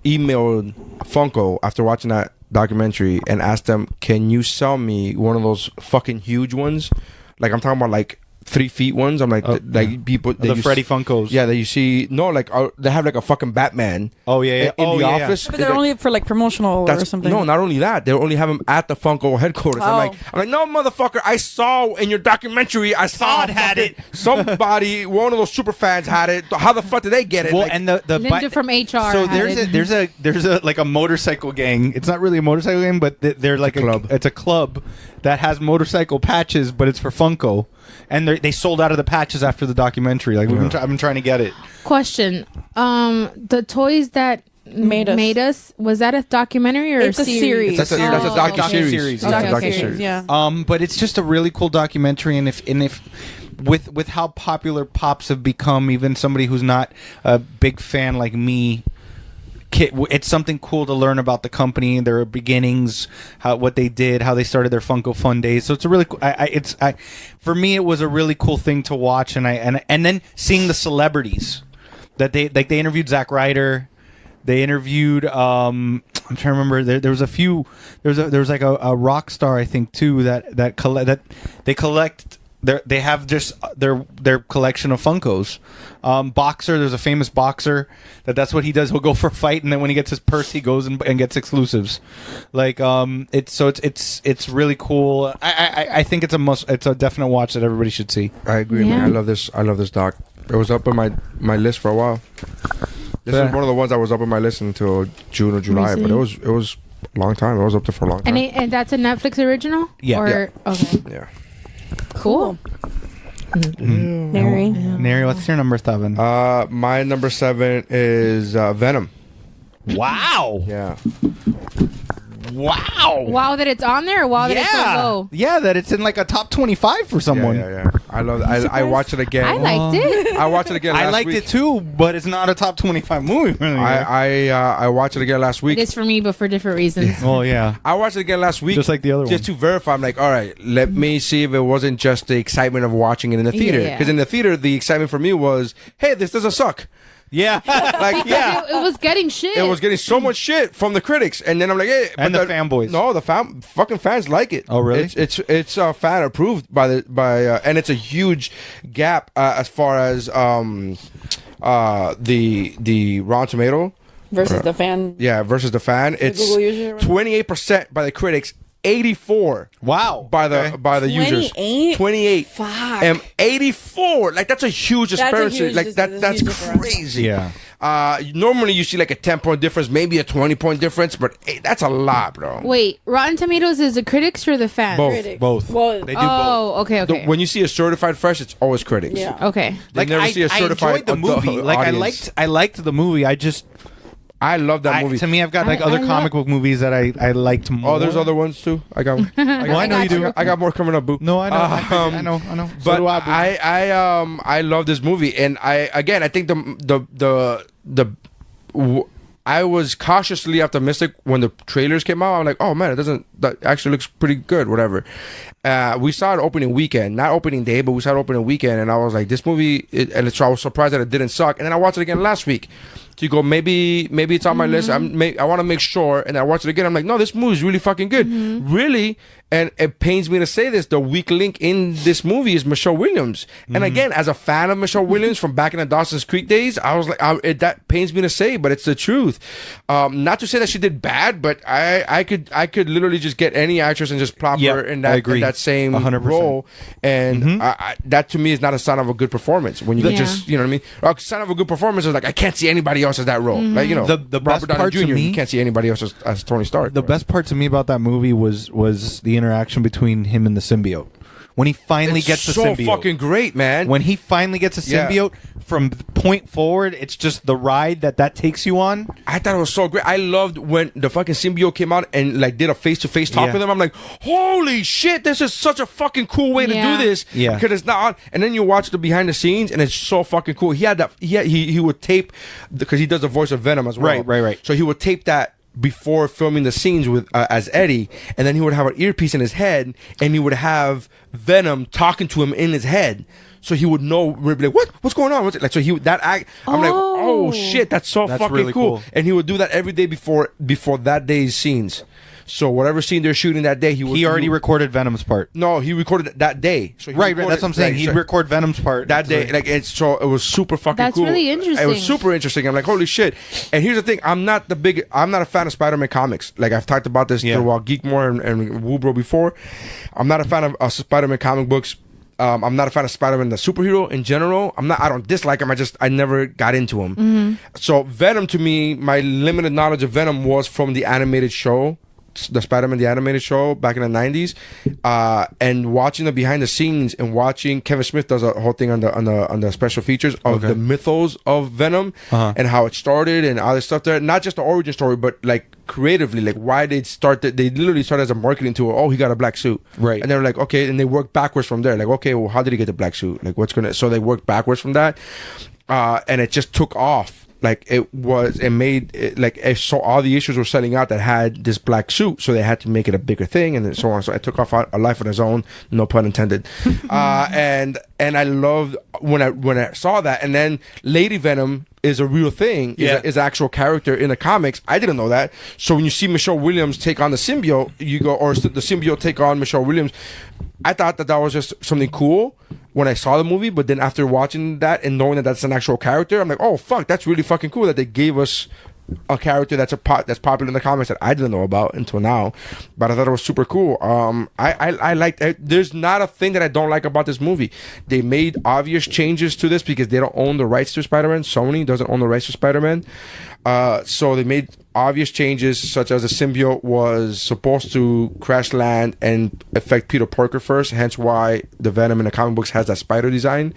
emailed Funko after watching that documentary and asked them, "Can you sell me one of those fucking huge ones? Like, I'm talking about like 3 feet ones." I'm like, people that the Freddy Funkos. Yeah, that you see. No, like they have like a fucking Batman. Oh yeah, in the office. But they're only for like promotional or something. No, not only that, they only have them at the Funko headquarters. I'm like, no, motherfucker! I saw in your documentary. I saw it had it. Somebody, one of those super fans had it. How the fuck did they get it? Well, like, and the Linda from HR. So had there's a like a motorcycle gang. It's not really a motorcycle gang, but they're like a club. It's a club that has motorcycle patches, but it's for Funko, and they sold out of the patches after the documentary. Like I've been trying to get it. Question: the toys that made us, was that a documentary or It's a series? that's a docu-series. Okay. It's a docu-series. Yeah. But it's just a really cool documentary, and if with how popular Pops have become, even somebody who's not a big fan like me, it's something cool to learn about the company, their beginnings, what they did, how they started their Funko Fun days. So it's a really for me, it was a really cool thing to watch, and then seeing the celebrities that they interviewed Zack Ryder. They interviewed. I'm trying to remember. There was a few. There was like a rock star, I think, too. That they collect. They have just their collection of Funkos. Boxer. There's a famous boxer that's what he does. He'll go for a fight, and then when he gets his purse, he goes and gets exclusives. Like it's really cool. I think it's a must. It's a definite watch that everybody should see. I agree, man. I love this doc. It was up on my list for a while. This is one of the ones that was up on my list until June or July, but it was a long time. It was up there for a long time. And that's a Netflix original? Yeah. Okay. Yeah. Cool. Neri, what's your number 7? My number 7 is Venom. Wow. Yeah. Wow, that it's on there, or wow that it's so low? Yeah, that it's in like a top 25 for someone. Yeah. I love it. I watched it again. I liked it. I watched it again last week. I liked it too, but it's not a top 25 movie. Really. I watched it again last week. It is for me, but for different reasons. Oh, yeah. I watched it again last week. Just like the other one. Just to verify. I'm like, all right, let me see if it wasn't just the excitement of watching it in the theater. Yeah. Because in the theater, the excitement for me was, hey, this doesn't suck. Yeah. Like, yeah. It was getting shit. It was getting so much shit from the critics, and then I'm like, hey, and the fanboys. No, the fucking fans like it. Oh, really? It's fan approved by and it's a huge gap as far as the Rotten Tomato Versus the fan. Yeah, versus the fan. It's Google user. 28% by the critics. 84 by the users. 28 Fuck. 84, like that's a huge disparity. Like that's crazy. Yeah. Normally you see like a 10-point difference, maybe a 20-point difference, but that's a lot, bro. Wait, Rotten Tomatoes is the critics or the fans? Both. Well, they do both. Okay. When you see a certified fresh, it's always critics. Yeah. Okay. Like never see a certified I enjoyed the movie. Like audience. I liked the movie. I love that movie. To me, I've got like I other love- comic book movies that I liked more. Oh, there's other ones too. I got. Well, I know you do. I got more coming up, boo. No, I know. I know. So But do I, boo. I love this movie, and I think I was cautiously optimistic when the trailers came out. I'm like, oh man, that actually looks pretty good. Whatever. We saw it opening weekend, not opening day, but we saw it opening weekend, and I was like, this movie, so I was surprised that it didn't suck. And then I watched it again last week. So you go, maybe it's on my list. I want to make sure, and I watched it again. I'm like, no, this movie is really fucking good, really. And it pains me to say this: the weak link in this movie is Michelle Williams. And again, as a fan of Michelle Williams from back in the Dawson's Creek days, I was like, that pains me to say, but it's the truth. Not to say that she did bad, but I could literally just get any actress and just plop her in that same 100%. role, and that to me is not a sign of a good performance. When you just, you know what I mean? A sign of a good performance is like, I can't see anybody else as that role. Like, you know, the best Robert Downey part Jr. to me, you can't see anybody else as Tony Stark. The best part to me about that movie was the interaction between him and the symbiote. When he finally gets the symbiote, so fucking great, man. When he finally gets a symbiote, from point forward, it's just the ride that takes you on. I thought it was so great. I loved when the fucking symbiote came out and like did a face-to-face talk with him. I'm like, holy shit, this is such a fucking cool way to do this. Yeah. Because it's not. And then you watch the behind the scenes and it's so fucking cool. He had that. He would tape, because he does the voice of Venom as well. Right. So he would tape that before filming the scenes with as Eddie, and then he would have an earpiece in his head, and he would have Venom talking to him in his head, so he would know, be like, what's going on? What's it? Like, so I'm like, oh shit, that's fucking really cool. And he would do that every day before that day's scenes. So whatever scene they're shooting that day, he already recorded Venom's part. No, he recorded it that day. So right. That's what I'm saying. He'd record Venom's part that day. Like, it was super fucking cool. That's really interesting. It was super interesting. I'm like, holy shit. And here's the thing: I'm not a fan of Spider-Man comics. Like, I've talked about this through Geekmore and WuBro before. I'm not a fan of Spider-Man comic books. I'm not a fan of Spider-Man the superhero in general. I don't dislike him. I never got into him. So Venom, to me, my limited knowledge of Venom was from the animated show, the Spider-Man the animated show back in the 90s, and watching the behind the scenes, and watching Kevin Smith does a whole thing on the special features of the mythos of Venom and how it started and all this stuff there. Not just the origin story, but like creatively, like why they literally started as a marketing tool. Oh, he got a black suit, right? And they're like, okay, and they work backwards from there. Like, okay, well, how did he get the black suit? Like, so they work backwards from that, and it just took off. Like, so all the issues were selling out that had this black suit, so they had to make it a bigger thing, and so on. So it took off a life on its own, no pun intended. And I loved when I saw that. And then Lady Venom is a real thing, is an actual character in the comics. I didn't know that. So when you see Michelle Williams take on the symbiote, or the symbiote take on Michelle Williams, I thought that was just something cool when I saw the movie. But then after watching that and knowing that that's an actual character, I'm like, oh fuck, that's really fucking cool that they gave us a character that's popular in the comics that I didn't know about until now. But I thought it was super cool. I liked it. There's not a thing that I don't like about this movie. They made obvious changes to this because they don't own the rights to Spider-Man. Sony doesn't own the rights to Spider-Man. So they made obvious changes, such as the symbiote was supposed to crash land and affect Peter Parker first, hence why the Venom in the comic books has that spider design.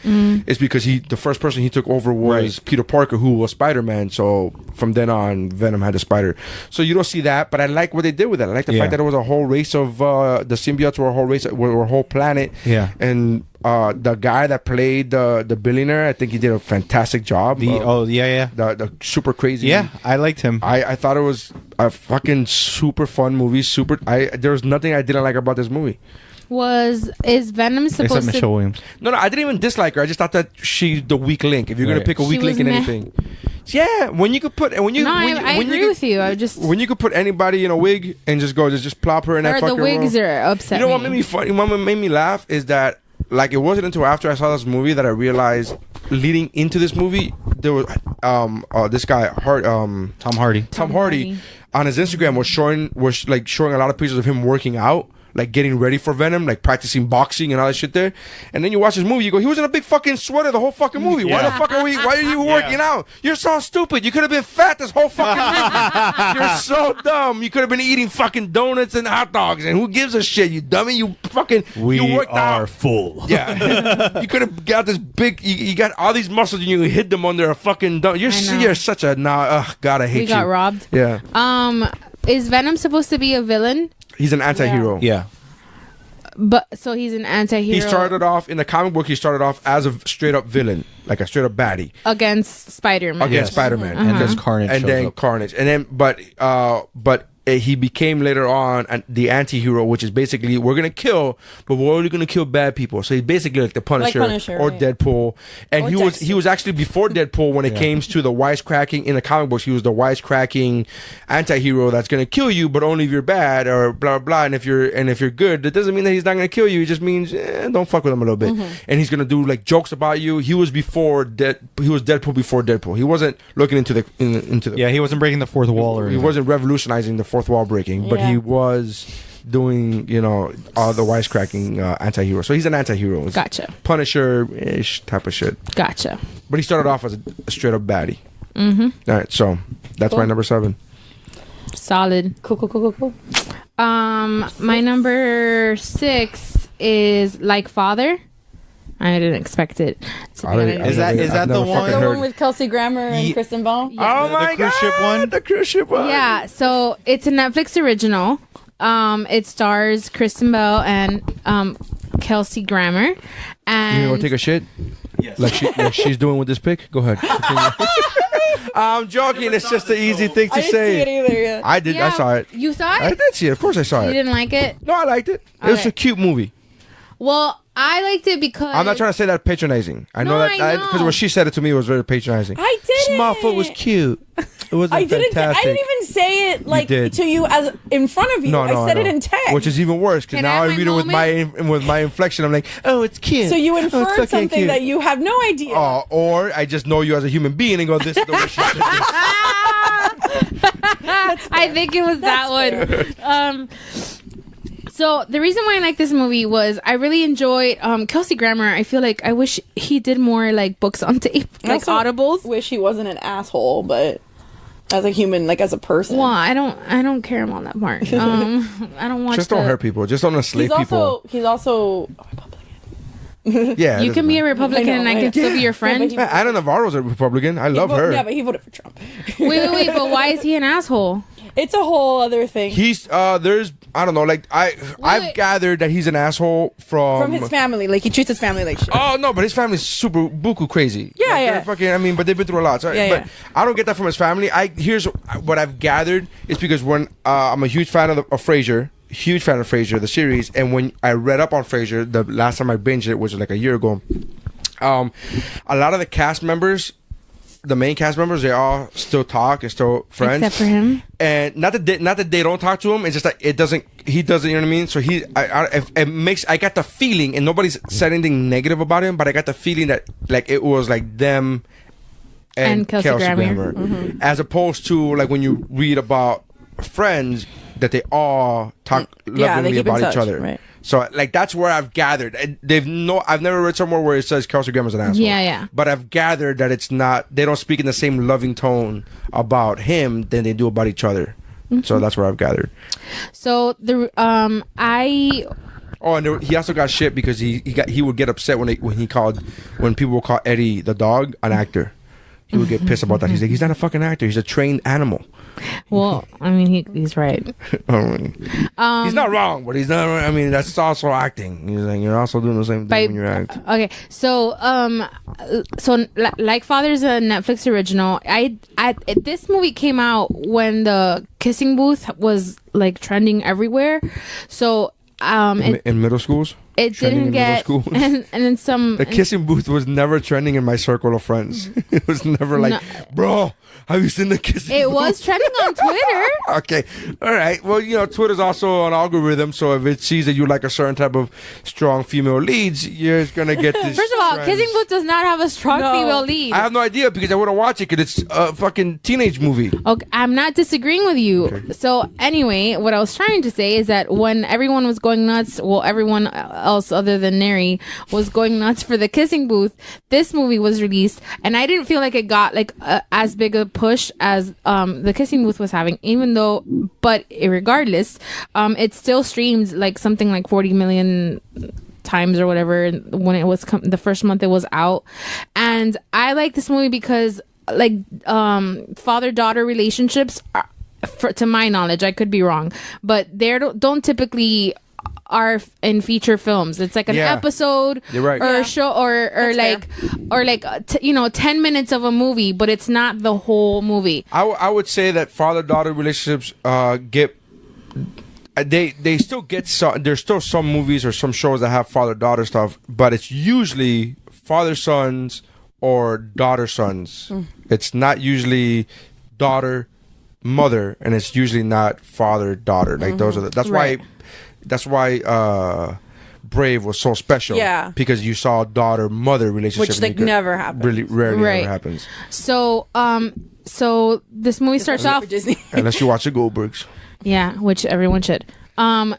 It's because the first person he took over was Peter Parker, who was Spider-Man. So from then on, Venom had the spider. So you don't see that, but I like what they did with it. I like the fact that it was a whole race of the symbiotes were a whole planet. And the guy that played the billionaire, I think he did a fantastic job. The super crazy. Yeah, I liked him. I thought it was a fucking super fun movie. There was nothing I didn't like about this movie. Is Venom supposed Except Michelle Williams. No, I didn't even dislike her. I just thought that she's the weak link. If you're gonna pick a weak link in anything, when you could put I agree with you. When you could put anybody in a wig and just plop her in that fucking the wigs role. are upset. You know what made me funny? What made me laugh is that, like, it wasn't until after I saw this movie that I realized, leading into this movie, there was this guy Tom Hardy on his Instagram was showing a lot of pictures of him working out, like getting ready for Venom, like practicing boxing and all that shit there. And then you watch this movie, you go, he was in a big fucking sweater the whole fucking movie. Why the fuck why are you working out? You're so stupid. You could have been fat this whole fucking movie. You're so dumb. You could have been eating fucking donuts and hot dogs, and who gives a shit, you dummy? You fucking you worked out. Full. Yeah. You could have got this big, you got all these muscles and you hid them under a fucking you're such a God, I hate you. We got robbed. Yeah. Is Venom supposed to be a villain? He's an anti-hero. Yeah. But so he's an anti-hero. He started off in the comic book. He started off as a straight up villain, like a straight up baddie against Spider-Man. Against Spider-Man, And then Carnage. and then Carnage, and then but he became later on the anti-hero, which is basically we're gonna kill, but we're only gonna kill bad people. So he's basically like the Punisher, or right. Deadpool. And Or he was actually before Deadpool when it came to the wisecracking in the comic books. He was the wisecracking anti-hero that's gonna kill you, but only if you're bad or blah blah. And if you're good, that doesn't mean that he's not gonna kill you. It just means don't fuck with him a little bit. And he's gonna do like jokes about you. He was Deadpool before Deadpool. He wasn't looking into the he wasn't breaking the fourth wall or he anything. wasn't revolutionizing the fourth wall breaking, but he was doing, all the wisecracking anti-hero. So he's an anti-hero. It's Gotcha. Punisher-ish type of shit. Gotcha. But he started off as a straight-up baddie. All right, so that's my number 7. Solid. Cool. My number 6 is Like Father. I didn't expect it. Is that the one? The one with Kelsey Grammer and Kristen Bell? Oh my cruise ship one? The cruise ship one. Yeah, so it's a Netflix original. It stars Kristen Bell and Kelsey Grammer. And You gonna go take a shit? Yes. Like she's doing with this pic? Go ahead. I'm joking. It's just an easy thing to I didn't say. see it either. Yeah. I did. I saw it. You saw it? I did see it. Of course I saw You it. didn't like it? No, I liked it. It was Okay. a cute movie. Well, I liked it because I'm not trying to say that patronizing. I know No, that I know. because when she said it to me, it was very patronizing. I didn't. Smallfoot was cute. It wasn't I didn't fantastic. even say it like did. to you as in front of you. No, I said know. it in text. Which is even worse because Can I now I have read my it with my inflection. I'm like, oh, it's cute. so you Oh, it's inferred fucking something cute. that you have no idea. Or I just know you as a human being and go, this is the way she said this. I think it was that one. So the reason why I like this movie was I really enjoyed Kelsey Grammer. I feel like I wish he did more like books on tape, like also audibles. Wish he wasn't an asshole, but as a human, like as a person. Well, I don't care him on that part. I don't watch. Just don't hurt people. Just don't enslave people. He's also a Republican. Yeah, You can be a Republican I know, and I I can know. still be your friend. Yeah, Anna Navarro's a Republican. I love her. Yeah, but he voted for Trump. Wait, but why is he an asshole? It's a whole other thing. He's there's I don't know, like I've gathered that he's an asshole From his family, like he treats his family like shit. Oh no, but his family's super buku crazy. Yeah, Like, yeah. they're fucking. I mean, but they've been through a lot. So, Yeah, but yeah. I don't get that from his family. Here's what I've gathered is because when I'm a huge fan of Frasier, huge fan of Frasier, the series, and when I read up on Frasier, the last time I binged it was like a year ago. A lot of the cast members, the main cast members, they all still talk and still friends. Except for him. And not that they don't talk to him. It's just that he doesn't. You know what I mean? So I got the feeling, and nobody's said anything negative about him, but I got the feeling that like it was like them and Kelsey Grammer. as opposed to like when you read about Friends that they all talk lovingly keep in about each touch, other. right. So like that's where I've gathered. I've never read somewhere where it says Kelsey Grammer's an asshole. Yeah. But I've gathered that it's not. They don't speak in the same loving tone about him than they do about each other. So that's where I've gathered. So I Oh, and he also got shit because he would get upset when people would call Eddie the dog an actor. He would get pissed about that. He's like, he's not a fucking actor. He's a trained animal. well, I mean he's right. He's not wrong, but he's not. I mean, that's also acting. He's like, you're also doing the same thing when you're acting. Okay, so Like Father's a Netflix original. This movie came out when the kissing booth was like trending everywhere. So In middle schools, it Trending didn't in middle get schools? and then some the kissing booth was never trending in my circle of friends. It was never like, No. bro, Have you seen the kissing? It was trending on Twitter. Okay. All right. Well, Twitter's also an algorithm, so if it sees that you like a certain type of strong female leads, you're going to get this. First of all, trends. Kissing Booth does not have a strong female lead. I have no idea because I wouldn't watch it because it's a fucking teenage movie. Okay, I'm not disagreeing with you. Okay. So anyway, what I was trying to say is that when everyone was going nuts, well, everyone else other than Neri was going nuts for the Kissing Booth, this movie was released, and I didn't feel like it got like as big a push as the Kissing Booth was having, but regardless, it still streamed like something like 40 million times or whatever when it was the first month it was out. And I like this movie because like father-daughter relationships are, to my knowledge, I could be wrong, but they don't typically are in feature films. It's like an episode or a show or like 10 minutes of a movie, but it's not the whole movie. I would say that father-daughter relationships get they still get some. There's still some movies or some shows that have father-daughter stuff, but it's usually father-sons or daughter-sons. It's not usually daughter-mother, and it's usually not father-daughter. Like those are that's why Brave was so special. Yeah, because you saw daughter-mother relationship, which like never happens. Really rarely ever happens. So this movie starts off unless you watch the Goldbergs. Yeah, which everyone should. This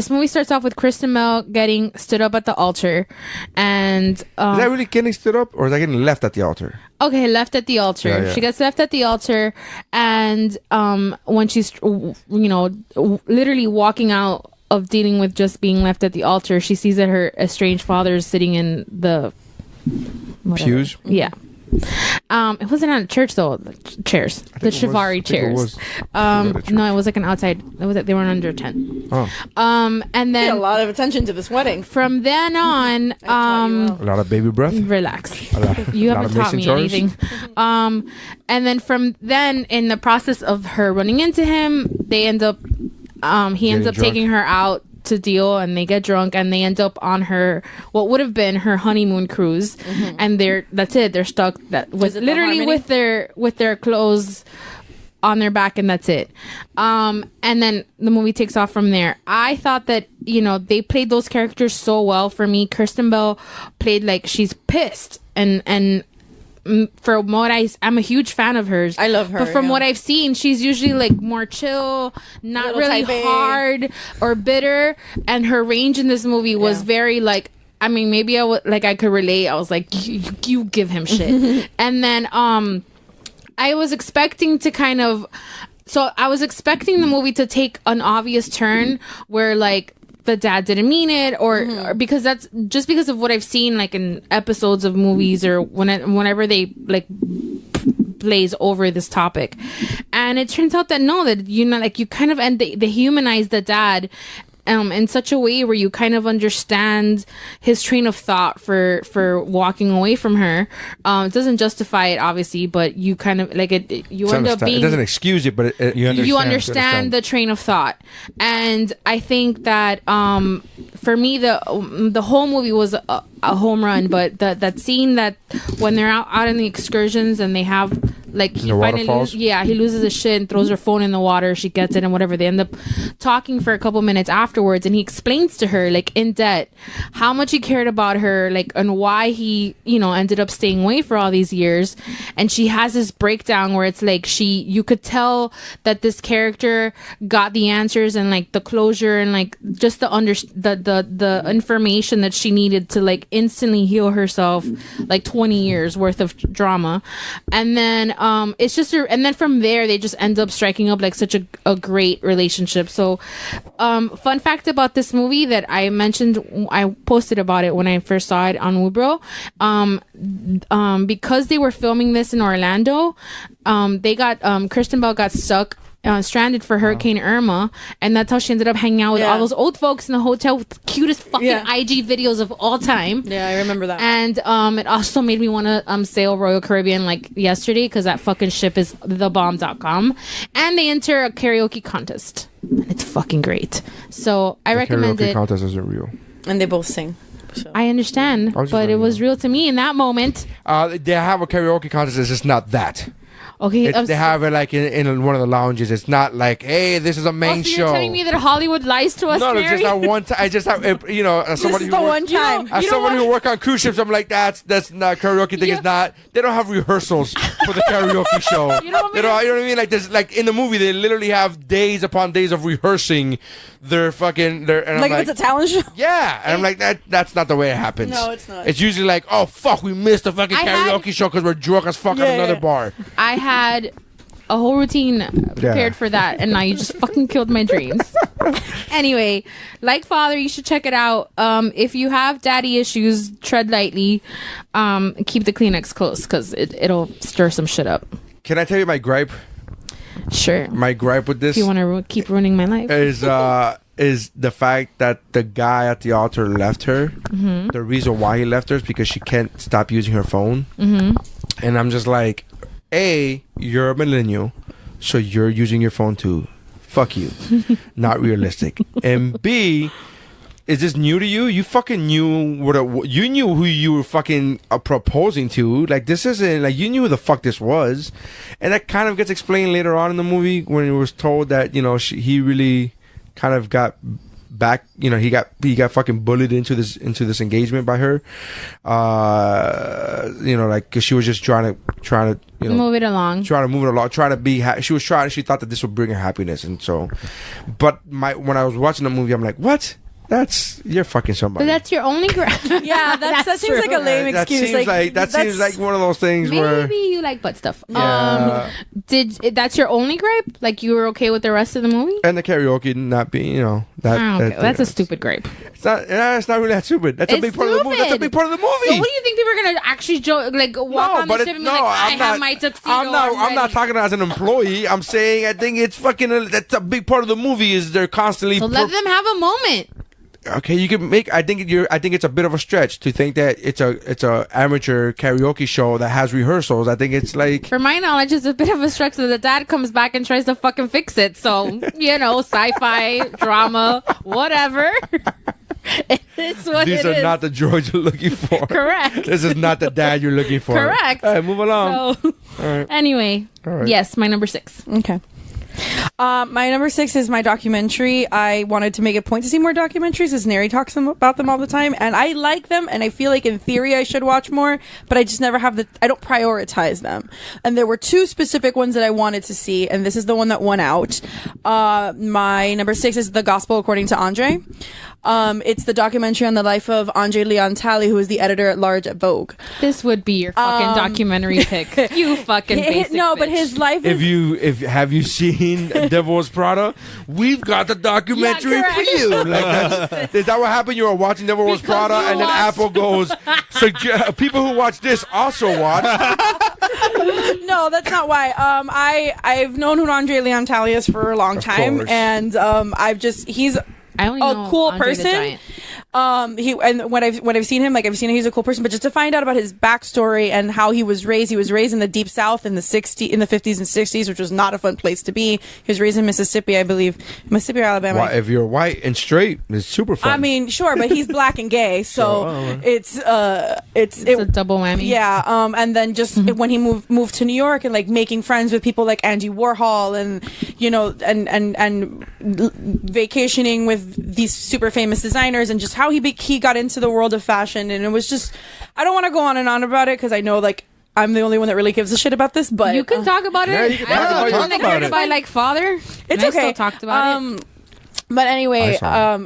movie starts off with Kristen Bell getting stood up at the altar, and is that really getting stood up, or is that getting left at the altar? Okay, left at the altar. Yeah. She gets left at the altar, and when she's literally walking out of dealing with just being left at the altar, she sees that her estranged father is sitting in the pews. Yeah. It wasn't at a church though. The chairs, the Shivari chairs. No, it was like an outside. They were under a tent. Oh. And then a lot of attention to this wedding. From then on, a lot of baby breath. Relax. You haven't taught me anything. And then from then, in the process of her running into him, they end up. He ends up taking her out to deal, and they get drunk, and they end up on what would have been her honeymoon cruise, and that's it. They're stuck with their clothes on their back, and that's it. And then the movie takes off from there. I thought that they played those characters so well. For me, Kristen Bell played like she's pissed, and from what I'm a huge fan of hers. I love her. But from what I've seen, she's usually like more chill, not really hard or bitter. And her range in this movie was very like, I mean, maybe I could relate. I was like, you give him shit. And then I was expecting the movie to take an obvious turn where like the dad didn't mean it, or because that's just because of what I've seen like in episodes of movies or whenever they like blaze over this topic. And it turns out that no, that you kind of they humanize the dad in such a way where you kind of understand his train of thought for walking away from her. It doesn't justify it, obviously, but you kind of like it. You end up being. It doesn't excuse it, but you understand the train of thought. And I think that for me, the whole movie was a home run. But that scene that when they're out in the excursions and they have like he loses his shit and throws her phone in the water. She gets it and whatever. They end up talking for a couple minutes afterwards, and he explains to her like in depth how much he cared about her, like, and why he ended up staying away for all these years. And she has this breakdown where it's like you could tell that this character got the answers and like the closure and like just the information that she needed to like instantly heal herself, like 20 years worth of drama. And then it's just and then from there they just end up striking up like such a great relationship. So fun fact about this movie that I mentioned, I posted about it when I first saw it on WuBro, because they were filming this in Orlando, they got Kristen Bell got stuck stranded for Hurricane Irma, and that's how she ended up hanging out with all those old folks in the hotel with the cutest fucking IG videos of all time. Yeah, I remember that. And it also made me want to sail Royal Caribbean like yesterday, because that fucking ship is thebomb.com, and they enter a karaoke contest, and it's fucking great. So I recommend it. Karaoke contest isn't real, and they both sing. So. I understand, I was just but it letting was you know. real to me in that moment. They have a karaoke contest. It's just not that. Okay, They have it like in one of the lounges. It's not like, hey, this is a main so show. You're telling me that Hollywood lies to us, No, it's Mary? just that one time. I just have, as somebody This is the one time. As someone who work on cruise ships, I'm like, that's not karaoke thing. You- Is not. They don't have rehearsals for the karaoke show. You know what I mean? You know what I mean? Like there's like in the movie, they literally have days upon days of rehearsing their fucking and I'm Like like, if it's a talent show. yeah, and I'm like that's not the way it happens. No, it's not. It's usually like, oh fuck, we missed the fucking I had- karaoke show because we're drunk as fuck at another yeah. bar. I had a whole routine prepared for that, and now you just fucking killed my dreams. Anyway, like Father, you should check it out. If you have daddy issues, tread lightly. Keep the Kleenex close because it'll stir some shit up. Can I tell you my gripe? Sure. My gripe with this If you want to keep ruining my life. is the fact that the guy at the altar left her. Mm-hmm. The reason why he left her is because she can't stop using her phone. Mm-hmm. And I'm just like, A, you're a millennial, so you're using your phone too. Fuck you. Not realistic. And B, is this new to you? You fucking knew you knew who you were fucking proposing to. Like this isn't like you knew who the fuck this was, and that kind of gets explained later on in the movie when it was told that he really kind of got back. He got fucking bullied into this engagement by her. Like because she was just trying to Move it along. trying to move it along, trying to be. She thought that this would bring her happiness, and so. But when I was watching the movie, I'm like, what? You're fucking somebody. But that's your only Yeah, that seems like a lame that excuse. seems like one of those things where Maybe you like butt stuff. Yeah. That's your only gripe? Like you were okay with the rest of the movie? and the karaoke not being That's a stupid gripe. It's not really that stupid. That's a It's big part of the movie. That's a stupid. big part of the movie. So what do you think they were gonna actually walk on the ship and be like, I have my tuxedo? I'm not ready." talking as an employee. I'm saying I think it's fucking. That's a big part of the movie. Is they're constantly. So let them have a moment. Okay, you can make. I think it's a bit of a stretch to think that it's a amateur karaoke show that has rehearsals. I think it's like. For my knowledge, it's a bit of a stretch that the dad comes back and tries to fucking fix it. So, sci-fi, drama, whatever. It's what These it are is. not the droids you're looking for. Correct. This is not the dad you're looking for. Correct. All right, move along. So, right. anyway, All right. yes, my number 6. Okay. My number 6 is my documentary. I wanted to make a point to see more documentaries as Neri talks about them all the time, and I like them, and I feel like in theory I should watch more, but I just never have I don't prioritize them. And there were 2 specific ones that I wanted to see, and this is the one that won out. My number 6 is The Gospel According to Andre. It's the documentary on the life of Andre Leon Talley, who was the editor at large at Vogue. This would be your fucking documentary pick. You fucking basic but bitch. his life is... Have you seen Devil Wears Prada? We've got the documentary Yeah, for you. Like is that what happened? You were watching Devil Wears Because Prada, you and then watched- Apple goes, people who watch this also watch. No, that's not why. I've known who Andre Leon Talley is for a long time, course. and he's I only know a cool Andre the person. Giant. When I've seen him, he's a cool person. But just to find out about his backstory and how he was raised in the Deep South in the 50s and 60s, which was not a fun place to be. He was raised in Mississippi, I believe, Mississippi or Alabama. Well, if you're white and straight, it's super fun. I mean, sure, but he's black and gay, so it's It's a double whammy. yeah. And then just when he moved to New York and like making friends with people like Andy Warhol and and vacationing with these super famous designers and just how he got into the world of fashion. And it was just, I don't want to go on and on about it because I know like I'm the only one that really gives a shit about this, but You can talk about it. Yeah, you can talk about it. I Talk about it. by like father. it's And I okay. still talked about it. But anyway, I saw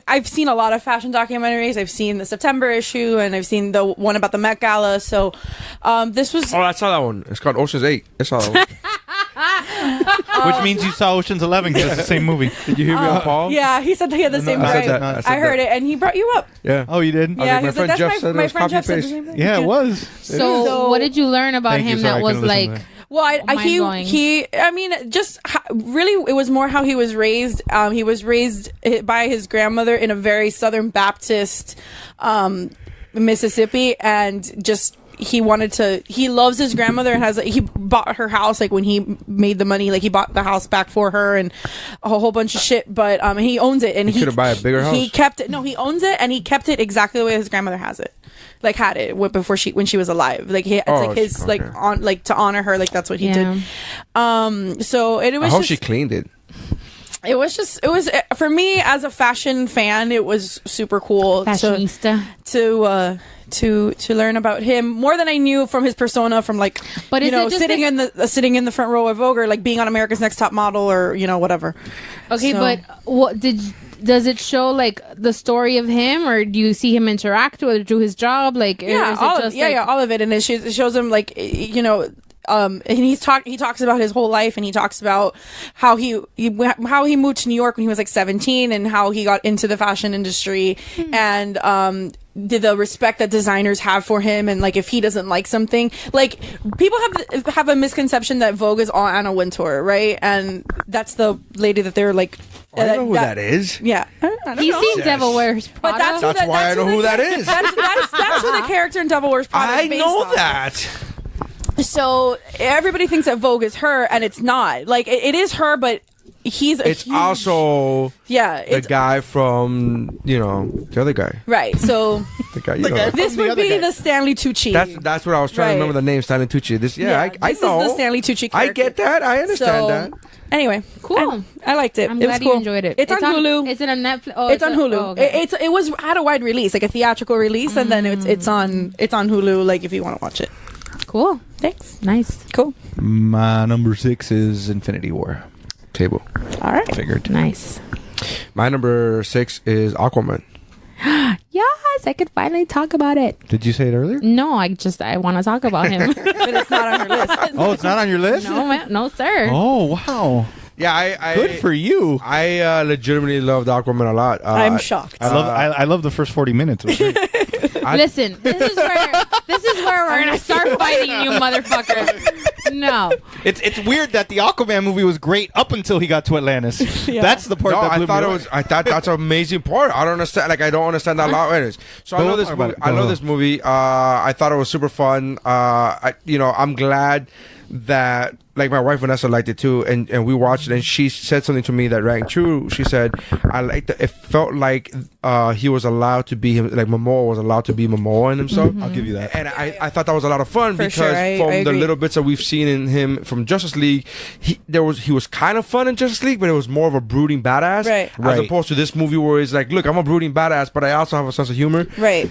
I've seen a lot of fashion documentaries. I've seen the September issue, and I've seen the one about the Met Gala. So, this was I saw that one. It's called Ocean's 8. I saw that one. Which means you saw Ocean's 11 because it's the same movie. Did you hear me on Paul? yeah. He said he had the same I said gripe. that. I heard it, and he brought you up. Yeah. Oh, you did? Yeah, my he's friend like, Jeff that's said it my was friend Jeff said the copy-paste. same thing. Yeah, it was. So, what did you learn about Thank you. him Sorry, that I was couldn't listen to like? that. Well, Mind-blowing. really, it was more how he was raised. He was raised by his grandmother in a very Southern Baptist Mississippi, and just he loves his grandmother and he bought her house like when he made the money, like he bought the house back for her and a whole bunch of shit, but he owns it and he could buy a bigger house. He kept it. No, he owns it and he kept it exactly the way his grandmother has it. Like had it when she was alive. Like it's like his okay. like on like to honor her. Like that's what he did. So it was. I hope just, she cleaned it. It was for me as a fashion fan. It was super cool Fashionista. to learn about him more than I knew from his persona from like but sitting in the front row of Vogue or like being on America's Next Top Model or whatever. Okay, So- but what does it show like the story of him, or do you see him interact with through his job? Like, Yeah, is it all just all of it, and it shows him like and he talks about his whole life, and he talks about how he moved to New York when he was like 17 and how he got into the fashion industry and the respect that designers have for him, and like if he doesn't like something, like people have a misconception that Vogue is all Anna Wintour, right? And that's the lady that they're like. I know who that is. Yeah, I don't He's know. seen Devil Wears Prada. But That's why I know who that is. That's who the character in Devil Wears Prada I is based know on. that. So everybody thinks that Vogue is her, and it's not. Like it is her, but it's also the guy from the other guy. Right. So The guy, this would be the Stanley Tucci. That's what I was trying to remember the name, Stanley Tucci. This, I this know. is the Stanley Tucci character. I get that. I understand that. Anyway, Cool. I liked it. I'm It was glad cool. you enjoyed it. It's on Hulu. Is it on Netflix? Oh, It's on Hulu. Oh, okay. It had a wide release, like a theatrical release, and then it's on Hulu. Like if you want to watch it. Cool. Thanks. Nice. Cool. My number 6 is Infinity War. Table. All right. Figured. Nice. My number 6 is Aquaman. Yes, I could finally talk about it. Did you say it earlier? No, I want to talk about him. But it's not on her list. Oh, it's not on your list? No, sir. Oh, wow. Yeah, I Good for you. I legitimately loved Aquaman a lot. I'm shocked. I love the first 40 minutes. It was great. Listen, this is where we're gonna start fighting you, motherfucker. No. It's weird that the Aquaman movie was great up until he got to Atlantis. That's the part No, that blew I thought me it away. was. I thought that's an amazing part. I don't understand. Like I don't understand that a lot. Anyways, so I Go know this talk about movie. it. I Go, know go. this movie. I thought it was super fun. I'm glad that like my wife Vanessa liked it too, and we watched it, and she said something to me that rang true. She said, "I liked it. It felt like he was allowed to be him. Like Momoa was allowed to be Momoa in himself. I'll give you that. And I thought that was a lot of fun For because sure, I from the agree. little bits that we've seen in him from Justice League, he was kind of fun in Justice League, but it was more of a brooding badass, Right. As Right. opposed to this movie where he's like, look, I'm a brooding badass, but I also have a sense of humor, Right.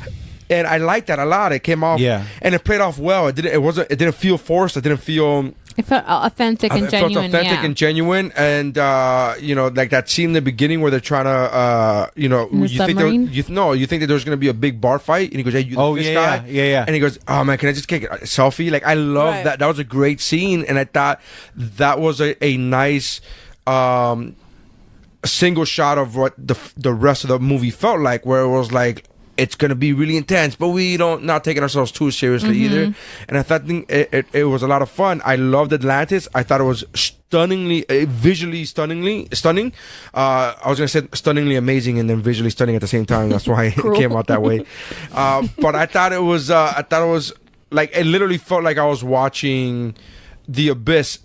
and I liked that a lot. It came off, and it played off well. It didn't feel forced. It didn't feel. It felt authentic and It felt genuine. authentic Yeah. and genuine, and like that scene in the beginning where they're trying to, the submarine? you think that there's gonna be a big bar fight, and he goes, "Hey, you the fish guy?" yeah. And he goes, "Oh man, can I just take a selfie?" Like I love Right. that. That was a great scene, and I thought that was a nice single shot of what the rest of the movie felt like, where it was like it's gonna be really intense, but we not taking ourselves too seriously either. And I thought it was a lot of fun. I loved Atlantis. I thought it was visually stunning. I was gonna say stunningly amazing and then visually stunning at the same time. That's why it came out that way. But I thought it was like it literally felt like I was watching The Abyss.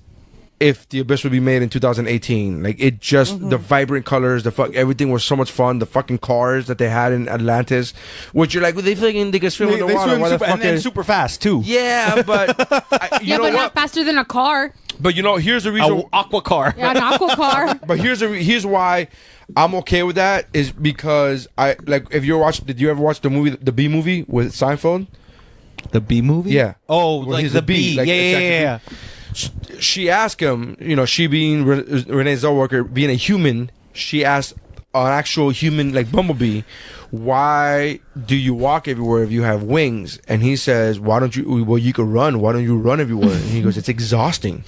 If The Abyss would be made in 2018, like it just the vibrant colors, everything was so much fun. The fucking cars that they had in Atlantis, which you're like, well, they can swim in the water. swim Why the super, fuck and then is- super fast too. Yeah, but you Yeah, know but what? not faster than a car. But here's the reason. Aqua car. Yeah, an aqua car. But here's why I'm okay with that is because I like if you watch. Did you ever watch the B movie with Seinfeld? The B movie? Yeah. Oh, Where like he's the a bee, bee. like, yeah, exactly. yeah. She asked him, she being Renee Zellweger, being a human, she asked an actual human like Bumblebee, why do you walk everywhere if you have wings? And he says, why don't you, well, you could run. Why don't you run everywhere? And he goes, it's exhausting.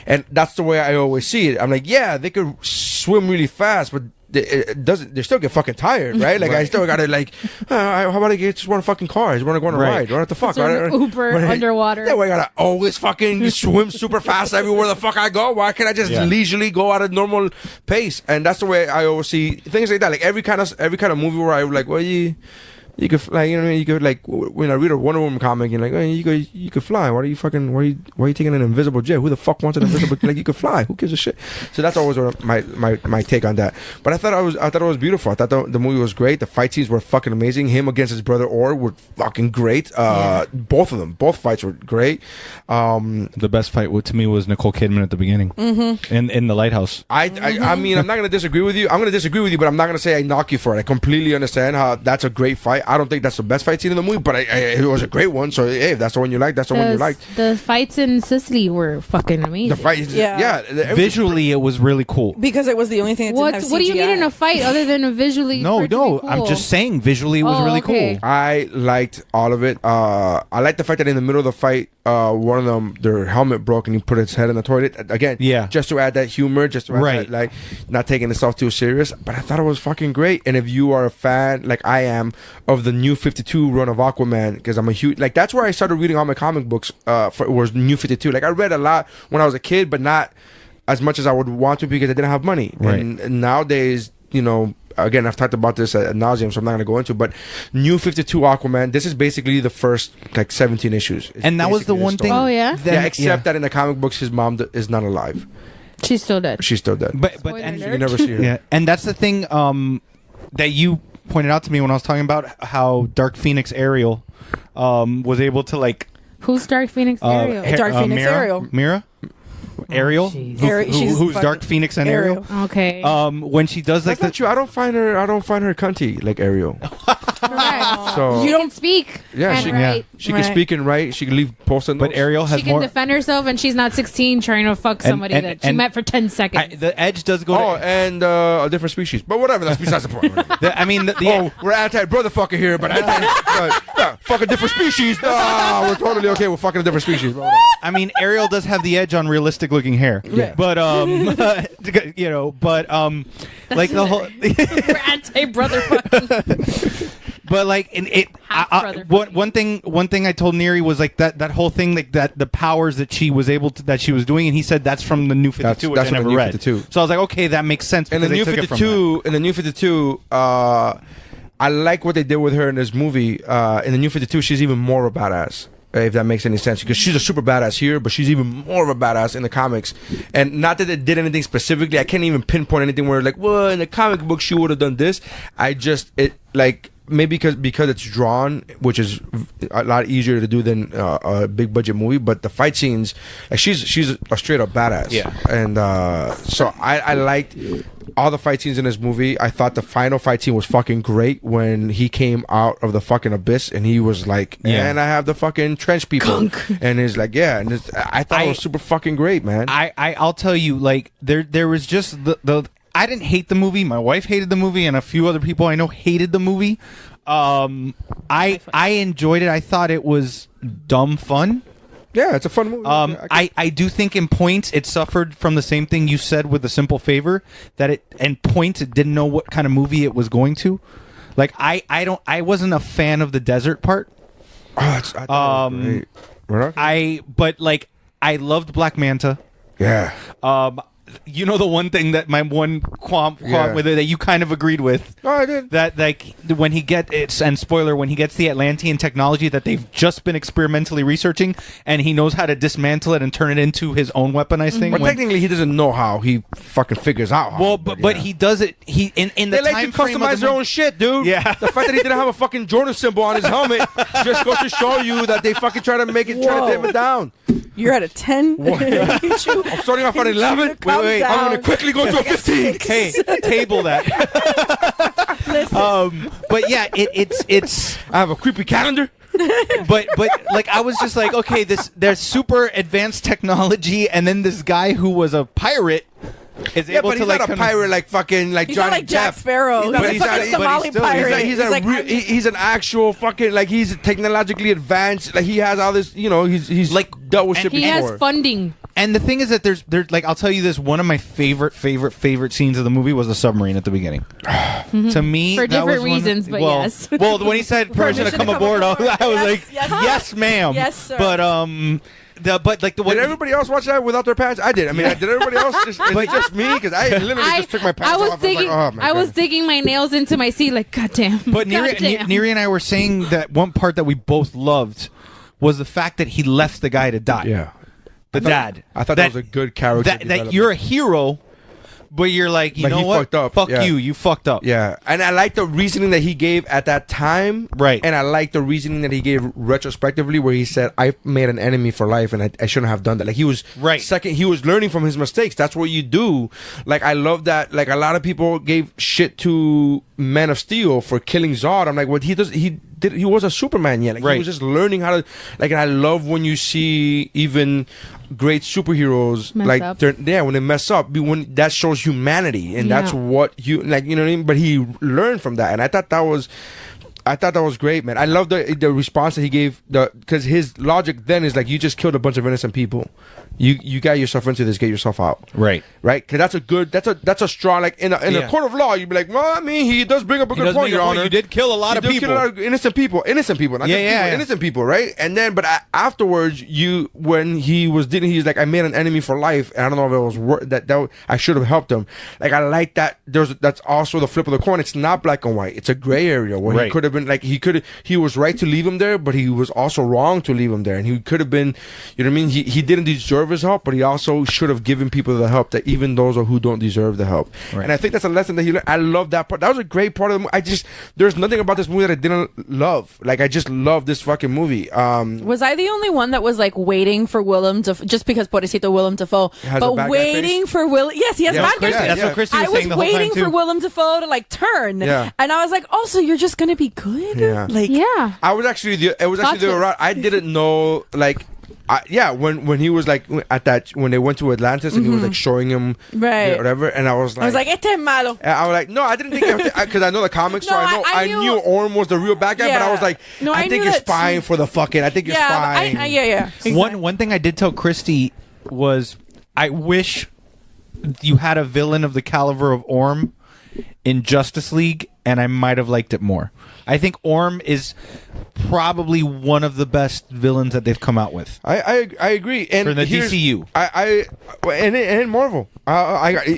And that's the way I always see it. I'm like, yeah, they could swim really fast, but they still get fucking tired, right? Like I still gotta like, how about I just want a fucking car? I just want to go on a ride. What the fuck? Uber underwater. Yeah, I gotta always fucking swim super fast everywhere the fuck I go. Why can't I just leisurely go at a normal pace? And that's the way I always see things like that. Like every kind of movie where I like, well, You could fly, you know what I mean? You could like when I read a Wonder Woman comic, you're like, oh, you could fly. Why are you taking an invisible jet? Who the fuck wants an invisible? Like you could fly. Who gives a shit? So that's always my take on that. But I thought it was beautiful. I thought the movie was great. The fight scenes were fucking amazing. Him against his brother Orr were fucking great. Both of them, both fights were great. The best fight to me was Nicole Kidman at the beginning in the lighthouse. I mean, I'm not gonna disagree with you. I'm gonna disagree with you, but I'm not gonna say I knock you for it. I completely understand how that's a great fight. I don't think that's the best fight scene in the movie, but it was a great one. So hey, if that's the one you like, that's the one you like. The fights in Sicily were fucking amazing. The fight, Visually, it was really cool. Because it was the only thing that didn't have CGI. What do you mean in a fight other than a visually? No, cool? I'm just saying visually it was really cool. I liked all of it. I liked the fact that in the middle of the fight, one of them, their helmet broke and he put his head in the toilet again. Yeah, just to add that humor, just to add that, like not taking itself too serious. But I thought it was fucking great. And if you are a fan, like I am, of the New 52 run of Aquaman, because I'm a huge that's where I started reading all my comic books. Was New 52. Like I read a lot when I was a kid, but not as much as I would want to because I didn't have money. Right. And nowadays, you know. Again, I've talked about this ad nauseum, so I'm not going to go into it. But New 52 Aquaman, this is basically the first, 17 issues. And that was the one thing... Oh, yeah? Except that in the comic books, his mom is not alive. She's still dead. She's still dead. But and you never see her. Yeah, and that's the thing that you pointed out to me when I was talking about how Dark Phoenix Ariel was able to, Who's Dark Phoenix Ariel? Dark Phoenix Ariel. Mira? Ariel, who's Dark Phoenix and Ariel. Okay. When she does that's not true. I don't find her cunty like Ariel. Correct. So you don't speak. Yeah, she can speak and write. She can leave post-it notes. But Ariel has she can defend herself, and she's not 16 trying to fuck somebody that she met for 10 seconds. The edge does go. And a different species, but whatever. That's besides the point. We're anti-brotherfucker here, but fuck a different species. No, we're totally okay with fucking a different species. I mean, Ariel does have the edge on realistic looking hair. Yeah. But like the whole we're anti-brotherfucking. But one thing I told Neri was that whole thing that the powers that she was doing, and he said that's from the New 52, which I never read. 52. So I was like, okay, that makes sense. In the New 52, I like what they did with her in this movie. In the New 52, she's even more of a badass. If that makes any sense, because she's a super badass here, but she's even more of a badass in the comics. And not that it did anything specifically, I can't even pinpoint anything where well, in the comic book she would have done this. Maybe because it's drawn, which is a lot easier to do than a big budget movie. But the fight scenes, she's a straight up badass. Yeah. And so I liked all the fight scenes in this movie. I thought the final fight scene was fucking great when he came out of the fucking abyss and he was like, and I have the fucking trench people. Gunk. And he's like, and I thought it was super fucking great, man. I'll tell you, there was just the I didn't hate the movie. My wife hated the movie, and a few other people I know hated the movie. I enjoyed it. I thought it was dumb fun. Yeah, it's a fun movie. I do think in points it suffered from the same thing you said with A Simple Favor, that it didn't know what kind of movie it was going to. Like I wasn't a fan of the desert part. I loved Black Manta. Yeah. You know the one thing that my one qualm with it that you kind of agreed with. Oh, I did. That when he and spoiler, when he gets the Atlantean technology that they've just been experimentally researching, and he knows how to dismantle it and turn it into his own weaponized thing. But technically, he doesn't know how. He fucking figures out how. Well, but he does it. He in the they time like to customize their own shit, dude. Yeah. The fact that he didn't have a fucking Jordan symbol on his helmet just goes to show you that they fucking try to make it, try to tame it down. You're at a 10. I'm starting off at 11. Wait. I'm going to quickly go to a 15. Hey, table that. But yeah, it's. I have a creepy calendar. but I was just like, okay, there's super advanced technology, and then this guy who was a pirate is able to he's not a pirate like fucking like he's Johnny not like Jack Depp. Sparrow. He's a Somali pirate. He's an actual fucking he's technologically advanced. Like he has all this, he's like dealt with shit before. He has funding. And the thing is that there's I'll tell you this, one of my favorite scenes of the movie was the submarine at the beginning. To me, for different reasons, but yes. Well, when he said permission to come aboard, I was like, yes, ma'am. Yes, sir. But but like the Did everybody else watch that without their pants? I did. I mean, did everybody else? Is it just me? Because I literally just took my pants off. I was digging my nails into my seat like, goddamn. But Neri and I were saying that one part that we both loved was the fact that he left the guy to die. Yeah. The dad. I thought that was a good character. That you're a hero, but you're like, you know what? Fucked up. Fuck you. You fucked up. Yeah. And I like the reasoning that he gave at that time. Right. And I like the reasoning that he gave retrospectively where he said, I made an enemy for life and I shouldn't have done that. Like he was he was learning from his mistakes. That's what you do. Like I love that. Like a lot of people gave shit to Man of Steel for killing Zod. I'm like, what he was a Superman yet. Like he was just learning how to and I love when you see even great superheroes when they mess up, when that shows humanity and that's what you like, you know what I mean? But he learned from that and I thought that was great, man. I love the response that he gave because his logic then is like, you just killed a bunch of innocent people. You got yourself into this, get yourself out. Right. Because that's a strong, like in a court of law, you'd be like, well, I mean, he does bring up a good point, Your Honor. You did kill a lot of people. Kill a lot of innocent people, not just people, innocent people, right? And then, but afterwards, when he's like, I made an enemy for life, and I don't know if it was that I should have helped him. Like I like that. That's also the flip of the coin. It's not black and white. It's a gray area where he could have been like he was right to leave him there, but he was also wrong to leave him there, and he could have been, you know what I mean? He didn't deserve his help, but he also should have given people the help that even those who don't deserve the help. Right. And I think that's a lesson that he learned. I love that part. That was a great part of the movie. There's nothing about this movie that I didn't love. Like I just love this fucking movie. Was I the only one that was like waiting for Willem to just because Pobrecito Willem Dafoe, but waiting for Willem? Yes, he has bad guy face. That's what Christy was saying the whole time too. I was waiting for Willem Dafoe to like turn, and I was like, oh, so you're just gonna be good? I was actually the route. I didn't know like. When he was like at that when they went to Atlantis and he was like showing him whatever, and I was like, este es malo. I was like, no, I didn't think because I know the comics, so I knew Orm was the real bad guy, but I was like, I think you're spying for the fucking. I think you're spying. Exactly. One thing I did tell Christy was I wish you had a villain of the caliber of Orm in Justice League, and I might have liked it more. I think Orm is probably one of the best villains that they've come out with. I agree. And for the DCU, and Marvel.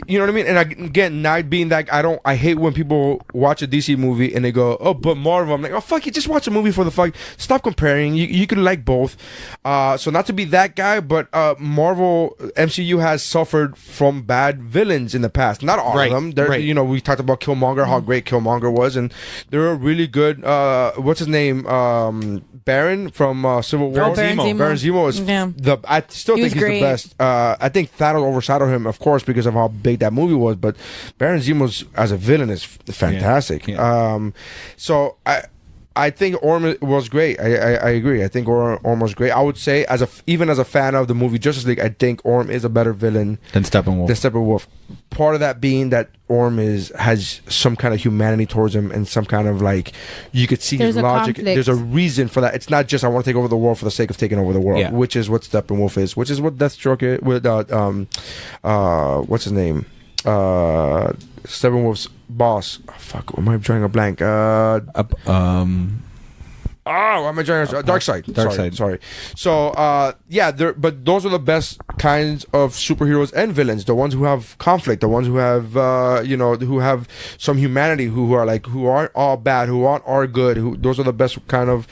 You know what I mean? And again, not being that I hate when people watch a DC movie and they go, oh, but Marvel. I'm like, oh fuck you, just watch a movie for the fuck. Stop comparing. You can like both. So not to be that guy, but Marvel MCU has suffered from bad villains in the past. Not all of them. You know, we talked about Killmonger, how great Killmonger was, and they're a really good. What's his name? Baron from Civil War. Baron Zemo is I still think he's the best. I think Thanos overshadowed him, of course, because of how big that movie was. But Baron Zemo as a villain is fantastic. So I think Orm was great. I agree. I think Orm was great. I would say, even as a fan of the movie Justice League, I think Orm is a better villain than Steppenwolf. Part of that being that Orm has some kind of humanity towards him and some kind of like you could see his logic. Conflict. There's a reason for that. It's not just I want to take over the world for the sake of taking over the world, which is what Steppenwolf is, which is what Deathstroke is. With what's his name? Steppenwolf's boss. Oh, fuck, am I drawing a blank? Why am I drawing a Darkseid? Sorry. So, but those are the best kinds of superheroes and villains. The ones who have conflict, the ones who have, who have some humanity, who aren't all bad, who aren't all good. Those are the best kind of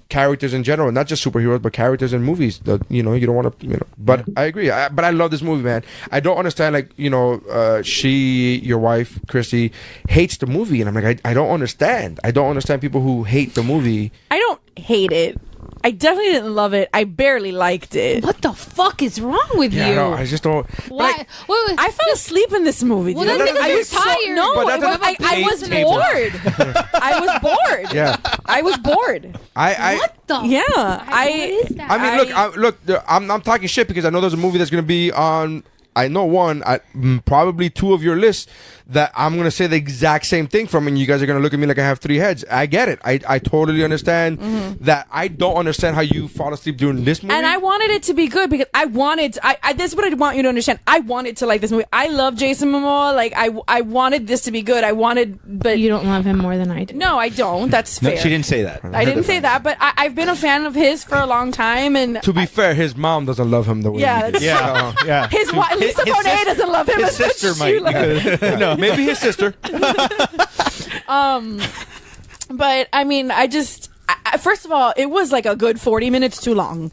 characters in general, not just superheroes, but characters in movies that you don't want to. But I agree. But I love this movie, man. I don't understand, your wife Christy hates the movie, and I'm like, I don't understand. I don't understand people who hate the movie. I don't hate it. I definitely didn't love it. I barely liked it. What the fuck is wrong with you? No, I just don't. Why? I fell asleep in this movie. Well, I was tired. I was bored. I was bored. Yeah, I was bored. What the? Yeah, what is that? I mean, look, I'm talking shit because I know there's a movie that's going to be on I know one, probably two of your lists that I'm going to say the exact same thing from, and you guys are going to look at me like I have three heads. I get it. I totally understand that. I don't understand how you fall asleep during this movie. And I wanted it to be good because this is what I want you to understand. I wanted to like this movie. I love Jason Momoa. Like, I wanted this to be good. But You don't love him more than I do. no, I don't. That's fair. No, she didn't say that. I didn't say that, but I've been a fan of his for a long time. And to be fair, his mom doesn't love him the way Yeah, he that's did. Yeah, yeah. his wife, Lisa his Bonet, sis- doesn't love him His as much sister as she might. loves. No, maybe his sister. But I mean, first of all, it was like a good 40 minutes too long.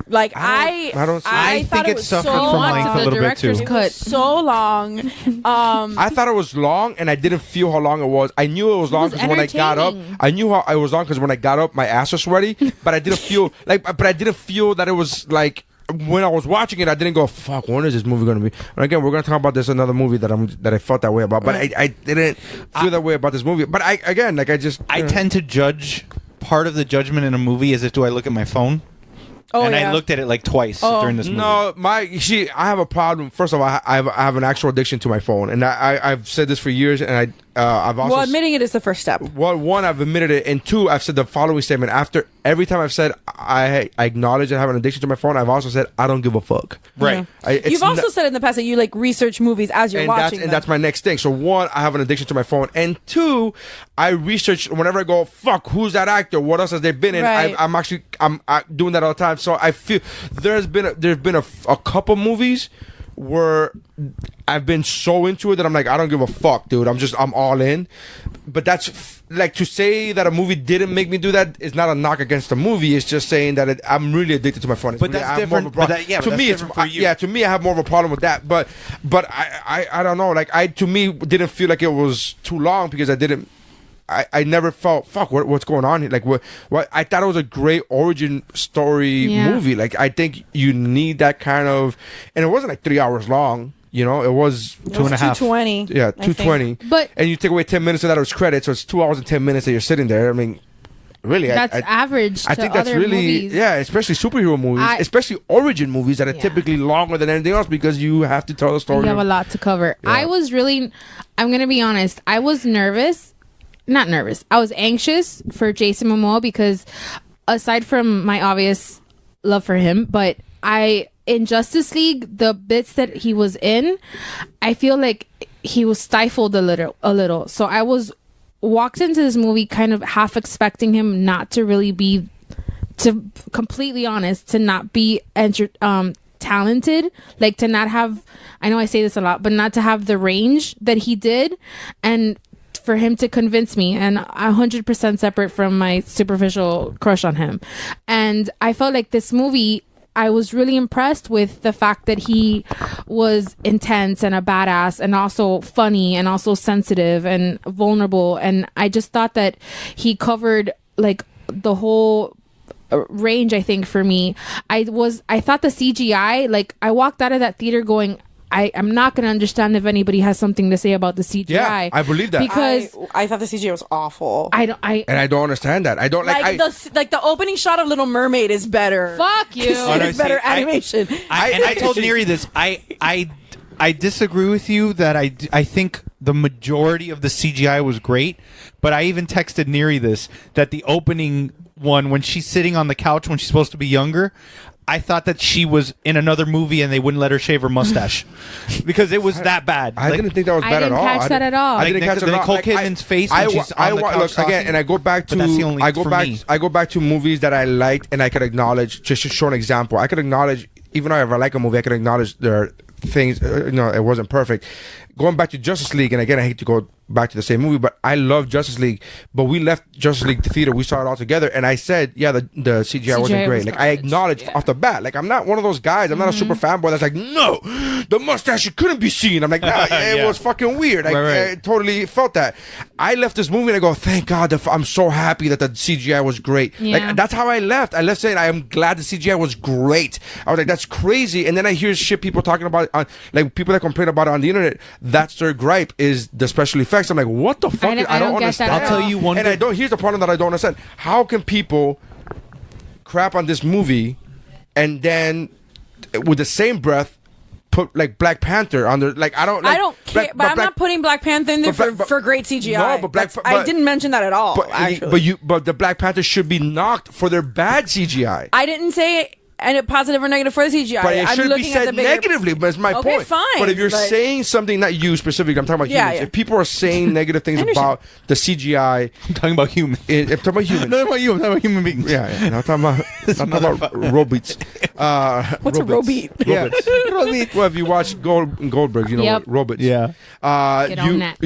Like I don't see I thought think it it was suffered so from long. length a the little bit too. director's cut. So long. I thought it was long, and I didn't feel how long it was. I knew it was long was because when I got up, entertaining. I knew how I was long because when I got up, my ass was sweaty. But I didn't feel that it was like. When I was watching it, I didn't go, "Fuck, when is this movie going to be?" And again, we're going to talk about this another movie that I felt that way about, but I didn't feel that way about this movie. But I tend to judge. Part of the judgment in a movie is do I look at my phone? Oh, and yeah. I looked at it like twice during this movie. No, I have a problem. First of all, I have an actual addiction to my phone, and I've said this for years, and I've also admitting it is the first step. Well, one, I've admitted it, and two, I've said the following statement. After every time I've said I acknowledge and have an addiction to my phone, I've also said I don't give a fuck. Right. You've also said in the past that you like research movies as you're watching them. And that's my next thing. So one, I have an addiction to my phone, and two, I research whenever I go, fuck, who's that actor? What else has they been in? Right. I'm doing that all the time. So I feel there's been a couple movies where I've been so into it that I'm like, I don't give a fuck, dude. I'm all in. But that's like, to say that a movie didn't make me do that is not a knock against the movie. It's just saying that I'm really addicted to my phone. But that's different. To me, it's for you. Yeah, to me, I have more of a problem with that. But I don't know. Like, to me, didn't feel like it was too long because I never felt, fuck, what's going on here? Like, what I thought it was a great origin story movie. Like, I think you need that kind of, and it wasn't like 3 hours long. You know, it was 2.5. 220. Yeah, 220. But and you take away 10 minutes of that as credit, so it's 2 hours and 10 minutes that you're sitting there. I mean, really, that's average. I to think that's other really movies. especially superhero movies, especially origin movies that are typically longer than anything else because you have to tell the story. You have a lot to cover. Yeah. I'm gonna be honest. I was nervous. Not nervous. I was anxious for Jason Momoa because, aside from my obvious love for him, but in Justice League, the bits that he was in, I feel like he was stifled a little. So I walked into this movie kind of half expecting him not to really be, to completely honest, to not be talented, like to not have, I know I say this a lot, but not to have the range that he did, and for him to convince me, and 100% separate from my superficial crush on him. And I felt like this movie, I was really impressed with the fact that he was intense and a badass and also funny and also sensitive and vulnerable. And I just thought that he covered like the whole range. I think for me, I thought the CGI, like I walked out of that theater going, I'm not going to understand if anybody has something to say about the CGI. Yeah, I believe that. Because I thought the CGI was awful. And I don't understand that. I don't like the opening shot of Little Mermaid is better. Fuck you. It's better animation. I told Neri this. I disagree with you that I think the majority of the CGI was great, but I even texted Neri this, that the opening one, when she's sitting on the couch when she's supposed to be younger, I thought that she was in another movie and they wouldn't let her shave her mustache because it was that bad. I didn't think that was bad at all. I didn't catch that at all. I didn't catch it at all. Nicole Kidman's face when she's on the couch look, again, talking, and I go back to but that's the only for me. I go back to movies that I liked and I could acknowledge. Just to show an example, I could acknowledge, even though I like a movie, I could acknowledge there are things. It wasn't perfect. Going back to Justice League, and again, I hate to go back to the same movie, but I love Justice League. But we left Justice League the theater, we saw it all together, and I said, yeah, the CGI wasn't great. Like, I acknowledged off the bat. Like, I'm not one of those guys. I'm not a super fanboy that's like, no, the mustache couldn't be seen. I'm like, nah, it was fucking weird. I totally felt that. I left this movie and I go, thank God, I'm so happy that the CGI was great. Yeah. Like, that's how I left. I left saying, I am glad the CGI was great. I was like, that's crazy. And then I hear shit people talking about it like people that complain about it on the internet. That's their gripe, is the special effects. I'm like, what the fuck? I don't get understand. that I'll tell you one. And here's the problem that I don't understand. How can people crap on this movie and then with the same breath put like Black Panther on there. Like I don't care, but I'm not putting Black Panther in there for great CGI. No, but I didn't mention that at all. Actually, but the Black Panther should be knocked for their bad CGI. I didn't say any positive or negative for the CGI. But it should be said negatively. But it's my point. Fine. But if you're saying something, not you specifically, I'm talking about humans. Yeah. If people are saying negative things about the CGI, I'm talking about humans. I'm talking about humans. No, I'm talking about human beings. Yeah. No, I'm talking about robots. What's a robot? Yeah. Well, if you watch Goldberg, you know robots. Yeah. Get on that.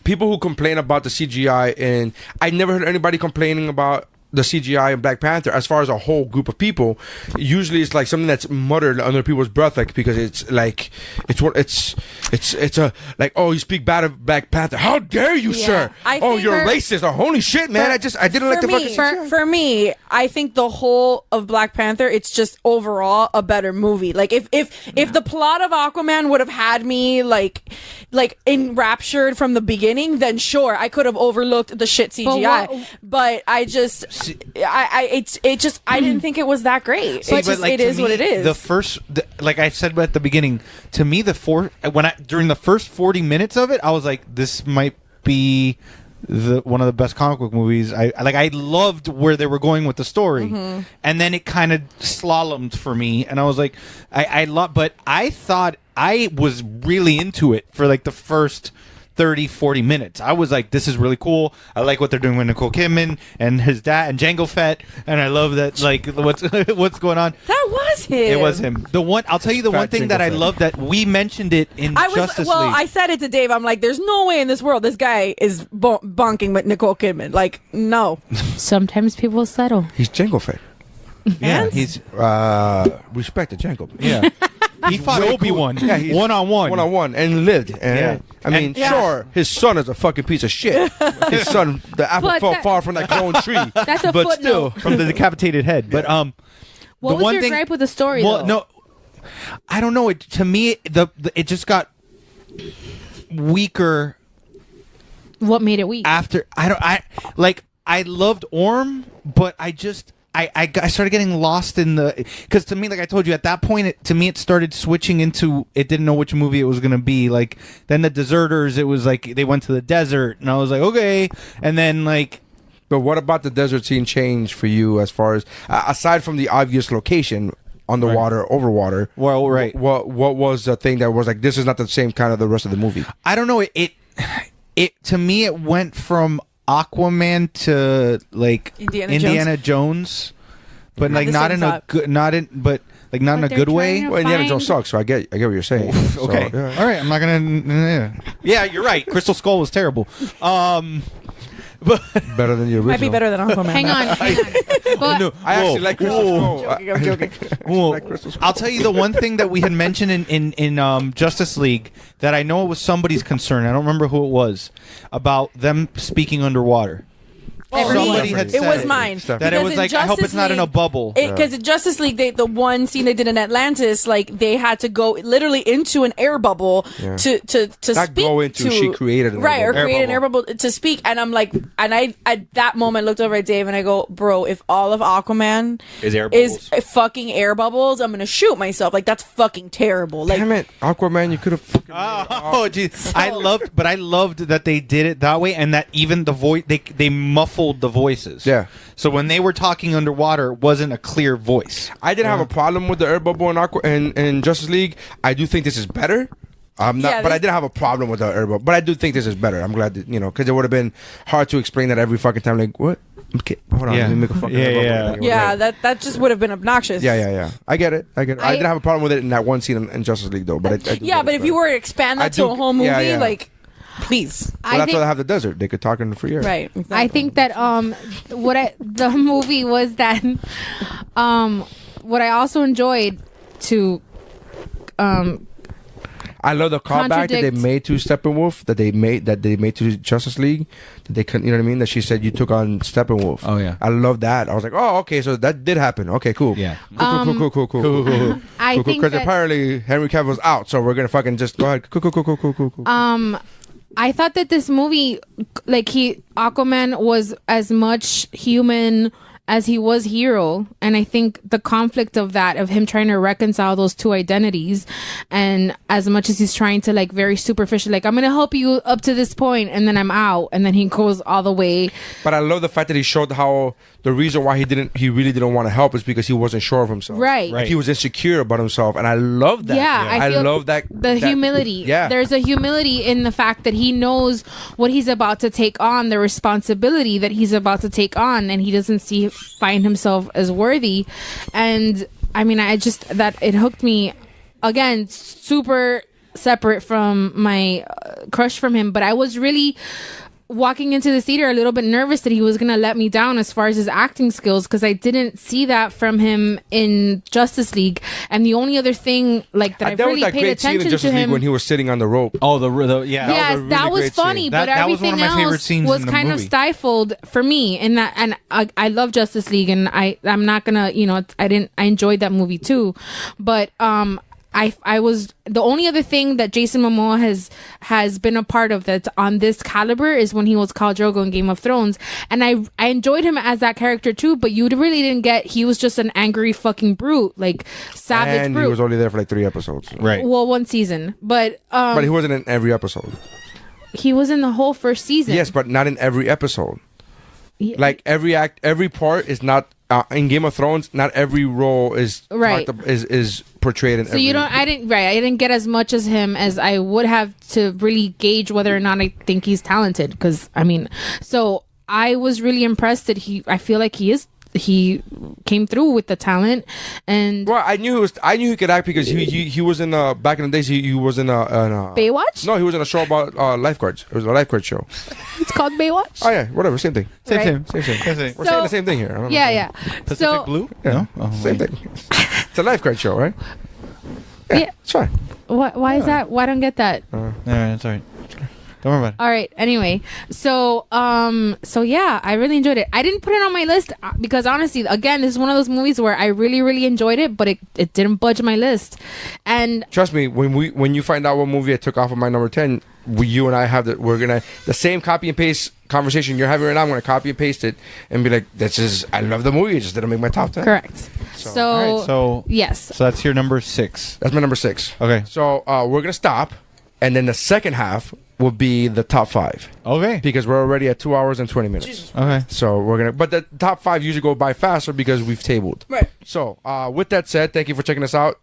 People who complain about the CGI, and I never heard anybody complaining about the CGI in Black Panther as far as a whole group of people. Usually it's like something that's muttered under people's breath, like, because it's like it's a like, oh, you speak bad of Black Panther, how dare you, sir? Oh, you're racist. Oh, holy shit, man. I didn't like the fucking for me, I think the whole of Black Panther, it's just overall a better movie. Like if the plot of Aquaman would have had me like enraptured from the beginning, then sure, I could have overlooked the shit CGI. But I just I didn't think it was that great. It is what it is. Like I said at the beginning, to me during the first 40 minutes of it, I was like, this might be one of the best comic book movies. I loved where they were going with the story, and then it kind of slalomed for me, and I was like, but I thought I was really into it for like the first 30-40 minutes. I was like, this is really cool. I like what they're doing with Nicole Kidman and his dad and Jango Fett, and I love that, like, what's going on. That was him. It was him. I'll tell you the one thing that I love, that we mentioned it in Justice League. I said it to Dave. I'm like, there's no way in this world this guy is bonking with Nicole Kidman. Like, no. Sometimes people settle. He's Jango Fett. Yeah, he's respect to Jango. Yeah. He fought Obi-Wan one-on-one, and lived. And I mean, sure, his son is a fucking piece of shit. His son, the apple fell far from that clone tree. That's a but footnote. still, from the decapitated head. But what was your gripe with the story? Well, no, I don't know. To me, it just got weaker. What made it weak? After I loved Orm, but I started getting lost in because to me, like I told you, at that point, it started switching into, it didn't know which movie it was going to be. Like, then the Deserters, it was like they went to the desert, and I was like, okay. And then, like... But what about the desert scene change for you as far as, aside from the obvious location, underwater, over water? Well, right. What was the thing that was like, this is not the same kind of the rest of the movie? I don't know. It to me, it went from Aquaman to like Indiana Jones, but like not in a good, not in a good way. Well, Indiana Jones sucks, so I get what you're saying. Okay, so, yeah. All right, I'm not gonna. Yeah, you're right. Crystal Skull was terrible. But better than the original. Might be better than Aquaman. Hang on. But no, I actually like Crystal Skull. I'm joking. I'll tell you the one thing that we had mentioned in Justice League that I know it was somebody's concern. I don't remember who it was, about them speaking underwater. Somebody had said it was mine. That it was like, I hope it's not in a bubble. Because in Justice League, the one scene they did in Atlantis, like they had to go literally into an air bubble to not speak go into. To, she created an right air or bubble. create an air bubble to speak, and I'm like, and I at that moment looked over at Dave and I go, bro, if all of Aquaman is fucking air bubbles, I'm gonna shoot myself. Like that's fucking terrible. Like, damn it, Aquaman, you could have fucking. Oh, geez. I loved that they did it that way, and that even the voice they muffled the voices. Yeah. So when they were talking underwater, it wasn't a clear voice. I didn't have a problem with the air bubble in Justice League. I do think this is better. I'm not, but I didn't have a problem with the air bubble. But I do think this is better. I'm glad that, because it would have been hard to explain that every fucking time. Like, what? Okay, hold on, let me make a fucking air bubble. Yeah, that just would have been obnoxious. Yeah. I get it. I didn't have a problem with it in that one scene in Justice League though. But I do but if you were to expand that to a whole movie, like. Please. Well, that's why they have the desert. They could talk in the free air. Right. Exactly. I think that the movie was that what I also enjoyed to I love the callback that they made to Steppenwolf, that they made to Justice League. That they couldn't, you know what I mean? That she said you took on Steppenwolf. Oh yeah, I love that. I was like, oh okay, so that did happen. Okay, cool. Yeah, cool. I think because apparently Henry Cavill was out, so we're gonna fucking just go ahead. Cool. I thought that this movie, like Aquaman was as much human as he was hero. And I think the conflict of that, of him trying to reconcile those two identities, and as much as he's trying to like very superficial, like, I'm going to help you up to this point and then I'm out, and then he goes all the way. But I love the fact that he showed how the reason why he really didn't want to help is because he wasn't sure of himself. Right. Like, he was insecure about himself, and I love that. Yeah, I feel love that. The humility. Yeah. There's a humility in the fact that he knows what he's about to take on, the responsibility that he's about to take on, and he doesn't find himself as worthy. And I mean, that it hooked me. Again, super separate from my crush from him, but I was really walking into the theater a little bit nervous that he was going to let me down as far as his acting skills, because I didn't see that from him in Justice League. And the only other thing like that I really was that paid great scene in attention Justice to League him when he was sitting on the rope. Oh, yeah. Yes, that was great funny, scene. but That was one everything of my favorite else scenes was in the kind of movie. stifled for me in that. And I love Justice League, and I'm not gonna, I enjoyed that movie too, but I was the only other thing that Jason Momoa has been a part of that's on this caliber is when he was Khal Drogo in Game of Thrones, and I enjoyed him as that character too. But you really didn't get, he was just an angry fucking brute, like savage And brute. he was only there for like 3 episodes. Right. Well, one season, but But he wasn't in every episode. he was in the whole first season. Yes, but not in every episode. He- Like every part is not in Game of Thrones. Not every role is Right. is portrayed in. So you don't. I didn't get as much as him as I would have to really gauge whether or not I think he's talented. Because I mean, so I was really impressed that I feel like he came through with the talent. And Well, I knew he could act because he was in back in the days he was in a Baywatch? No, he was in a show about lifeguards. It was a lifeguard show. It's called Baywatch. Oh yeah, whatever, same thing. Right. Same thing. We're So- saying the same thing here. I don't know. Yeah. Pacific So Blue? Yeah. No? Oh, Same wait. thing. It's a lifeguard show, right? yeah. It's fine. Why is that? Why I don't get that? All right, it's all right. Don't worry about it. All right. Anyway, so yeah, I really enjoyed it. I didn't put it on my list because honestly, again, this is one of those movies where I really, really enjoyed it, but it didn't budge my list. And Trust me, when you find out what movie I took off of my number 10, you and I have the same copy and paste conversation you're having right now. I'm gonna copy and paste it and be like, I love the movie. It just didn't make my top 10. correct. So, All right, so yes. So that's your number 6. That's my number 6. Okay. So we're gonna stop, and then the second half will be the top 5 Okay. because we're already at 2 hours and 20 minutes. Okay. So but the top 5 usually go by faster because we've tabled. Right. So with that said, thank you for checking us out.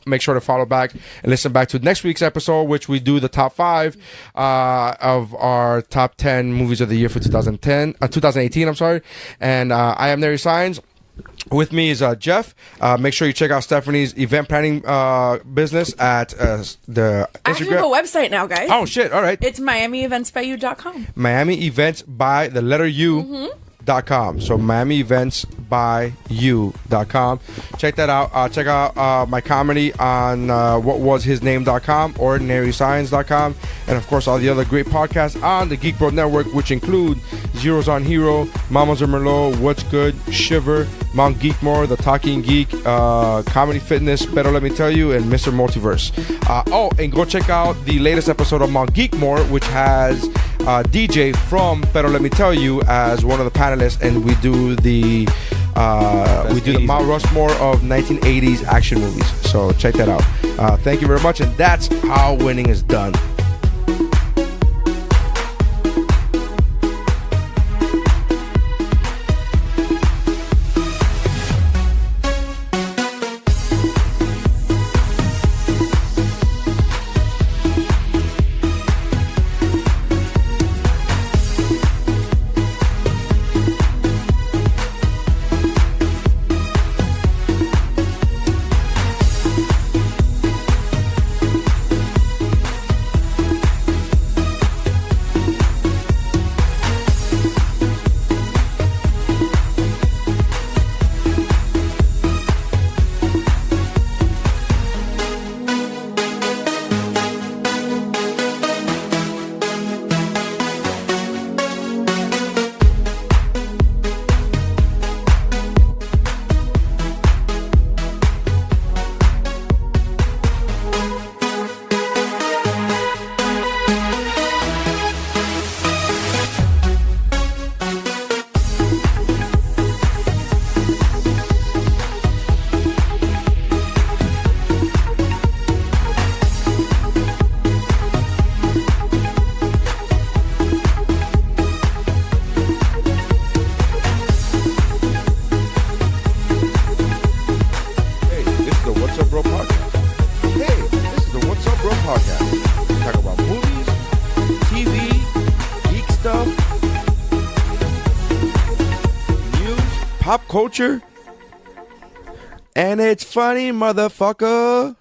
Make sure to follow back and listen back to next week's episode, which we do the top 5 of our top 10 movies of the year for 2018. I'm sorry. And I am Nary Signs. With me is Jeff. Make sure you check out Stephanie's event planning business at the I actually have a Instagram. website now, guys. Oh shit! All right. It's MiamiEventsByYou.com. Miami Events by the letter U.com. So Miami Events by You.com. Check that out. Check out my comedy on whatwashisname.com, ordinaryscience.com, and of course all the other great podcasts on the Geek Bro Network, which include Zeros on Hero, Mamas or Merlot, What's Good, Shiver, Mount Geekmore, The Talking Geek, Comedy Fitness, Better Let Me Tell You, and Mr. Multiverse. And go check out the latest episode of Mount Geekmore, which has DJ from Better Let Me Tell You as one of the panelists, and we do the Mount Rushmore of 1980s action movies. So check that out. Thank you very much, and that's how winning is done. stuff, news, pop culture, and it's funny, motherfucker.